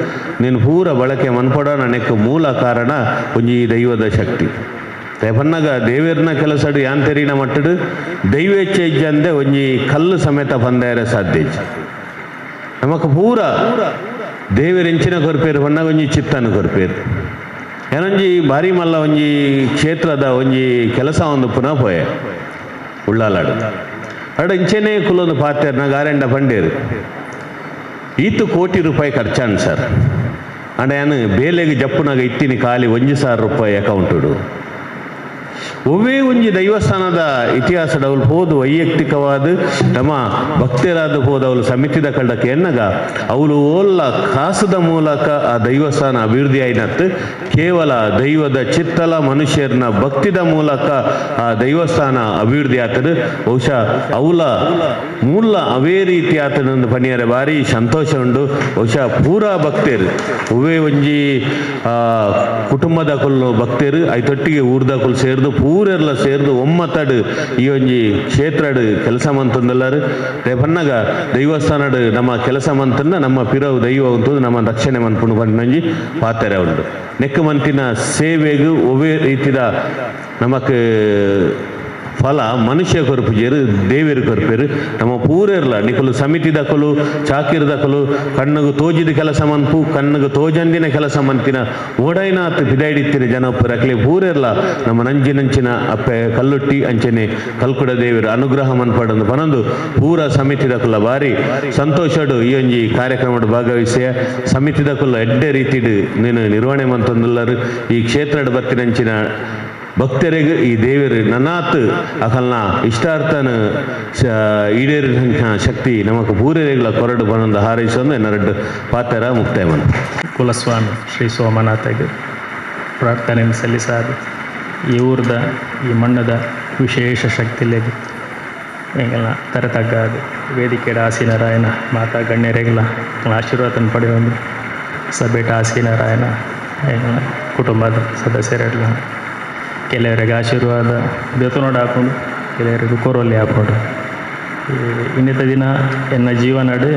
Speaker 9: ನೀನು ಪೂರ ಬಳಕೆ ಮನ್ಪಡ ನನಗೆ ಮೂಲ ಕಾರಣ ಒಂಜಿ ದೈವದ ಶಕ್ತಿ. ಪನ್ನಗ ದೇವೇರ್ನ ಕೆಲಸಡು ಯಾನ್ ತೆರಿನ ಮಟ್ಟಡು ದೈವೇಚ್ಛ ಇಜ್ಜಂದೆ ಒಂಜಿ ಕಲ್ಲು ಸಮೇತ ಬಂದಾರ ಸಾಧ್ಯ. ನಮಕ್ ಪೂರ ದೇವರೆಂಚಿನ ಕೊರ್ಪೇರು ಬಣ್ಣಗ ಒಂಜಿ ಚಿತ್ತನ ಕೊರ್ಪೇರು ಏನೊಂಜಿ ಭಾರಿ ಮಲ್ಲ ಒಂಜಿ ಕ್ಷೇತ್ರದ ಒಂಜಿ ಕೆಲಸ ಒಂದು ಪುನಃ ಪೋಯೆ ಉಳ್ಳಾಲಾಡು ಅಡ ಇಂಚೆನೇ ಕುಲೊಂದು ಪಾತ್ರೆನ ಗಾರೆಂಡ ಪಂಡೇರು ಈತು ಕೋಟಿ ರೂಪಾಯಿ ಖರ್ಚಾನ್ ಸರ್. ಅಂಡ ಯಾನು ಬೇಲೆಗೆ ಜಪ್ಪುನಾಗ ಇತ್ತಿನಿ ಖಾಲಿ 1,000 ರೂಪಾಯಿ ಅಕೌಂಟುಡು. ಒವೇ ಒಂಜಿ ದೈವಸ್ಥಾನದ ಇತಿಹಾಸದ ಅವಳು ಹೋದು ವೈಯಕ್ತಿಕವಾದ ನಮ್ಮ ಭಕ್ತರಾದ ಹೋದ ಅವಳು ಸಮಿತಿದ ಕಳ್ಳಕ್ಕೆ ಎನ್ನಗ ಅವಳು ಓಲ್ಲ ಕಾಸದ ಮೂಲಕ ಆ ದೈವಸ್ಥಾನ ಅಭಿವೃದ್ಧಿ ಆಯ್ನತ್ತು. ಕೇವಲ ದೈವದ ಚಿತ್ತಲ ಮನುಷ್ಯರನ್ನ ಭಕ್ತಿದ ಮೂಲಕ ಆ ದೈವಸ್ಥಾನ ಅಭಿವೃದ್ಧಿ ಆಗ್ತದೆ. ಬಹುಶಃ ಅವಳ ಮೂಲ ಅವೇ ರೀತಿ ಆತನೊಂದು ಪಣಿಯರೆ ಭಾರಿ ಸಂತೋಷ ಉಂಡು. ಬಹುಶಃ ಪೂರಾ ಭಕ್ತರು ಒವೇ ಒಂಜಿ ಕುಟುಂಬದ ಕುಲ್ಲು ಭಕ್ತರು ಐತೊಟ್ಟಿಗೆ ಊರ್ದ ಕುಲ್ ಸೇರ್ದು ಪೂರೆಲ್ಲ ಸೇರ್ದು ಒಮ್ಮತ್ತಡು ಈ ಒಂಜಿ ಕ್ಷೇತ್ರಡು ಕೆಲಸ ಮಂತಂದೆಲ್ಲರು ರೇಪನ್ನಗ ದೈವಸ್ಥಾನಡು ನಮ್ಮ ಕೆಲಸ ಮಂತನ್ನ ನಮ್ಮ ಪಿರವು ದೈವ ಅಂತೂ ನಮ್ಮ ರಕ್ಷಣೆ ಮನ್ಪುಂಡು ಬಂಡಿ ಪಾತ್ರೆ ಉಂಟು. ನೆಕ್ಕ ಮಂತಿನ ಸೇವೆಗೂ ಒವೇ ರೀತಿದ ನಮಕ್ ಫಲ ಮನುಷ್ಯ ಕೊರ್ಪುಜೇರು ದೇವೇರು ಕೊರ್ಪೇರು ನಮ್ಮ ಪೂರೆರ್ಲ ನಿಕಲು ಸಮಿತಿ ದಕಲು ಚಾಕಿರ್ ದಕಲು ಕಣ್ಣಗು ತೋಜಿದ ಕೆಲಸ ಮನ್ಪು ಕಣ್ಣಗು ತೋಜಂದಿನ ಕೆಲಸ ಮಂತಿನ ಓಡೈನಾತ್ ಪಿದೈಡಿತ್ತಿನ ಜನಪುರಕ್ಲೆ ಪೂರೆರ್ಲ ನಮ್ಮ ನಂಚಿನ ಅಪ್ಪೆ ಕಲ್ಲುಟ್ಟಿ ಅಂಚನೆ ಕಲ್ಕುಡ ದೇವರು ಅನುಗ್ರಹ ಮನ್ಪಡೊಂದು ಪನೊಂದು ಪೂರ ಸಮಿತಿ ದಕುಲ ಭಾರಿ ಸಂತೋಷಡು ಈ ಒಂಜಿ ಕಾರ್ಯಕ್ರಮದ ಭಾಗವಹಿಸಿಯ ಸಮಿತಿ ದಕುಲ ಎಡ್ಡೆ ರೀತಿಡು ನೀನು ನಿರ್ವಹಣೆ ಮಂತೊಂದುಲ್ಲರು ಈ ಕ್ಷೇತ್ರದ ಬತ್ತಿನಂಚಿನ ಭಕ್ತರಿಗೆ ಈ ದೇವರು ನನ್ನಾತ್ ಅಕಲ್ನ ಇಷ್ಟಾರ್ಥನ ಈಡೇರಿನ ಶಕ್ತಿ ನಮಕ್ ಪೂರೆಗಳ ಕೊರಡು ಬಂದ ಹಾರೈಸೊಂದು ಎನ್ನರಡ್ಡು ಪಾತ್ರ ಮುಕ್ತಾಯ ಮನ
Speaker 10: ಕುಲಸ್ವಾಮಿ ಶ್ರೀ ಸೋಮನಾಥಗೆ ಪ್ರಾರ್ಥನೆಯನ್ನು ಸಲ್ಲಿಸಾದು ಈ ಊರದ ಈ ಮಣ್ಣದ ವಿಶೇಷ ಶಕ್ತಿಲೆಗೆ ಎಂಗೆಲ್ಲ ತರತಗ್ಗಾದು ವೇದಿಕೆಡ ಆಸೀನರಾಯನ ಮಾತಾ ಗಣ್ಯರೆಗಳ ಆಶೀರ್ವಾದನ ಪಡೆಯೊಂದು ಸಭೆಟ ಆಸೀನರಾಯನ ಎಂಗೆಲ್ಲ ಕುಟುಂಬದ ಸದಸ್ಯರೆಲ್ಲ ಕೆಲವರಿಗೆ ಆಶೀರ್ವಾದ ಬೆತನೋಡು ಹಾಕೊಂಡು ಕೆಲವರಿಗೆ ಕೊರೊಲ್ಲಿ ಹಾಕೊಂಡು ಇನ್ನಿತ ದಿನ ಎನ್ನ ಜೀವನಡು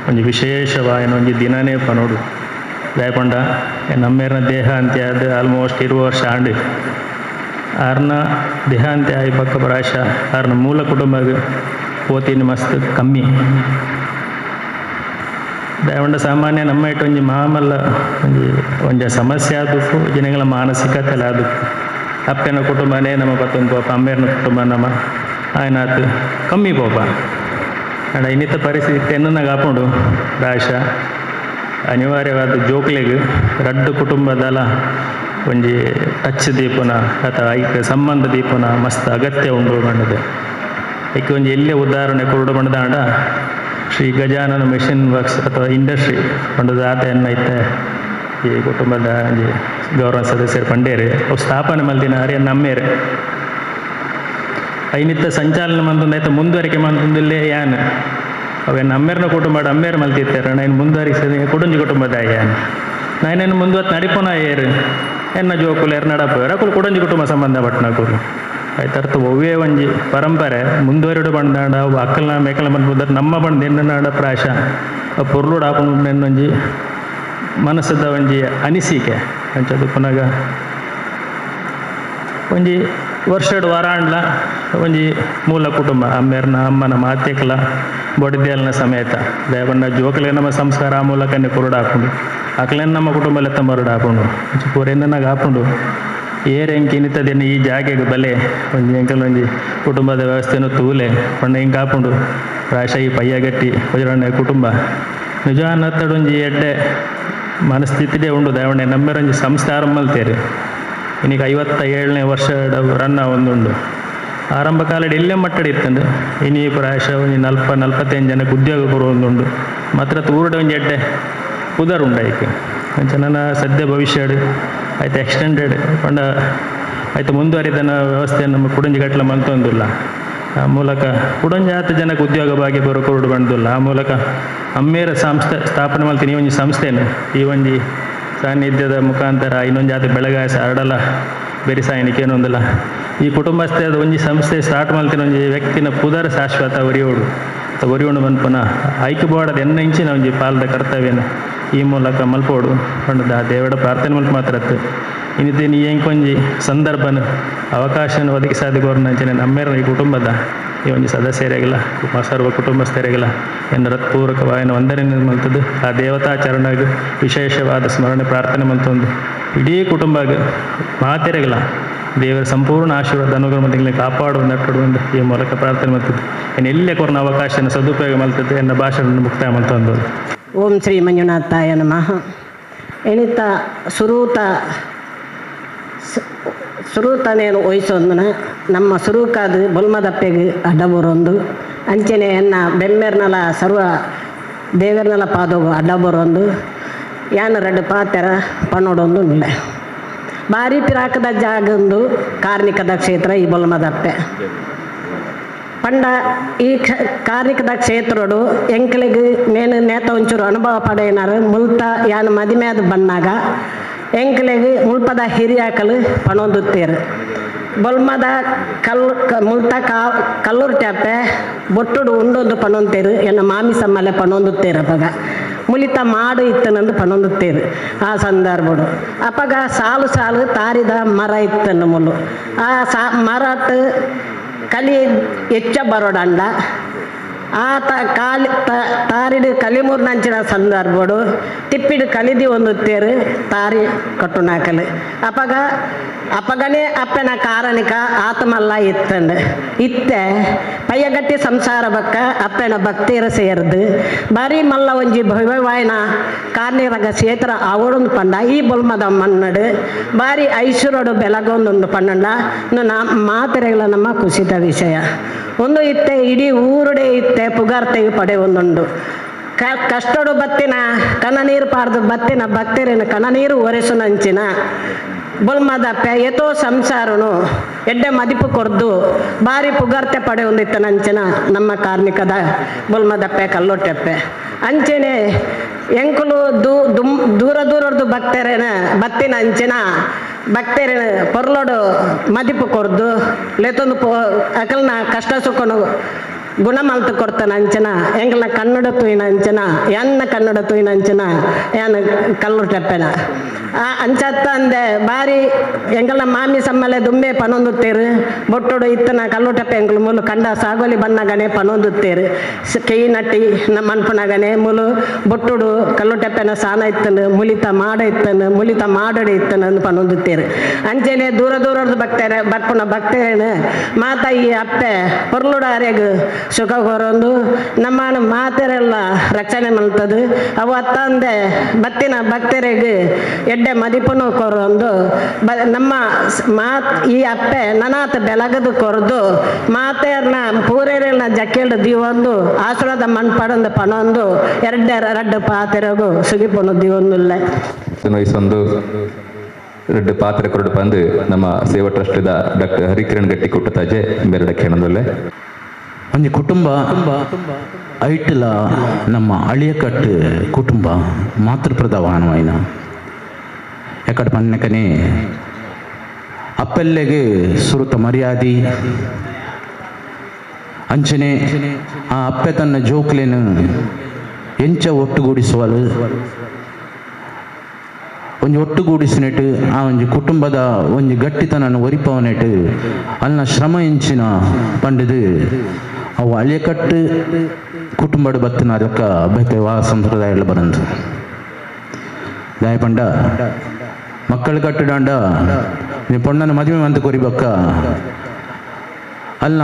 Speaker 10: ಒಂದು ವಿಶೇಷವಾದ ಒಂದು ದಿನನೇ ಪನೋಡು ದಯಪಂಡ ನಮ್ಮೇರನ ದೇಹ ಅಂತ್ಯ ಅದು ಆಲ್ಮೋಸ್ಟ್ 20 ವರ್ಷ ಆಂಡು ಆರ್ನ ದೇಹ ಅಂತ್ಯ ಆಗಿ ಪಕ್ಕ ಪ್ರಾಶ ಆರ್ನ ಮೂಲ ಕುಟುಂಬಗೆ ಪೋತಿನ ಮಸ್ತ್ ಕಮ್ಮಿ ದಯಪಂಡ ಸಾಮಾನ್ಯ ನಮ್ಮ ಇಟ್ಟು ಒಂಜಿ ಮಾಮಲ್ಲ ಒಂಜ ಸಮಸ್ಯೆ ಆದಕ್ಕೂ ಜನಗಳ ಮಾನಸಿಕತೆ ಆದಕ್ಕೂ ಅಪ್ಪನ ಕುಟುಂಬನೇ ನಮ್ಮ ಪತ್ತೊಂದು ಪೋಪ ಅಮ್ಮೇರನ ಕುಟುಂಬ ನಮ್ಮ ಆಯ್ನಾತು ಕಮ್ಮಿ ಪೋಪ ಅಣ್ಣ ಇನ್ನಿತ ಪರಿಸ್ಥಿತಿ ತೆನ್ನನಾಗ ಹಾಕೊಂಡು ರಾಶ ಅನಿವಾರ್ಯವಾದ ಜೋಕ್ಲೆಗೆ ರಡ್ಡು ಕುಟುಂಬದಲ್ಲ ಒಂಜಿ ಟಚ್ ದೀಪನ ಅಥವಾ ಐಕ ಸಂಬಂಧ ದೀಪನ ಮಸ್ತ್ ಅಗತ್ಯ ಉಂಡು ಬಣ್ಣದೆ ಐಕೆ ಒಂಜಿ ಎಲ್ಲೇ ಉದಾಹರಣೆ ಕೊರಡು ಬಣ್ಣದಾಂಡ ಶ್ರೀ ಗಜಾನನ ಮಿಷನ್ ವರ್ಕ್ಸ್ ಅಥವಾ ಇಂಡಸ್ಟ್ರಿ ಬಣ್ಣದ ಆತ ಏನೈತೆ ಈ ಕುಟುಂಬದ ಒಂಜಿ ಗೌರವ ಸದಸ್ಯರು ಪಂಡೇರಿ ಅವು ಸ್ಥಾಪನೆ ಮಲ್ದಿನ ಅರೆ ನಮ್ಮೇರೆ ಐನಿತ್ತ ಸಂಚಾಲನೆ ಮಂದೊಂದು ಮುಂದುವರಿಕೆ ಮಂದೊಂದಿಲ್ಲೇ ಯಾನ್ ಅವೇ ನಮ್ಮೇರನ ಕುಟುಂಬ ಅಮ್ಮೇರು ಮಲ್ತಿರ್ತಾರೆ ನಾನು ಮುಂದುವರಿಸಿದ ಕುಟುಂಬ ಕುಟುಂಬದ ಯಾನ್ ನಾನೇನು ಮುಂದುವತ್ತು ನಡಿಪೋನ ಏರು ಎನ್ನ ಜೋಕುಲು ಎರ್ ನಡಪೇರು ಅಕುಲು ಕುಡಂಜಿ ಕುಟುಂಬ ಸಂಬಂಧ ಪಟ್ಟನಕುಲು ಆಯ್ತರ್ಥ ಒವ್ವೇ ಒಂಜಿ ಪರಂಪರೆ ಮುಂದುವರಿಡು ಬಂದಾಂಡ ಅವು ಅಕ್ಕಲ್ನ ಮೇಕಲ ಬಂದು ನಮ್ಮ ಬಂದು ಎನ್ನಾಡ ಪ್ರಾಶ ಪೊರ್ಲುಡು ಹಾಕೊಂಡು ಎನ್ನೊಂಜಿ ಮನಸ್ಸದ ಒಂಜಿ ಅನಿಸಿಕೆ ಅಂಚದು ಪುನಗ ಒಂಜಿ ವರ್ಷದ ವಾರಾಂಡ್ಲ ಒಂಜಿ ಮೂಲ ಕುಟುಂಬ ಅಮ್ಮೇರ್ನ ಅಮ್ಮನ ಮಾತೆಕಲ ಬೊಡಿದೇಲ್ನ ಸಮೇತ ದಯಬಂಡ ಜೋಕಲೆ ನಮ್ಮ ಸಂಸ್ಕಾರ ಆ ಮೂಲಕನೇ ಕುರುಡು ಹಾಕೊಂಡು ಅಕ್ಲೇನು ನಮ್ಮ ಕುಟುಂಬಲೆತ್ತ ಮರುಡು ಹಾಕೊಂಡು ಪೂರೆಂದನಾಗ ಹಾಕೊಂಡು ಏರ್ ಎಂಕಿನಿತದೇನು ಈ ಜಾಗೆಗೆ ಬಲೆ ಒಂಜಿ ಎಂಕಲ್ ಒಂಜಿ ಕುಟುಂಬದ ವ್ಯವಸ್ಥೆನೂ ತೂಲೆ ಪಂಡ ಹಿಂಗೆ ಹಾಕೊಂಡು ಪ್ರಾಶ ಈ ಪಯ್ಯಗಟ್ಟಿ ವಜ್ರಣ್ಣ ಕುಟುಂಬ ನಿಜ ಅನ್ನತ್ತಡೊಂಜಿ ಎಡ್ಡೆ ಮನಸ್ಥಿತಿದೇ ಉಂಡು ದಯವಣ್ಣೆ ನಮ್ಮೇರೊಂಜಿ ಸಂಸ್ಥೆ ಆರಂಭಲ್ತೇರಿ ಇನ್ನೀಗ 57ನೇ ವರ್ಷದ ರನ್ನ ಒಂದುಂಡು ಆರಂಭ ಕಾಲದ ಎಲ್ಲೇ ಮಟ್ಟಡಿ ಇತ್ತಂಡು ಇನ್ನೀ ಪ್ರಾಯಶಃ ಒಂದು 40-45 ಜನಕ್ಕೆ ಉದ್ಯೋಗ ಕೊಡುವುದುಂಡು ಮಾತ್ರ ಊರುಡ ಒಂದು ಎಡ್ಡೆ ಉದಾರುಂಡು ಆಯ್ಕೆ ನನ್ನ ಸದ್ಯ ಭವಿಷ್ಯಡು ಆಯ್ತು ಎಕ್ಸ್ಟೆಂಡೆಡ್ ಪಂಡ ಆಯ್ತು ಮುಂದುವರಿದನ ವ್ಯವಸ್ಥೆ ನಮ್ಮ ಕುಡಂಜಿ ಗಟ್ಟಲ ಮಂತೊಂದಿಲ್ಲ ಆ ಮೂಲಕ ಕುಡಂಜಿ 10 ಜನಕ್ಕೆ ಉದ್ಯೋಗ ಭಾಗ್ಯ ಬರೋ ಕೊರಡು ಬಂದಿಲ್ಲ ಆ ಮೂಲಕ ಅಮ್ಮೇರ ಸಂಸ್ಥೆ ಸ್ಥಾಪನೆ ಮಾಡ್ತೀನಿ ಈ ಒಂಜಿ ಸಂಸ್ಥೆನು ಈ ಒಂಜಿ ಸಾನ್ನಿಧ್ಯದ ಮುಖಾಂತರ ಇನ್ನೊಂದು ಜಾತಿ ಬೆಳಗಾಯ ಹರಡಲ್ಲ ಬೇರೆ ಸಾಯನಿಕೆ ಏನೊಂದಿಲ್ಲ ಈ ಕುಟುಂಬಸ್ಥೆ ಅದು ಒಂಜಿ ಸಂಸ್ಥೆ ಸ್ಟಾರ್ಟ್ ಮಾಡ್ತೀನಿ ಒಂಜಿ ವ್ಯಕ್ತಿನ ಪುದರ ಶಾಶ್ವತ ಒರಿಯೋಡು ಬಂದ್ಪನ ಆಯ್ಕೆ ಬೋಡದ ಎನ್ನ ಇಂಚಿನ ಒಂಜಿ ಪಾಲದ ಕರ್ತವ್ಯನ ಈ ಮೂಲಕ ಮಲ್ಪೋಡು ಪಂಡದ ಆ ದೇವರ ಪ್ರಾರ್ಥನೆ ಮಲ್ಪ ಮಾತ್ರ ಇನ್ನಿದ್ದು ನೀ ಎಂಕೊಂಜಿ ಸಂದರ್ಭನ ಅವಕಾಶನ ಒದಗಿಸಾದ ಗೋರ್ನಂಚಿನ ನಮ್ಮೇರ ಈ ಕುಟುಂಬದ ಈ ಒಂಜಿ ಸದಸ್ಯರಿಗಲ್ಲ ಸರ್ವ ಕುಟುಂಬಸ್ಥರಿಗಲ್ಲ ಎನ್ನ ಹೃತ್ಪೂರ್ವಕವಾದ ವಂದನೆ ಮಲ್ತದ್ದು ಆ ದೇವತಾಚರಣೆಗೆ ವಿಶೇಷವಾದ ಸ್ಮರಣೆ ಪ್ರಾರ್ಥನೆ ಮಲ್ತೊಂದು ಇಡೀ ಕುಟುಂಬಗೆ ಮಾತೆರೆಗಲ್ಲ ದೇವರ ಸಂಪೂರ್ಣ ಆಶೀರ್ವಾದ ಅನುಗ್ರಹ ಮಂದಿಗಳನ್ನ ಕಾಪಾಡುವ ನಟ್ಟುವುದು ಈ ಮೂಲಕ ಪ್ರಾರ್ಥನೆ ಮಾಡ್ತಿದ್ದು ಇನ್ನು ಎಲ್ಲೇ ಕೊರನ ಅವಕಾಶನ ಸದುಪಯೋಗ ಮಾಡ್ತಿದ್ದು ಎನ್ನ ಭಾಷೆಯನ್ನು ಮುಕ್ತಾಯ ಮಾಡ್ತಂದು
Speaker 11: ಓಂ ಶ್ರೀ ಮಂಜುನಾಥಾಯ ನಮಃ ಎಣಿತ ಸುರೂತನೇನು ಒಯ್ಸೊಂದನ ನಮ್ಮ ಸುರೂಕಾದ ಬೊಲ್ಮದಪ್ಪೆಗೆ ಅಡ್ಡ ಬರೋಂದು ಅಂಚೆನೆ ಎನ್ನ ಬೆಮ್ಮೆರ್ನಲ ಸರ್ವ ದೇವರ್ನಲ ಪಾದೋಗು ಅಡ್ಡ ಬರೋಂದು ಯಾನ ರಡ್ಡು ಪಾತೆರ ಪನ್ನೋಡೊಂದು ಇಲ್ಲ ಭಾರಿ ಪಿರಾಕದ ಜಾಗಂದು ಕಾರ್ಮಿಕದ ಕ್ಷೇತ್ರ ಈ ಬೊಲ್ಮದಪ್ಪೆ ಪಂಡ ಈ ಕಾರ್ಮಿಕದ ಕ್ಷೇತ್ರಡು ಎಂಕಲಿಗೆ ಮೇನು ನೇತ ಒಂಚೂರು ಅನುಭವ ಪಡೆಯನಾರು ಮುಲ್ತ ಯಾನು ಮದಿಮೆದು ಬಂದಾಗ ಎಂಕಲಿಗೆ ಮುಲ್ಪದ ಹಿರಿಯಾಕಲು ಪಣೊಂದುತ್ತೇರು ಬೊಲ್ಮದ ಮುಲ್ತ ಕಲ್ಲೂರು ಟ್ಯಾಪೆ ಬೊಟ್ಟುಡು ಉಂಡೊಂದು ಪಣೊಂತೇರು ಎನ್ನ ಮಾಮಿಸಮ್ಮಲೆ ಪಣೊಂದುತ್ತೇರು ಅಪಗ ಮುಲಿತ ಮಾಡು ಇತ್ತನಂದು ಪಣೊಂದುತ್ತೇರು ಆ ಸಂದರ್ಭಡು ಅಪಗ ಸಾಲು ಸಾಲು ತಾರಿದ ಮರ ಇತ್ತನ್ನು ಮುಲ್ಲು ಆ ಮರಟ್ ಕಲಿ ಹೆಚ್ಚ ಬರೋಡಂಡ ಆತ ತಾರಿಡು ಕಲಿಮೂರ್ನಂಚಿನ ಸಂದರ್ಭಡು ತಿಪ್ಪಿಡು ಕಲಿದಿ ಒಂದು ತೇರು ತಾರಿ ಕಟ್ಟುನಾಕಲು ಅಪಗನೆ ಅಪ್ಪನ ಕಾರಣಿಕ ಆತಮಲ್ಲ ಇತ್ತಂಡು ಇತ್ತೆ ಪಯ್ಯಗಟ್ಟಿ ಸಂಸಾರ ಬಕ್ಕ ಅಪ್ಪನ ಭಕ್ತಿರ ಸೇರ್ದು ಬಾರಿ ಮಲ್ಲ ಒಂಜಿ ಭವ್ಯವಾಯಿನ ಕಾರ್ನಿರಗ ಸೇತರ ಅವಳೊಂದು ಪಂಡ ಈ ಬೊಲ್ಮದ ಮನ್ನಡು ಬಾರಿ ಐಶ್ವರ್ಯಡು ಬೆಳಗೊಂದೊಂದು ಪಂಡ ಮಾತೆರೆಗಳ ನಮ್ಮ ಕುಸಿತ ವಿಷಯ ಒಂದು ಇತ್ತೆ ಇಡೀ ಊರುಡೆ ಇತ್ತೆ ಪುಗಾರ್ತೆಗೆ ಪಡೆ ಒಂದುಂಡು ಕಷ್ಟಡು ಬತ್ತಿನ ಕಣ್ಣನೀರು ಪಾರ್ದು ಬತ್ತಿನ ಭಕ್ತರಿನ ಕಣ್ಣನೀರು ಒರೆಸುನಂಚಿನ ಬೊಲ್ಮದಪ್ಪೆ ಎತೋ ಸಂಸಾರನು ಎಡ್ಡೆ ಮದಿಪು ಕೊರ್ದು ಬಾರಿ ಪುಗಾರ್ತೆ ಪಡೆ ಒಂದಿತ್ತ ನಂಚಿನ ನಮ್ಮ ಕಾರ್ಮಿಕದ ಬೊಲ್ಮದಪ್ಪೆ ಕಲ್ಲೊಟ್ಟೆಪ್ಪೆ ಅಂಚೆನೆ ಎಂಕುಲು ದೂರದ್ದು ಭಕ್ತರೇನ ಬತ್ತಿನ ಅಂಚಿನ ಭಕ್ತರೇನ ಪೊರ್ಲೋಡು ಮದಿಪು ಕೊರ್ದು ಲೆತೊಂದು ಅಕಲ್ನ ಕಷ್ಟ ಸುಖನು ಗುಣಮಲ್ತು ಕೊಡ್ತಾನೆ ಅಂಚನ ಎಂಗ್ಲ ಕನ್ನಡ ತೂಯಿನ ಅಂಚನ ಎನ್ನ ಕನ್ನಡ ತೂಯಿನ ಅಂಚನ ಏನ್ ಕಲ್ಲು ಟೆಪ್ಪೆನ ಅಂಚತ್ತ ಅಂದೆ ಬಾರಿ ಎಂಗಲ ಮಾಮಿ ಸಮ್ಮಲೆ ದುಂಬೆ ಪನೊಂದುತ್ತೇರು ಬೊಟ್ಟೊಡು ಇತ್ತನ ಕಲ್ಲು ಟೆಪ್ಪೆ ಎಂಗ್ಲು ಮೂಲು ಕಂಡ ಸಾಗೋಲಿ ಬಣ್ಣಗನೆ ಪನೊಂದುತ್ತೇರು ಕೈ ನಟ್ಟಿ ನಮ್ಮ ಅನ್ಪುನಗನೆ ಮೂಲು ಬೊಟ್ಟುಡು ಕಲ್ಲು ಟೆಪ್ಪೆನ ಸಾನ ಇತ್ತನು ಮುಲಿತ ಮಾಡ ಇತ್ತನು ಮುಲಿತ ಮಾಡಡಿ ಇತ್ತನು ಅಂದು ಪನೊಂದುತ್ತೇರು ಅಂಚೆನೆ ದೂರದ್ದು ಭಕ್ತರೆ ಬರ್ಪುನ ಭಕ್ತರೇನು ಮಾತ ಈ ಅಪ್ಪೆ ಪೊರ್ಲುಡ ಅರೆಗು ಸುಖ ಕೊರೊಂದು ನಮ್ಮನ್ನು ಮಾತೆರೆಲ್ಲ ರಕ್ಷಣೆ ಮಾಡ್ತದೆ ಅವು ಅತ್ತಂದೆ ಬತ್ತಿನ ಭಕ್ತರಿಗೆ ಎಡ್ಡೆ ಮದಿಪನು ಕೊರೊಂದು ನಮ್ಮ ಈ ಅಪ್ಪೆ ನನಾತ ಬೆಳಗದು ಕೊರದು ಮಾತೆರ್ನ ಪೂರೇರನ್ನ ಜಕ್ಕೆಲ್ಡು ದಿವೊಂದು ಆಸುರದ ಮಣ್ಪಡೊಂದು ಪಣೊಂದು ಎರಡು ಪಾತೆರೆಗೂ ಸುಗಿಪೊನು ದಿವೊಂದುಲ್ಲ
Speaker 1: ವಯಸ್ಸೊಂದು ಎರಡು ಪಾತ್ರೆ ಕೊರಡು ಬಂದು ನಮ್ಮ ಸೇವಾ ಟ್ರಸ್ಟ್ದ ಡಾಕ್ಟರ್ ಹರಿಕಿರಣ್ ಗಟ್ಟಿ ಕುಟ್ಟತಾಜೆ ಬೇರೆಡಕ್ಕೆ ಹೇಳೋದಲ್ಲೇ
Speaker 3: ಒಂದು ಕುಟುಂಬ ಐಟ್ಲ ನಮ್ಮ ಅಳಿಯಕಟ್ಟು ಕುಟುಂಬ ಮಾತೃಪ್ರಧಾನವಾಯಿನ ಎಕಡೆ ಪನ್ನಕನೆ ಅಪ್ಪೆಲ್ಲೆಗೆ ಸುರುತ ಮರ್ಯಾದಿ ಅಂಚನೆ ಆ ಅಪ್ಪೆ ತನ್ನ ಜೋಕ್ಲೇನು ಎಂಚ ಒಟ್ಟುಗೂಡಿಸುವಲು ಒಂಜಿ ಒಟ್ಟುಗೂಡಿಸಿನೆಟ್ಟು ಆ ಒಂಜಿ ಕುಟುಂಬದ ಒಂಜಿ ಗಟ್ಟಿತನನ್ನು ಒರಿಪವನೆಟ್ಟು ಅಲ್ನ ಶ್ರಮ ಎಂಚಿನ ಪಂಡಿದು ಅವು ಅಳಿಯಕಟ್ಟು ಕುಟುಂಬಡು ಬತ್ತಿನ ಅದಕ್ಕ ಬೈತೆವಾ ಸಂಪ್ರದಾಯಗಳು ಬರಂದು ದಾಯ ಪಂಡ ಮಕ್ಕಳು ಕಟ್ಟುಡಾಂಡ ನೀವು ಪೊಣ್ಣನ ಮದುವೆ ಮಂತ ಕೊರಿಬಕ್ಕ ಅಲ್ಲ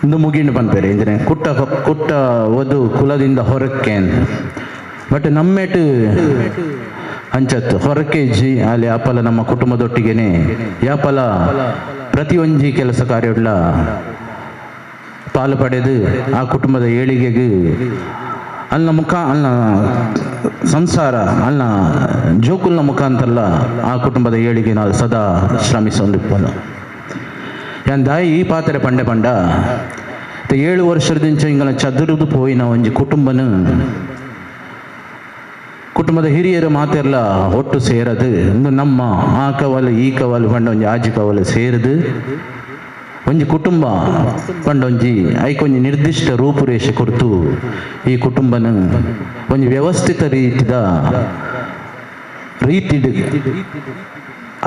Speaker 3: ಇಂದು ಮುಗಿಂಡು ಪನ್ಪೇರೆ ಇಂಜನೆ ಕುಟ್ಟ ವಧು ಕುಲದಿಂದ ಹೊರಕ್ಕೆ ಅಂತ ಬಟ್ ನಮ್ಮೇಟು ಅಂಚತ್ತು ಹೊರಕ್ಕೆ ಇಜ್ಜಿ ಅಲ್ಲಿ ಯಾಪಲ ನಮ್ಮ ಕುಟುಂಬದೊಟ್ಟಿಗೆನೆ ಯಾಪಲ ಪ್ರತಿಯೊಂಜಿ ಕೆಲಸ ಕಾರ್ಯಗಳ ಪಾಲು ಪಡೆದು ಆ ಕುಟುಂಬದ ಏಳಿಗೆಗೆ ಅಲ್ನ ಸಂಸಾರ ಅಲ್ನ ಜೋಕುಲ್ನ ಮುಖಾಂತರಲ್ಲ ಆ ಕುಟುಂಬದ ಏಳಿಗೆ ನಾವು ಸದಾ ಶ್ರಮಿಸೊಂದಿಪ್ಪಲ್ಲ ಯಾನ್ ದಾಯಿ ಈ ಪಾತ್ರೆ ಪಂಡ 7 ವರ್ಷದಿಂದ ಹಿಂಗನ ಚದುರಿದು ಪೋಯಿನ ಒಂಜಿ ಕುಟುಂಬದ ಹಿರಿಯರು ಮಾತೆಲ್ಲ ಒಟ್ಟು ಸೇರದು ಒಂದು ನಮ್ಮ ಆ ಕವಲು ಈ ಕವಲು ಪಂಡ ಒಂಜಿ ಆಜಿ ಕವಲು ಸೇರದು ಒಂಜಿ ಕುಟುಂಬ ಪಂಡೊಂಜಿ ಐಕೊಂಜಿ ನಿರ್ದಿಷ್ಟ ರೂಪುರೇಷೆ ಕೊಡ್ತು ಈ ಕುಟುಂಬನ ಒಂಜಿ ವ್ಯವಸ್ಥಿತ ರೀತಿಡ್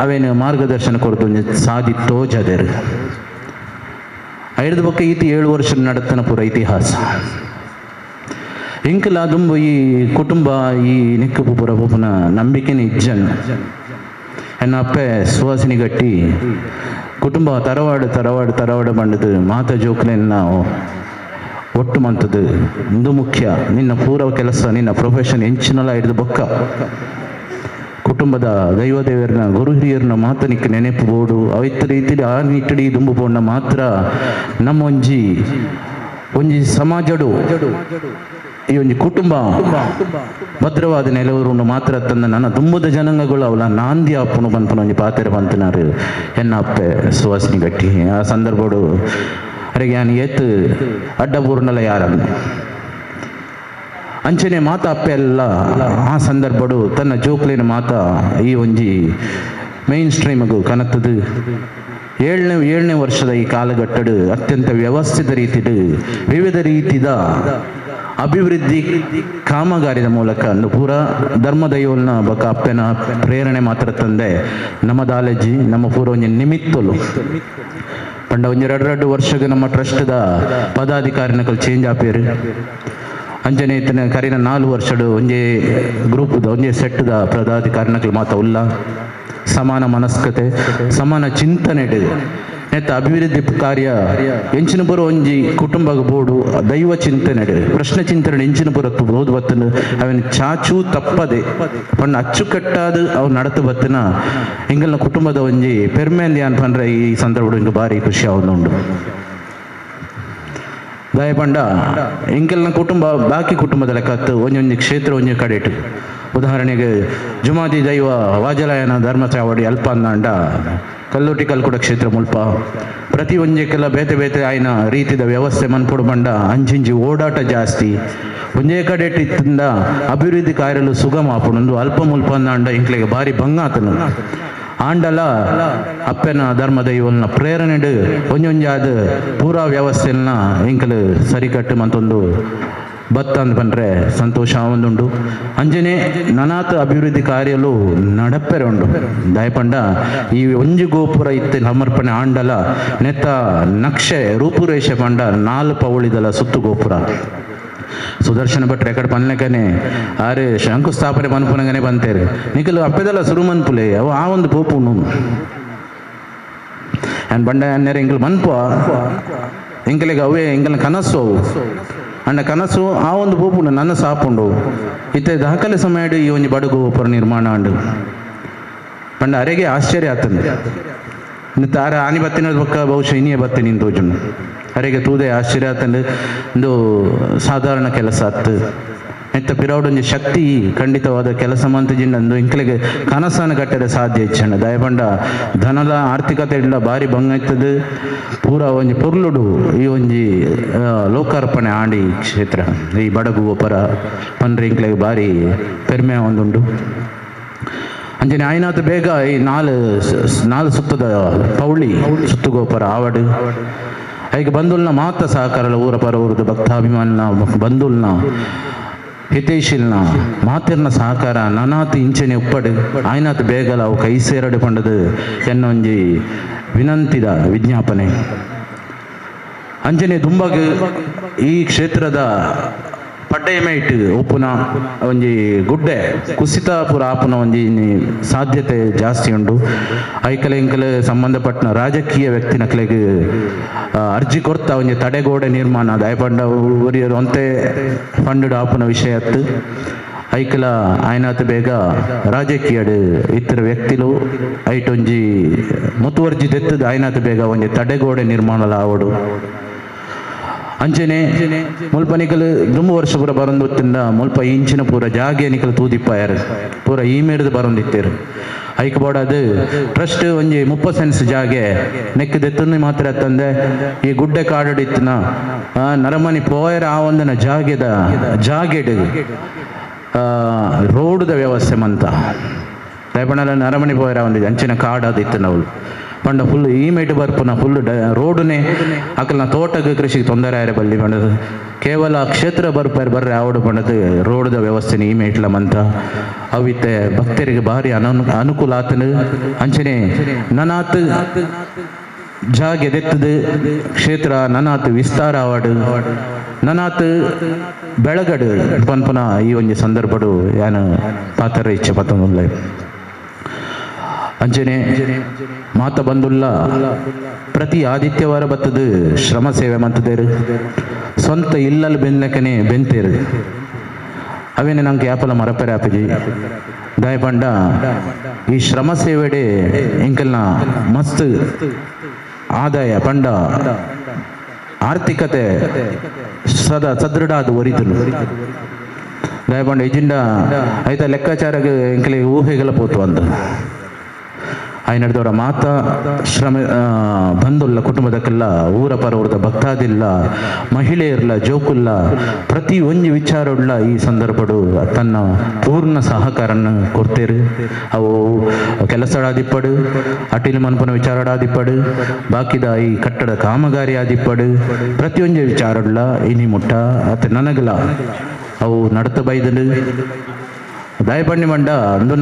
Speaker 3: ಅವೇನು ಮಾರ್ಗದರ್ಶನ ಕೊಡ್ತು ಒಂಜಿ ಸಾಧಿ ತೋಜದರು ಐದು ಪಕ್ಕ ಈತಿ 7 ವರ್ಷ ನಡತನ ಪೂರ ಇತಿಹಾಸ ಇಂಕಲ ದುಂಬು ಈ ಕುಟುಂಬ ಈ ನಿಕ್ಕಪು ಪುರ ಪುನ ನಂಬಿಕೆನ ಇಜ್ಜನ್ ಎನ್ನ ಅಪ್ಪೆ ಸುವಾಸಿನಿ ಗಟ್ಟಿ ಕುಟುಂಬ ತರವಾಡು ಬಂಡದು ಮಾತ ಜೋಕ್ಲೆನ್ ನಾವು ಒಟ್ಟು ಮಂತದು ಇಂದು ಮುಖ್ಯ ನಿನ್ನ ಪೂರ್ವ ಕೆಲಸ ನಿನ್ನ ಪ್ರೊಫೆಷನ್ ಎಂಚಿನಲ್ಲ ಹಿಡಿದು ಬೊಕ್ಕ ಕುಟುಂಬದ ದೈವದೇವರನ್ನ ಗುರು ಹಿರಿಯರನ್ನ ಮಾತನಿಕ್ಕೆ ನೆನಪು ಬೋಡು ಅವತ್ತ ರೀತಿಲಿ ಆ ನಿಟ್ಟಡಿ ದುಂಬು ಬೋಣ ಮಾತ್ರ ನಮ್ಮ ಒಂಜಿ ಸಮಾಜಡು ಈ ಒಂಜಿ ಕುಟುಂಬ ಭದ್ರವಾದ ನೆಲವರು ಮಾತ್ರ ತಂದ ನನ್ನ ತುಂಬದ ಜನಾಂಗಗಳು ಅವಳ ನಾಂದಿ ಅಪ್ಪನು ಬಂತನ ಒಂಜಿ ಪಾತ್ರೆ ಬಂತನಾರು ಎನ್ನ ಅಪ್ಪೆ ಸುವಾಸಿನಿ ಗಟ್ಟಿ ಆ ಸಂದರ್ಭಡು ಅರೆಗೆ ನಾನು ಎತ್ತು ಅಡ್ಡಬೂರ್ನಲ್ಲ ಯಾರನ್ನು ಅಂಚನೆ ಮಾತ ಅಪ್ಪೆ ಎಲ್ಲ ಆ ಸಂದರ್ಭಡು ತನ್ನ ಜೋಕ್ಲಿನ ಮಾತ ಈ ಒಂಜಿ ಮೈನ್ ಸ್ಟ್ರೀಮಗು ಕನತ್ತದು ಏಳನೇ ವರ್ಷದ ಈ ಕಾಲಘಟ್ಟಡು ಅತ್ಯಂತ ವ್ಯವಸ್ಥಿತ ರೀತಿಡು ವಿವಿಧ ರೀತಿದ ಅಭಿವೃದ್ಧಿ ಕಾಮಗಾರಿದ ಮೂಲಕ ಪೂರ ಧರ್ಮದೈವಲ್ನ ಬಕ ಅಪ್ಪನ ಪ್ರೇರಣೆ ಮಾತ್ರ ತಂದೆ ನಮ್ಮ ದಾಲಜಿ ನಮ್ಮ ಪೂರ ಒಂಜಿ ನಿಮಿತ್ತಲು ಪಂಡ ಒಂಜಿ 2 ವರ್ಷಕ್ಕೆ ನಮ್ಮ ಟ್ರಸ್ಟ್ದ ಪದಾಧಿಕಾರಿನಕಲ್ ಚೇಂಜ್ ಆಪೇರು ಅಂಜನೆ ಇತ್ತಿನ ಕರಿನ 4 ವರ್ಷಡು ಒಂಜೇ ಗ್ರೂಪ್ದ ಒಂಜೇ ಸೆಟ್ದ ಪದಾಧಿಕಾರಿನಕಲ್ ಮಾತ ಉಲ್ಲ ಸಮಾನ ಮನಸ್ಕತೆ ಸಮಾನ ಚಿಂತನೆ ನೆತ್ತ ಅಭಿವೃದ್ಧಿ ಕಾರ್ಯ ಎಂಚಿನ ಪುರ ಒಂಜಿ ಕುಟುಂಬಗ ಬೋಡು ದೈವ ಚಿಂತನೆ ಪ್ರಶ್ನೆ ಚಿಂತನೆ ಎಂಚಿನ ಪುರ ಓದು ಬತ್ತನು ಅವನ ಚಾಚು ತಪ್ಪದೆ ಪಣ್ಣ ಅಚ್ಚುಕಟ್ಟಾದ ಅವು ನಡತು ಬತ್ತನ ಹಿಂಗಲ್ನ ಕುಟುಂಬದ ಒಂಜಿ ಪೆರ್ಮೆಂದಿ ಅನ್ಪಂಡ್ರೆ ಈ ಸಂದರ್ಭ ಹಿಂಗೆ ಭಾರಿ ಖುಷಿ ಆವೊಂದುಂಡು ದಯಪಂಡ ಇಂಕೆಲ್ನ ಕುಟುಂಬ ಬಾಕಿ ಕುಟುಂಬದ ಲೆಕ್ಕತ್ತು ಒಂಜೊಂಜಿ ಕ್ಷೇತ್ರ ಒಂಜಿ ಕಡೆಟು ಉದಾಹರಣೆಗೆ ಜುಮಾದಿ ದೈವ ವಾಜಲಾಯನ ಧರ್ಮ ಚಾವಡಿ ಅಲ್ಪ ಅಂದಾಂಡ ಕಲ್ಲೋಟಿಕಲ್ ಕೂಡ ಕ್ಷೇತ್ರ ಮುಲ್ಪ ಪ್ರತಿ ಒಂಜಕ್ಕೆಲ್ಲ ಬೇತೆ ಬೇತೆ ಆಯ್ನ ರೀತಿದ ವ್ಯವಸ್ಥೆ ಮನ್ಪೊಡು ಬಂಡ ಅಂಚಿಂಚಿ ಓಡಾಟ ಜಾಸ್ತಿ ಒಂಜೇ ಕಡೆ ಇತ್ತಿಂದ ಅಭಿವೃದ್ಧಿ ಕಾರ್ಯಲು ಸುಗಮ ಆಪುಂಡು ಅಲ್ಪ ಮುಲ್ಪ ಅಂದಾಂಡ ಇಂಕ್ಲೆಗೆ ಭಾರಿ ಭಂಗಾತನು ಆಂಡಲ ಅಪ್ಪನ ಧರ್ಮ ದೈವಲ್ನ ಪ್ರೇರಣೆಡು ಒಂಜೊಂಜಾದ ಪೂರಾ ವ್ಯವಸ್ಥೆಲ್ನ ಇಂಕಲು ಸರಿಕಟ್ಟು ಮಂತೊಂದು ಬತ್ತ ಅಂತ ಬಂದ್ರೆ ಸಂತೋಷ ಒಂದುಂಡು ಅಂಜನೆ ನನಾತ ಅಭಿವೃದ್ಧಿ ಕಾರ್ಯಲು ನಡಪ್ಪೆರೆ ಉಂಡು ದಯಪಂಡ ಈ ಒಂಜಿ ಗೋಪುರ ಇತ್ತೆ ಸಮರ್ಪಣೆ ಆಂಡಲ ನೆತ್ತ ನಕ್ಷೆ ರೂಪುರೇಷೆ ಪಂಡ 4 ಪೌಳಿದಲ ಸುತ್ತು ಗೋಪುರ ಸುದರ್ಶನ ಭಟ್ರು ಎಕಡೆ ಪನ್ಲೆಕನೆ ಆರೆ ಶಂಕುಸ್ಥಾಪನೆ ಮನ್ಪುನಗನೆ ಬಂತೇರು ನಿಖಲು ಅಪ್ಪೆದಲ್ಲ ಸುರು ಮನ್ಪುಲೆ ಅವು ಆ ಒಂದು ಪೋಪುನು ನಾನು ಬಂಡ ಅನ್ನೇರೆ ಇಂಕಲ್ ಮನ್ಪು ಇಂಕಲಿಗೆ ಅವೇ ಇಂಕಲ್ನ ಕನಸು ಅವು ಅಂಡ ಕನಸು ಆ ಒಂದು ಪೋಪುಂಡು ನನ್ನ ಸಾಪುಂಡು ಇತ್ತೆ ದಾಖಲೆ ಸಮಯ ಈ ಒಂಜಿ ಬಡಗು ಗೋಪುರ ನಿರ್ಮಾಣ ಅಂಡು ಪಂಡ ಅರೆಗೆ ಆಶ್ಚರ್ಯ ಆತಂದು ತಾರ ಆನಿ ಬತ್ತಿನ ಪಕ್ಕ ಬಹುಶಃ ಇನ್ನೇ ಬತ್ತೀನಿ ತೋಜುಂಡು ಅರೆಗೆ ತೂದೆ ಆಶ್ಚರ್ಯ ಆತಂದು ಒಂದು ಸಾಧಾರಣ ಕೆಲಸ ಆತು ನೆತ್ತ ಪಿರೌಡೊಂಜಿ ಶಕ್ತಿ ಖಂಡಿತವಾದ ಕೆಲಸ ಮಂತಜಿಂಡು ಇಂಕಲಿಗೆ ಕನಸನ್ನು ಕಟ್ಟರೆ ಸಾಧ್ಯ ಇಚ್ಚಂಡ ದಯಪಂಡ ಧನದ ಆರ್ಥಿಕತೆ ಇಲ್ಲ ಭಾರಿ ಭಂಗೈತದು ಪೂರ ಒಂಜಿ ಪೊರ್ಲುಡು ಈ ಒಂಜಿ ಲೋಕಾರ್ಪಣೆ ಆಂಡಿ ಕ್ಷೇತ್ರ ಈ ಬಡಗು ಗೋಪುರ ಪಂಡ್ರೆ ಇಂಕ್ಲೆಗೆ ಭಾರಿ ಪೆರ್ಮೆ ಒಂದುಂಡು ಅಂಜನೆ ಆಯ್ನಾತು ಬೇಗ ಈ 4 ಸುತ್ತದ ಪೌಳಿ ಸುತ್ತು ಗೋಪುರ ಆವಡು ಐಗೆ ಬಂದುಲ್ನ ಮಾತ ಸಹಕಾರಲ ಊರ ಪರ ಊರದ ಭಕ್ತಾಭಿಮಾನ ಬಂದುಲ್ನ ಹಿತೈಷಿಲ್ನ ಮಾತಿರ್ನ ಸಹಕಾರ ನನಾತು ಇಂಚನೆ ಉಪ್ಪಡು ಆಯ್ನಾತು ಬೇಗಲ ಅವು ಕೈ ಸೇರಡು ಪಂಡದು ಎನ್ನೊಂಜಿ ವಿನಂತಿದ ವಿಜ್ಞಾಪನೆ ಅಂಜನೆ ದುಂಬಗ ಈ ಕ್ಷೇತ್ರದ ಪಡ್ಡೆಯಮೇಟ್ ಉಪ್ಪುನ ಒಂಜಿ ಗುಡ್ಡೆ ಕುಸಿತ ಪುರ ಆಪುನ ಒಂಜಿ ಸಾಧ್ಯತೆ ಜಾಸ್ತಿ ಉಂಡು ಐಕಲೆ ಇಂಕಲೆ ಸಂಬಂಧಪಟ್ಟ ರಾಜಕೀಯ ವ್ಯಕ್ತಿನಕ್ಲೆಗೆ ಅರ್ಜಿ ಕೊಡ್ತಾ ಒಂಜಿ ತಡೆಗೋಡೆ ನಿರ್ಮಾಣ ದಯಪಂಡ ಊರಿಯರು ಅಂತೆ ಫಂಡ್ ಆಪುನ ವಿಷಯ ಅತ್ತು ಐಕಲ ಆಯ್ನಾತು ಬೇಗ ರಾಜಕೀಯಡ್ ಇತರ ವ್ಯಕ್ತಿಲು ಐಟೊಂಜಿ ಮುತುವರ್ಜಿ ತೆತ್ತದ ಆಯ್ನಾತು ಬೇಗ ಒಂಜಿ ತಡೆಗೋಡೆ ನಿರ್ಮಾಣ ಆವಡು ಅಂಚನೆ ಮುಲ್ಪ ನಿಕಲು ದುಂಬು ವರ್ಷ ಪೂರ ಬರೊಂದುತ್ತಿಂದ ಮುಲ್ಪ ಇಂಚಿನ ಪೂರ ಜಾಗೆ ನಿಕಲು ತೂದಿಪ್ಪಾಯರು ಪೂರ ಈ ಮೇಡ್ದು ಬರೊಂದಿತ್ತೇರು ಐಕ್ ಬೋಡದು ಟ್ರಸ್ಟ್ ಒಂಜಿ 30 ಸೆನ್ಸ್ ಜಾಗೆ ನೆಕ್ಕದೆತ್ತನ್ನು ಮಾತ್ರ ತಂದೆ ಈ ಗುಡ್ಡೆ ಕಾಡಡಿತ್ತಿನ ನರಮನಿ ಪೋಯರ ಆ ಒಂದನ ಜಾಗೆಡ್ ರೋಡ್ದ ವ್ಯವಸ್ಥೆ ಮಂತ ದಯಪಣಲ ನರಮನಿ ಪೋಯರ ಒಂದಿದೆ ಅಂಚಿನ ಕಾಡಾದಿತ್ತು ನಾವು ಪಂಡ ಫುಲ್ ಈ ಮೇಟು ಬರ್ಪುನ ಫುಲ್ ರೋಡ್ನೇ ಅಕಲ್ನ ತೋಟಕ್ಕೆ ಕೃಷಿಗೆ ತೊಂದರೆ ಆಯ್ರೆ ಬಲ್ಲಿ ಪಂಡದು ಕೇವಲ ಕ್ಷೇತ್ರ ಬರ್ರೆ ಆವಡು ಪಂಡದು ರೋಡ್ದ ವ್ಯವಸ್ಥೆನ ಈ ಮೇಟ್ಲ ಮಂತ ಅವಿತ್ತೆ ಭಕ್ತರಿಗೆ ಭಾರಿ ಅನುಕೂಲ ಆತನು ಅಂಚನೆ ನನಾತ್ ಜಾಗೆ ದೆತ್ತದು ಕ್ಷೇತ್ರ ನನಾತ್ ವಿಸ್ತಾರ ಆವಡು ನನಾತ್ ಬೆಳಗಡು ಪನ್ಪುನ ಈ ಒಂಜಿ ಸಂದರ್ಭಡು ಯಾನು ಪಾತ್ರ ಇಚ್ಛೆ ಪತ್ತೊಂದುಲ್ಲ ಅಂಚನೆ ಮಾತ ಬಂದುಲ್ಲ ಪ್ರತಿ ಆದಿತ್ಯವಾರ ಬತ್ತದು ಶ್ರಮ ಸೇವೆ ಮಂತದೇರು ಸ್ವಂತ ಇಲ್ಲಲ್ಲಿ ಬೆನ್ಲೆಕ್ಕನೆ ಬೆಂತೇರು ಅವೇನೆ ನಂಗೆ ಯಾಪಲ ಮರಪೆರೆ ಆಪಜಿ ದಯಪಂಡ ಈ ಶ್ರಮ ಸೇವೆಡೆ ಇಂಕಲ್ನ ಮಸ್ತ್ ಆದಾಯ ಪಂಡ ಆರ್ಥಿಕತೆ ಸದೃಢ ಅದು ಒರಿತಲು ದಯಪಂಡ ಇಜಿಂಡ ಐತ ಲೆಕ್ಕಾಚಾರಕ್ಕೆ ಇಂಕಲಿಗೆ ಊಹೆಗಳ ಪೋತು ಅಂದ ನಡೆದವರ ಮಾತಾ ಶ್ರಮ ಬಂದುಲ್ಲ ಕುಟುಂಬದಕ್ಕೆಲ್ಲ ಊರ ಪರವರದ ಭಕ್ತಾದಿಲ್ಲ ಮಹಿಳೆಯರ್ಲ ಜೋಕುಲ್ಲ ಪ್ರತಿ ಒಂಜಿ ವಿಚಾರವುಳ್ಳ ಈ ಸಂದರ್ಭಡು ತನ್ನ ಪೂರ್ಣ ಸಹಕಾರನ ಕೊಡ್ತೇರು. ಅವು ಕೆಲಸಡಾದಿಪ್ಪಡು ಅಟಿಲ್ ಮನ್ಪನ ವಿಚಾರಡಾದಿಪ್ಪಡು ಬಾಕಿದ ಈ ಕಟ್ಟಡ ಕಾಮಗಾರಿ ಆದಿಪ್ಪಡು ಪ್ರತಿಯೊಂದು ವಿಚಾರವುಳ್ಳ ಇನಿ ಮುಟ್ಟ ಅತ್ತ ನನಗಲ ಅವು ನಡತ ಬೈದಲು ದಯಪಣ್ಣಿ ಮಂಡ ಅಂದು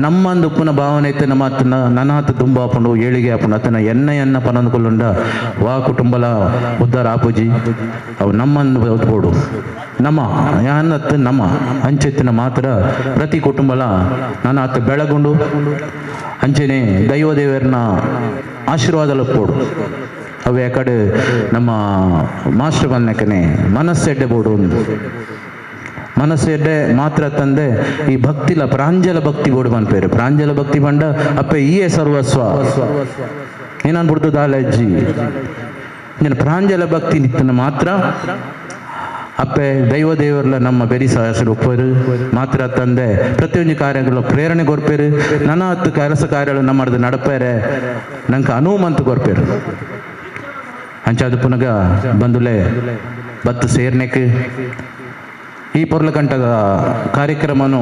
Speaker 3: ನಮ್ಮಂದು ಉಪ್ಪುನ ಭಾವನೆ ಐತೆ ನಮ್ಮ ಅತ್ತನ ನನ್ನ ಹತ್ತು ತುಂಬ ಹಾಕೊಂಡು ಏಳಿಗೆ ಹಾಕೊಂಡು ಅತನ ಎನ್ನ ಪನಂದುಕೊಳ್ಳುಂಡ ವಾ ಕುಟುಂಬಲ ಉದ್ಧಾರ ಆಪುಜಿ ಅವು ನಮ್ಮಂದು ಓದ್ಬೋಡು ನಮ್ಮ ಯಾನತ್ತು ನಮ್ಮ ಅಂಚೆತ್ತಿನ ಮಾತ್ರ ಪ್ರತಿ ಕುಟುಂಬಲ ನನ್ನ ಹತ್ತು ಬೆಳಗುಂಡು ಅಂಚೆನೆ ದೈವದೇವರನ್ನ ಆಶೀರ್ವಾದಲು ಪೋಡು ಅವು ಯಾಕಡೆ ನಮ್ಮ ಮಾಸ್ಟರ್ ಬನ್ನಕನೆ ಮನಸ್ಸೆಡ್ಡೆ ಬೋಡು ಒಂದು ಮನಸ್ಸೆಡ್ಡೆ ಮಾತ್ರ ತಂದೆ ಈ ಭಕ್ತಿಲ ಪ್ರಾಂಜಲ ಭಕ್ತಿ ಬೋಡು ಬನ್ಪೇರು ಪ್ರಾಂಜಲ ಭಕ್ತಿ ಬಂಡ ಅಪ್ಪೆ ಈಯೇ ಸರ್ವಸ್ವ ಏನನ್ಬಿಡ್ತು ದಾಲಜ್ಜಿ నేను ಪ್ರಾಂಜಲ ಭಕ್ತಿ ನಿತ್ತನ ಮಾತ್ರ ಅಪ್ಪೆ ದೈವ ದೇವರ್ಲ ನಮ್ಮ ಬೆರಿ ಸಹಸರು ಒಪ್ಪರು ಮಾತ್ರ ತಂದೆ ಪ್ರತಿಯೊಂದು ಕಾರ್ಯಗಳು ಪ್ರೇರಣೆ ಕೊರ್ಪೇರು ನನ್ನ ಹತ್ತು ಕೆಲಸ ಕಾರ್ಯಗಳು ನಮ್ಮದು ನಡಪೇರೆ ನಂಗೆ ಅನುಮಂತ ಕೊರ್ಪೇರು ಅಂಚಾದ ಪುನಗ ಬಂದುಲೆ ಬತ್ತು ಸೇರ್ನೆಕ್ ಈ ಪೊರ್ಲ ಗಂಟದ ಕಾರ್ಯಕ್ರಮನು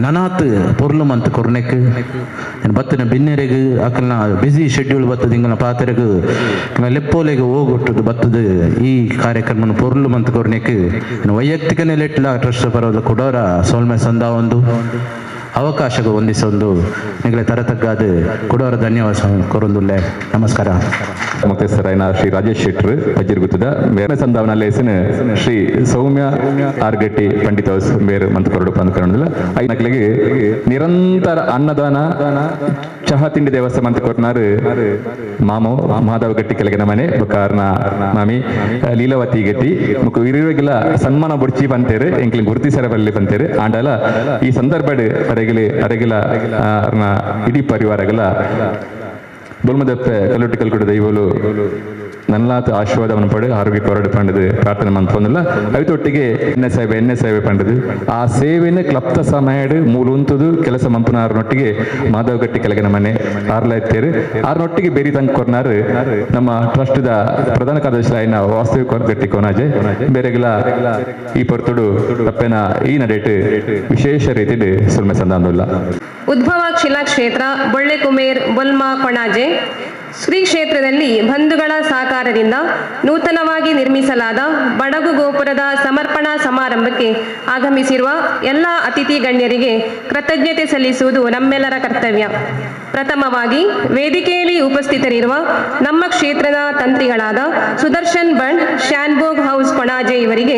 Speaker 3: ನನಾತ್ ಪೊರ್ಲು ಮಂತ್ ಕೊರ್ನೆಕ್ ಬತ್ತನ ಬಿನ್ನೆರೆಗ್ ಅಕಲ್ನ ಬಿಸಿ ಶೆಡ್ಯೂಲ್ ಬತ್ತದ ಇಂಗನ ಪಾತ್ರೆಗ್ ಲೆಪ್ಪೋಲೆಗೆ ಹೋಗೊಟ್ಟದು ಬತ್ತದ ಈ ಕಾರ್ಯಕ್ರಮನು ಪೊರ್ಲು ಮಂತ್ ಕೊರ್ನೆಕ್ ವೈಯಕ್ತಿಕ ನೆಲೆಟ್ಲ ಟ್ರಸ್ಟ್ ಪರವದ ಕೊಡೋರ ಸೋಲ್ಮೆ ಸಂದ ಒಂದು ಅವಕಾಶಗಳು ಹೊಂದಿಸೊಂದು ನಿಗಲೆ ತರತಗ್ಗಾದ ಕೊಡೋರ ಧನ್ಯವಾದ ಕೊರೊಂದುಲ್ಲೆ ನಮಸ್ಕಾರ.
Speaker 1: ಮುಕ್ತೇಶ್ವರಾಯನ ಶ್ರೀ ರಾಜೇಶ್ ಶೆಟ್ರು ಅಜ್ಜಿರ್ಗುತ್ತದ ಮೇರೆ ಸಂದಾವನಲ್ಲಿ ಹೆಸರು ಶ್ರೀ ಸೌಮ್ಯ ಆರ್ಗಟ್ಟಿ ಪಂಡಿತ ಬೇರೆ ಮಂತ್ ಕೊರಡು ಪಂದ್ಕೊಂಡಿಲ್ಲ ಐನಕ್ಲಿಗೆ ನಿರಂತರ ಅನ್ನದಾನ ಚಹಾ ತಿಂಡಿ ದೇವಸ್ಥಾನ ಮಂತ್ ಕೊರ್ನಾರು ಮಾಮು ಮಾಧವ ಗಟ್ಟಿ ಕೆಳಗಿನ ಮನೆ ಕಾರಣ ಮಾಮಿ ಲೀಲಾವತಿ ಗಟ್ಟಿ ಮುಖ ಇರುವಾಗಿಲ್ಲ ಸನ್ಮಾನ ಬುಡ್ಚಿ ಬಂತೇರು ಎಂಕ್ಲಿಂಗ್ ಗುರುತಿಸರ ಬಲ್ಲಿ ಬಂತೇರು ಆಂಡಲ ಈ ಸಂದರ್ಭ ಅರಗಿಲ ಇಡೀ ಪರಿವಾರಗಳ ಬೊಲ್ಮದಪ್ಪೆ ಕಲ್ಲೊಟ್ಟಿಕಲ್ ಕೂಡ ದೈವಲು ನಲ್ಲಾತ ಆಶೀರ್ವಾದವನ್ನು ಪಡೆ ಆರೋಗ್ಯ ಹೋರಾಟ ಪಂಡದು ಪ್ರಾರ್ಥನೆ ಮಂತ್ಪೊಂದಿಲ್ಲ ಅವತ್ತೊಟ್ಟಿಗೆ ಎಣ್ಣೆ ಸೇವೆ ಪಂಡದು ಆ ಸೇವೆನ ಕ್ಲಪ್ತ ಸಮಯಡು ಮೂಲುಂತದು ಕೆಲಸ ಮಂಪುನಾರನೊಟ್ಟಿಗೆ ಮಾಧವ ಗಟ್ಟಿ ಕೆಳಗಿನ ಮನೆ ಆರ್ಲ ಎತ್ತೇರು ಆರ್ನೊಟ್ಟಿಗೆ ಬೇರೆ ತಂಗ್ ಕೊರ್ನಾರು ನಮ್ಮ ಟ್ರಸ್ಟ್ದ ಪ್ರಧಾನ ಕಾರ್ಯದರ್ಶಿ ಆಯ್ನ ವಾಸ್ತವಿಕ ಗಟ್ಟಿ ಕೋನಾಜೆ ಬೇರೆಗಳ ಈ ಪೊರ್ತುಡು ತಪ್ಪೇನ ಈ ನಡೆಟ್ ವಿಶೇಷ ರೀತಿಯಲ್ಲಿ ಸುಲ್ಮೆ ಸಂದಾಂದಿಲ್ಲ.
Speaker 12: ಉದ್ಭವ ಶಿಲಾ ಕ್ಷೇತ್ರ ಬೊಳ್ಳೆ ಕುಮೇರ್ ಬೊಲ್ಮಾ ಕೊಣಾಜೆ ಶ್ರೀ ಕ್ಷೇತ್ರದಲ್ಲಿ ಬಂಧುಗಳ ಸಹಕಾರದಿಂದ ನೂತನವಾಗಿ ನಿರ್ಮಿಸಲಾದ ಬಡಗು ಗೋಪುರದ ಸಮರ್ಪಣಾ ಸಮಾರಂಭಕ್ಕೆ ಆಗಮಿಸಿರುವ ಎಲ್ಲ ಅತಿಥಿ ಗಣ್ಯರಿಗೆ ಕೃತಜ್ಞತೆ ಸಲ್ಲಿಸುವುದು ನಮ್ಮೆಲ್ಲರ ಕರ್ತವ್ಯ. ಪ್ರಥಮವಾಗಿ ವೇದಿಕೆಯಲ್ಲಿ ಉಪಸ್ಥಿತರಿರುವ ನಮ್ಮ ಕ್ಷೇತ್ರದ ತಂತ್ರಿಗಳಾದ ಸುದರ್ಶನ್ ಬಂಡ್ ಶ್ಯಾನ್ಬೋಗ್ ಹೌಸ್ ಕೊಣಾಜೆ ಇವರಿಗೆ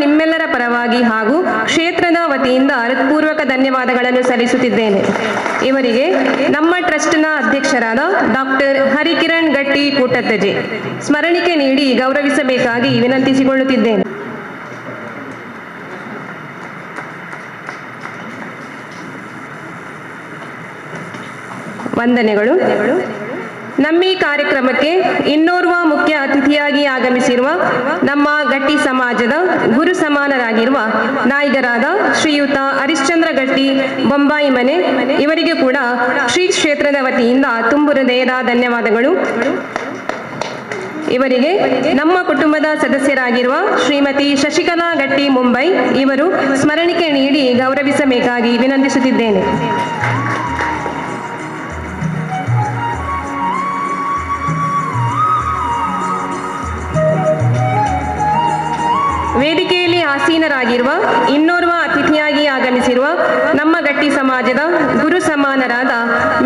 Speaker 12: ನಿಮ್ಮೆಲ್ಲರ ಪರವಾಗಿ ಹಾಗೂ ಕ್ಷೇತ್ರದ ವತಿಯಿಂದ ಹೃತ್ಪೂರ್ವಕ ಧನ್ಯವಾದಗಳನ್ನು ಸಲ್ಲಿಸುತ್ತಿದ್ದೇನೆ. ಇವರಿಗೆ ನಮ್ಮ ಟ್ರಸ್ಟ್ನ ಅಧ್ಯಕ್ಷರಾದ ಡಾಕ್ಟರ್ ಹರಿಕಿರಣ್ ಗಟ್ಟಿ ಕೂಟತ್ತಜೆ ಸ್ಮರಣಿಕೆ ನೀಡಿ ಗೌರವಿಸಬೇಕಾಗಿ ವಿನಂತಿಸಿಕೊಳ್ಳುತ್ತಿದ್ದೇನೆ. ವಂದನೆಗಳು. ನಮ್ಮ ಈ ಕಾರ್ಯಕ್ರಮಕ್ಕೆ ಇನ್ನೋರ್ವ ಮುಖ್ಯ ಅತಿಥಿಯಾಗಿ ಆಗಮಿಸಿರುವ ನಮ್ಮ ಗಟ್ಟಿ ಸಮಾಜದ ಗುರು ಸಮಾನರಾಗಿರುವ ನಾಯಕರಾದ ಶ್ರೀಯುತ ಹರಿಶ್ಚಂದ್ರ ಗಟ್ಟಿ ಬೊಂಬಾಯಿ ಮನೆ ಇವರಿಗೆ ಕೂಡ ಶ್ರೀ ಕ್ಷೇತ್ರದ ವತಿಯಿಂದ ತುಂಬು ಹೃದಯದ ಧನ್ಯವಾದಗಳು. ಇವರಿಗೆ ನಮ್ಮ ಕುಟುಂಬದ ಸದಸ್ಯರಾಗಿರುವ ಶ್ರೀಮತಿ ಶಶಿಕಲಾ ಗಟ್ಟಿ ಮುಂಬೈ ಇವರು ಸ್ಮರಣಿಕೆ ನೀಡಿ ಗೌರವಿಸಬೇಕಾಗಿ ವಿನಂತಿಸುತ್ತಿದ್ದೇನೆ. ವೇದಿಕೆಯಲ್ಲಿ ಆಸೀನರಾಗಿರುವ ಇನ್ನೋರ್ವ ಅತಿಥಿಯಾಗಿ ಆಗಮಿಸಿರುವ ನಮ್ಮ ಗಟ್ಟಿ ಸಮಾಜದ ಗುರು ಸಮಾನರಾದ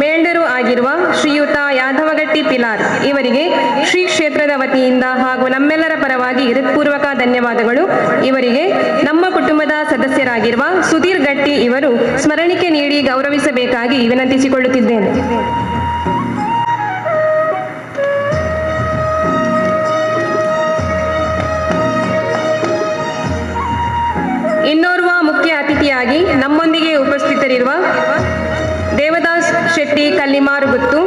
Speaker 12: ಮೇಲ್ಡರು ಆಗಿರುವ ಶ್ರೀಯುತ ಯಾದವಗಟ್ಟಿ ಪಿಲಾರ್ ಇವರಿಗೆ ಶ್ರೀ ಕ್ಷೇತ್ರದ ವತಿಯಿಂದ ಹಾಗೂ ನಮ್ಮೆಲ್ಲರ ಪರವಾಗಿ ಹೃತ್ಪೂರ್ವಕ ಧನ್ಯವಾದಗಳು. ಇವರಿಗೆ ನಮ್ಮ ಕುಟುಂಬದ ಸದಸ್ಯರಾಗಿರುವ ಸುಧೀರ್ ಗಟ್ಟಿ ಇವರು ಸ್ಮರಣಿಕೆ ನೀಡಿ ಗೌರವಿಸಬೇಕಾಗಿ ವಿನಂತಿಸಿಕೊಳ್ಳುತ್ತಿದ್ದೇನೆ. ಇನ್ನೋರ್ವ ಮುಖ್ಯ ಅತಿಥಿಯಾಗಿ ನಮ್ಮೊಂದಿಗೆ ಉಪಸ್ಥಿತರಿರುವ ದೇವದಾಸ್ ಶೆಟ್ಟಿ ಕಲ್ಲಿಮಾರುಗುತ್ತು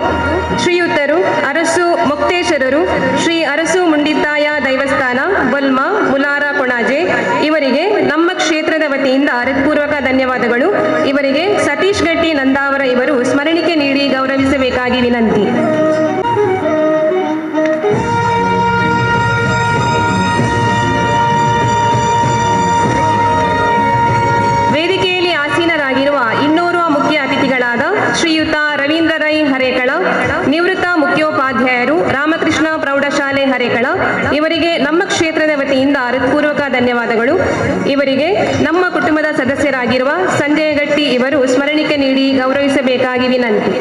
Speaker 12: ಶ್ರೀಯುತರು ಅರಸು ಮುಕ್ತೇಶ್ವರರು ಶ್ರೀ ಅರಸು ಮುಂಡಿತಾಯ ದೈವಸ್ಥಾನ ಬೊಲ್ಮಾ ಮುಲಾರ ಕೊಣಾಜೆ ಇವರಿಗೆ ನಮ್ಮ ಕ್ಷೇತ್ರದ ವತಿಯಿಂದ ಹೃತ್ಪೂರ್ವಕ ಧನ್ಯವಾದಗಳು. ಇವರಿಗೆ ಸತೀಶ್ ಗಟ್ಟಿ ನಂದಾವರ ಇವರು ಸ್ಮರಣಿಕೆ ನೀಡಿ ಗೌರವಿಸಬೇಕು. ರಾಮಕೃಷ್ಣ ಪ್ರೌಢಶಾಲೆ ಹರೇಕಳ ಇವರಿಗೆ ನಮ್ಮ ಕ್ಷೇತ್ರದ ವತಿಯಿಂದ ಹೃತ್ಪೂರ್ವಕ ಧನ್ಯವಾದಗಳು. ಇವರಿಗೆ ನಮ್ಮ ಕುಟುಂಬದ ಸದಸ್ಯರಾಗಿರುವ ಸಂಜಯ ಗಟ್ಟಿ ಇವರು ಸ್ಮರಣಿಕೆ ನೀಡಿ ಗೌರವಿಸಬೇಕಾಗಿ ವಿನಂತಿ.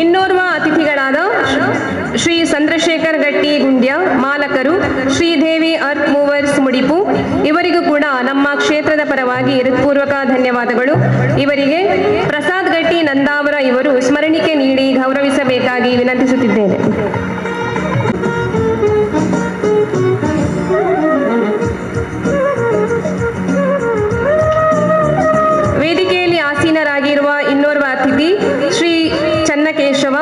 Speaker 12: ಇನ್ನೋರ್ವ ಅತಿಥಿಗಳಾದ ಶ್ರೀ ಚಂದ್ರಶೇಖರ್ ಗಟ್ಟಿ ಗುಂಡ್ಯ ಮಾಲಕರು ಶ್ರೀದೇವಿ ಅರ್ತ್ ಮೂವರ್ಸ್ ಮುಡಿಪು ಇವರಿಗೂ ಕೂಡ ನಮ್ಮ ಕ್ಷೇತ್ರದ ಪರವಾಗಿ ಹೃತ್ಪೂರ್ವಕ ಧನ್ಯವಾದಗಳು. ಇವರಿಗೆ ಪ್ರಸಾದ್ ಗಟ್ಟಿ ನಂದಾವರ ಇವರು ಸ್ಮರಣಿಕೆ ನೀಡಿ ಗೌರವಿಸಬೇಕಾಗಿ ವಿನಂತಿಸುತ್ತಿದ್ದೇನೆ. ವೇದಿಕೆಯಲ್ಲಿ ಆಸೀನರಾಗಿರುವ ಇನ್ನೋರ್ವ ಅತಿಥಿ ಶ್ರೀ ಚನ್ನಕೇಶವ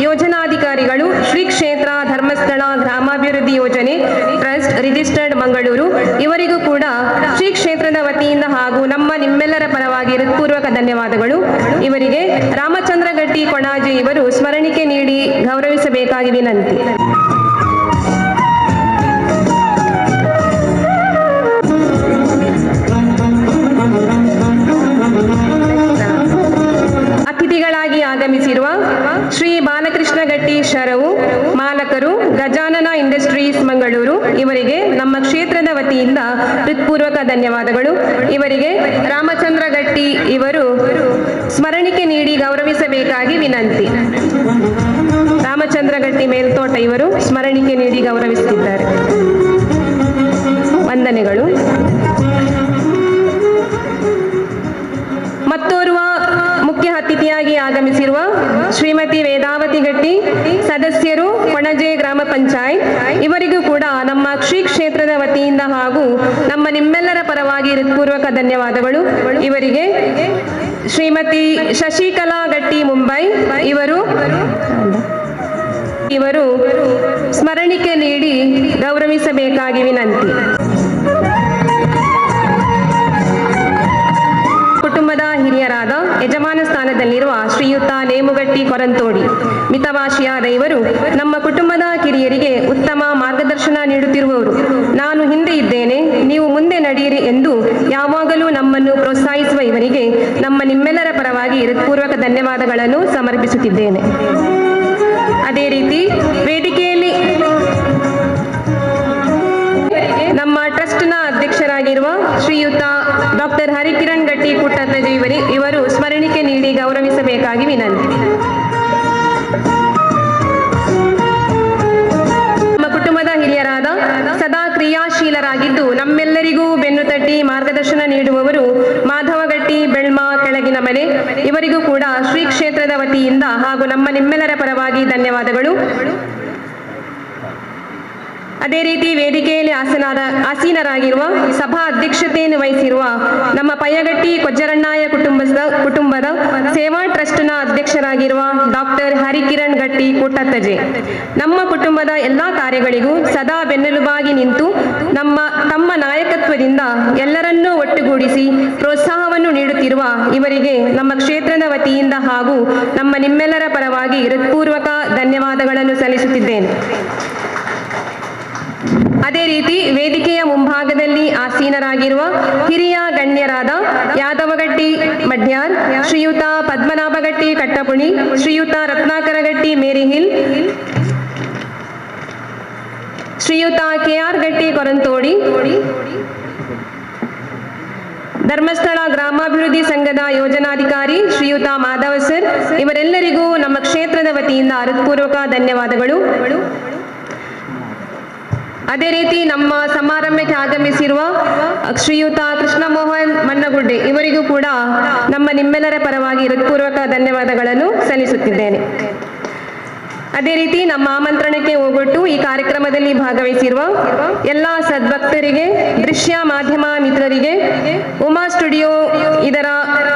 Speaker 12: ಯೋಜನಾಧಿಕಾರಿಗಳು ಶ್ರೀ ಕ್ಷೇತ್ರ ಧರ್ಮಸ್ಥಳ ಗ್ರಾಮಾಭಿವೃದ್ಧಿ ಯೋಜನೆ ಟ್ರಸ್ಟ್ ರಿಜಿಸ್ಟರ್ಡ್ ಮಂಗಳೂರು ಇವರಿಗೂ ಕೂಡ ಶ್ರೀ ಕ್ಷೇತ್ರದ ವತಿಯಿಂದ ಹಾಗೂ ನಿಮ್ಮೆಲ್ಲರ ಪರವಾಗಿ ಹೃತ್ಪೂರ್ವಕ ಧನ್ಯವಾದಗಳು. ಇವರಿಗೆ ರಾಮಚಂದ್ರ ಗಟ್ಟಿ ಕೊಣಾಜೆ ಇವರು ಸ್ಮರಣಿಕೆ ನೀಡಿ ಗೌರವಿಸಬೇಕಾಗಿ ವಿನಂತಿ. ಅತಿಥಿಗಳಾಗಿ ಆಗಮಿಸಿರುವ ಶ್ರೀ ಬಾಲಕೃಷ್ಣ ಗಟ್ಟಿ ಶರವು ಮಾಲಕರು ಗಜಾನನ ಇಂಡಸ್ಟ್ರೀಸ್ ಮಂಗಳೂರು ಇವರಿಗೆ ನಮ್ಮ ಕ್ಷೇತ್ರದ ವತಿಯಿಂದ ಹೃತ್ಪೂರ್ವಕ ಧನ್ಯವಾದಗಳು. ಇವರಿಗೆ ರಾಮಚಂದ್ರ ಗಟ್ಟಿ ಇವರು ಸ್ಮರಣಿಕೆ ನೀಡಿ ಗೌರವಿಸಬೇಕಾಗಿ ವಿನಂತಿ. ರಾಮಚಂದ್ರ ಗಟ್ಟಿ ಮೇಲ್ತೋಟ ಇವರು ಸ್ಮರಣಿಕೆ ನೀಡಿ ಗೌರವಿಸುತ್ತಿದ್ದಾರೆ. ವಂದನೆಗಳು. ಮತ್ತೋರ್ವ ಮುಖ್ಯ ಅತಿಥಿಯಾಗಿ ಆಗಮಿಸಿರುವ ಶ್ರೀಮತಿ ವೇದಾವತಿ ಗಟ್ಟಿ ಸದಸ್ಯರು ಕೊಣಜೆ ಗ್ರಾಮ ಪಂಚಾಯತ್ ಇವರಿಗೂ ಕೂಡ ನಮ್ಮ ಶ್ರೀ ಕ್ಷೇತ್ರದ ವತಿಯಿಂದ ಹಾಗೂ ನಿಮ್ಮೆಲ್ಲರ ಪರವಾಗಿ ಹೃತ್ಪೂರ್ವಕ ಧನ್ಯವಾದಗಳು. ಇವರಿಗೆ ಶ್ರೀಮತಿ ಶಶಿಕಲಾ ಗಟ್ಟಿ ಮುಂಬೈ ಇವರು ಸ್ಮರಣಿಕೆ ನೀಡಿ ಗೌರವಿಸಬೇಕಾಗಿ ವಿನಂತಿ. ಕುಟುಂಬದ ಹಿರಿಯರಾದ ಯಜಮಾನ ಸ್ಥಾನದಲ್ಲಿರುವ ಶ್ರೀಯುತ ನೇಮುಗಟ್ಟಿ ಕೊರಂತೋಡಿ ಮಿತಭಾಷಿಯಾದ ಇವರು ನಮ್ಮ ಕುಟುಂಬದ ಕಿರಿಯರಿಗೆ ಉತ್ತಮ ಮಾರ್ಗದರ್ಶನ ನೀಡುತ್ತಿರುವವರು. ನಾನು ಹಿಂದೆ ಇದ್ದೇನೆ, ನೀವು ಮುಂದೆ ನಡೆಯಿರಿ ಎಂದು ಯಾವಾಗಲೂ ನಮ್ಮನ್ನು ಪ್ರೋತ್ಸಾಹಿಸುವ ಇವರಿಗೆ ನಿಮ್ಮೆಲ್ಲರ ಪರವಾಗಿ ಹೃತ್ಪೂರ್ವಕ ಧನ್ಯವಾದಗಳನ್ನು ಸಮರ್ಪಿಸುತ್ತಿದ್ದೇನೆ. ಅದೇ ರೀತಿ ವೇದಿಕೆಯಲ್ಲಿ ನಮ್ಮ ಟ್ರಸ್ಟ್ನ ಅಧ್ಯಕ್ಷರಾಗಿರುವ ಶ್ರೀಯುತ ಡಾಕ್ಟರ್ ಹರಿಕಿರಣ್ ಗಟ್ಟಿ ಕುಟ್ಟತ್ತಜಿ ಇವರು ಸ್ಮರಣಿಕೆ ನೀಡಿ ಗೌರವಿಸಬೇಕಾಗಿ ವಿನಂತಿ. ನಮ್ಮ ಕುಟುಂಬದ ಹಿರಿಯರಾದ ಸದಾ ಕ್ರಿಯಾಶೀಲರಾಗಿದ್ದು ನಮ್ಮೆಲ್ಲರಿಗೂ ಬೆನ್ನು ತಟ್ಟಿ ಮಾರ್ಗದರ್ಶನ ನೀಡುವವರು ಮಾಧವಗಟ್ಟಿ ಬೆಳ್ಮಾ ಕೆಳಗಿನ ಮನೆ ಇವರಿಗೂ ಕೂಡ ಶ್ರೀ ಕ್ಷೇತ್ರದ ವತಿಯಿಂದ ಹಾಗೂ ನಿಮ್ಮೆಲ್ಲರ ಪರವಾಗಿ ಧನ್ಯವಾದಗಳು. ಅದೇ ರೀತಿ ವೇದಿಕೆಯಲ್ಲಿ ಆಸೀನರಾಗಿರುವ ಸಭಾ ಅಧ್ಯಕ್ಷತೆಯನ್ನು ವಹಿಸಿರುವ ನಮ್ಮ ಪಯ್ಯಗಟ್ಟಿ ಕೊಜ್ಜರಣ್ಣಾಯ ಕುಟುಂಬದ ಸೇವಾ ಟ್ರಸ್ಟ್ನ ಅಧ್ಯಕ್ಷರಾಗಿರುವ ಡಾಕ್ಟರ್ ಹರಿಕಿರಣ್ ಗಟ್ಟಿ ಕೂಟತ್ತಜೆ ನಮ್ಮ ಕುಟುಂಬದ ಎಲ್ಲಾ ಕಾರ್ಯಗಳಿಗೂ ಸದಾ ಬೆನ್ನೆಲುಬಾಗಿ ನಿಂತು ತಮ್ಮ ನಾಯಕತ್ವದಿಂದ ಎಲ್ಲರನ್ನೂ ಒಟ್ಟುಗೂಡಿಸಿ ಪ್ರೋತ್ಸಾಹವನ್ನು ನೀಡುತ್ತಿರುವ ಇವರಿಗೆ ನಮ್ಮ ಕ್ಷೇತ್ರದ ವತಿಯಿಂದ ಹಾಗೂ ನಿಮ್ಮೆಲ್ಲರ ಪರವಾಗಿ ಹೃತ್ಪೂರ್ವಕ ಧನ್ಯವಾದಗಳನ್ನು ಸಲ್ಲಿಸುತ್ತಿದ್ದೇನೆ. ಅದೇ ರೀತಿ ವೇದಿಕೆಯ ಮುಂಭಾಗದಲ್ಲಿ ಆಸೀನರಾಗಿರುವ ಹಿರಿಯ ಗಣ್ಯರಾದ ಯಾದವಗಟ್ಟಿ ಮಡ್ಯಾರ್, ಶ್ರೀಯುತ ಪದ್ಮನಾಭಗಟ್ಟಿ ಕಟ್ಟಪುಣಿ, ಶ್ರೀಯುತ ರತ್ನಾಕರಗಟ್ಟಿ ಮೇರಿಹಿಲ್, ಶ್ರೀಯುತ ಕೆಆರ್ ಗಟ್ಟಿ ಕೊರಂತೋಡಿ, ಧರ್ಮಸ್ಥಳ ಗ್ರಾಮಾಭಿವೃದ್ಧಿ ಸಂಘದ ಯೋಜನಾಧಿಕಾರಿ ಶ್ರೀಯುತ ಮಾಧವ ಸರ್ ಇವರೆಲ್ಲರಿಗೂ ನಮ್ಮ ಕ್ಷೇತ್ರದ ವತಿಯಿಂದ ಹೃತ್ಪೂರ್ವಕ ಧನ್ಯವಾದಗಳು. ಅದೇ ರೀತಿ ನಮ್ಮ ಸಮಾರಂಭಕ್ಕೆ ಆಗಮಿಸಿರುವ ಶ್ರೀಯುತ ಕೃಷ್ಣ ಮೋಹನ್ ಮನ್ನಗುಡ್ಡೆ ಇವರಿಗೂ ಕೂಡ ನಿಮ್ಮೆಲ್ಲರ ಪರವಾಗಿ ಹೃತ್ಪೂರ್ವಕ ಧನ್ಯವಾದಗಳನ್ನು ಸಲ್ಲಿಸುತ್ತಿದ್ದೇನೆ. ಅದೇ ರೀತಿ ನಮ್ಮ ಆಮಂತ್ರಣಕ್ಕೆ ಹೋಗೊಟ್ಟು ಈ ಕಾರ್ಯಕ್ರಮದಲ್ಲಿ ಭಾಗವಹಿಸಿರುವ ಎಲ್ಲ ಸದ್ಭಕ್ತರಿಗೆ, ದೃಶ್ಯ ಮಾಧ್ಯಮ ಮಿತ್ರರಿಗೆ, ಉಮಾ ಸ್ಟುಡಿಯೋ ಇದರ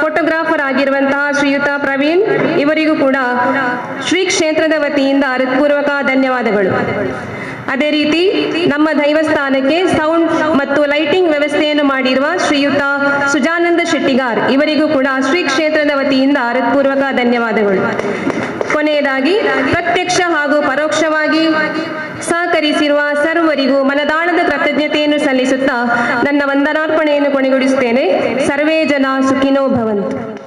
Speaker 12: ಫೋಟೋಗ್ರಾಫರ್ ಆಗಿರುವಂತಹ ಶ್ರೀಯುತ ಪ್ರವೀಣ್ ಇವರಿಗೂ ಕೂಡ ಶ್ರೀ ಕ್ಷೇತ್ರದ ವತಿಯಿಂದ ಹೃತ್ಪೂರ್ವಕ ಧನ್ಯವಾದಗಳು. ಅದೇ ರೀತಿ ನಮ್ಮ ದೈವಸ್ಥಾನಕ್ಕೆ ಸೌಂಡ್ ಮತ್ತು ಲೈಟಿಂಗ್ ವ್ಯವಸ್ಥೆಯನ್ನು ಮಾಡಿರುವ ಶ್ರೀಯುತ ಸುಜಾನಂದ ಶೆಟ್ಟಿಗಾರ್ ಇವರಿಗೂ ಕೂಡ ಶ್ರೀ ಕ್ಷೇತ್ರದ ವತಿಯಿಂದ ಹೃತ್ಪೂರ್ವಕ ಧನ್ಯವಾದಗಳು. ಕೊನೆಯದಾಗಿ ಪ್ರತ್ಯಕ್ಷ ಹಾಗೂ ಪರೋಕ್ಷವಾಗಿ ಸಹಕರಿಸಿರುವ ಸರ್ವರಿಗೂ ಮನದಾಳದ ಕೃತಜ್ಞತೆಯನ್ನು ಸಲ್ಲಿಸುತ್ತಾ ನನ್ನ ವಂದನಾರ್ಪಣೆಯನ್ನು ಕೊನೆಗೊಳಿಸುತ್ತೇನೆ. ಸರ್ವೇ ಜನ ಸುಖಿನೋ ಭವಂತು.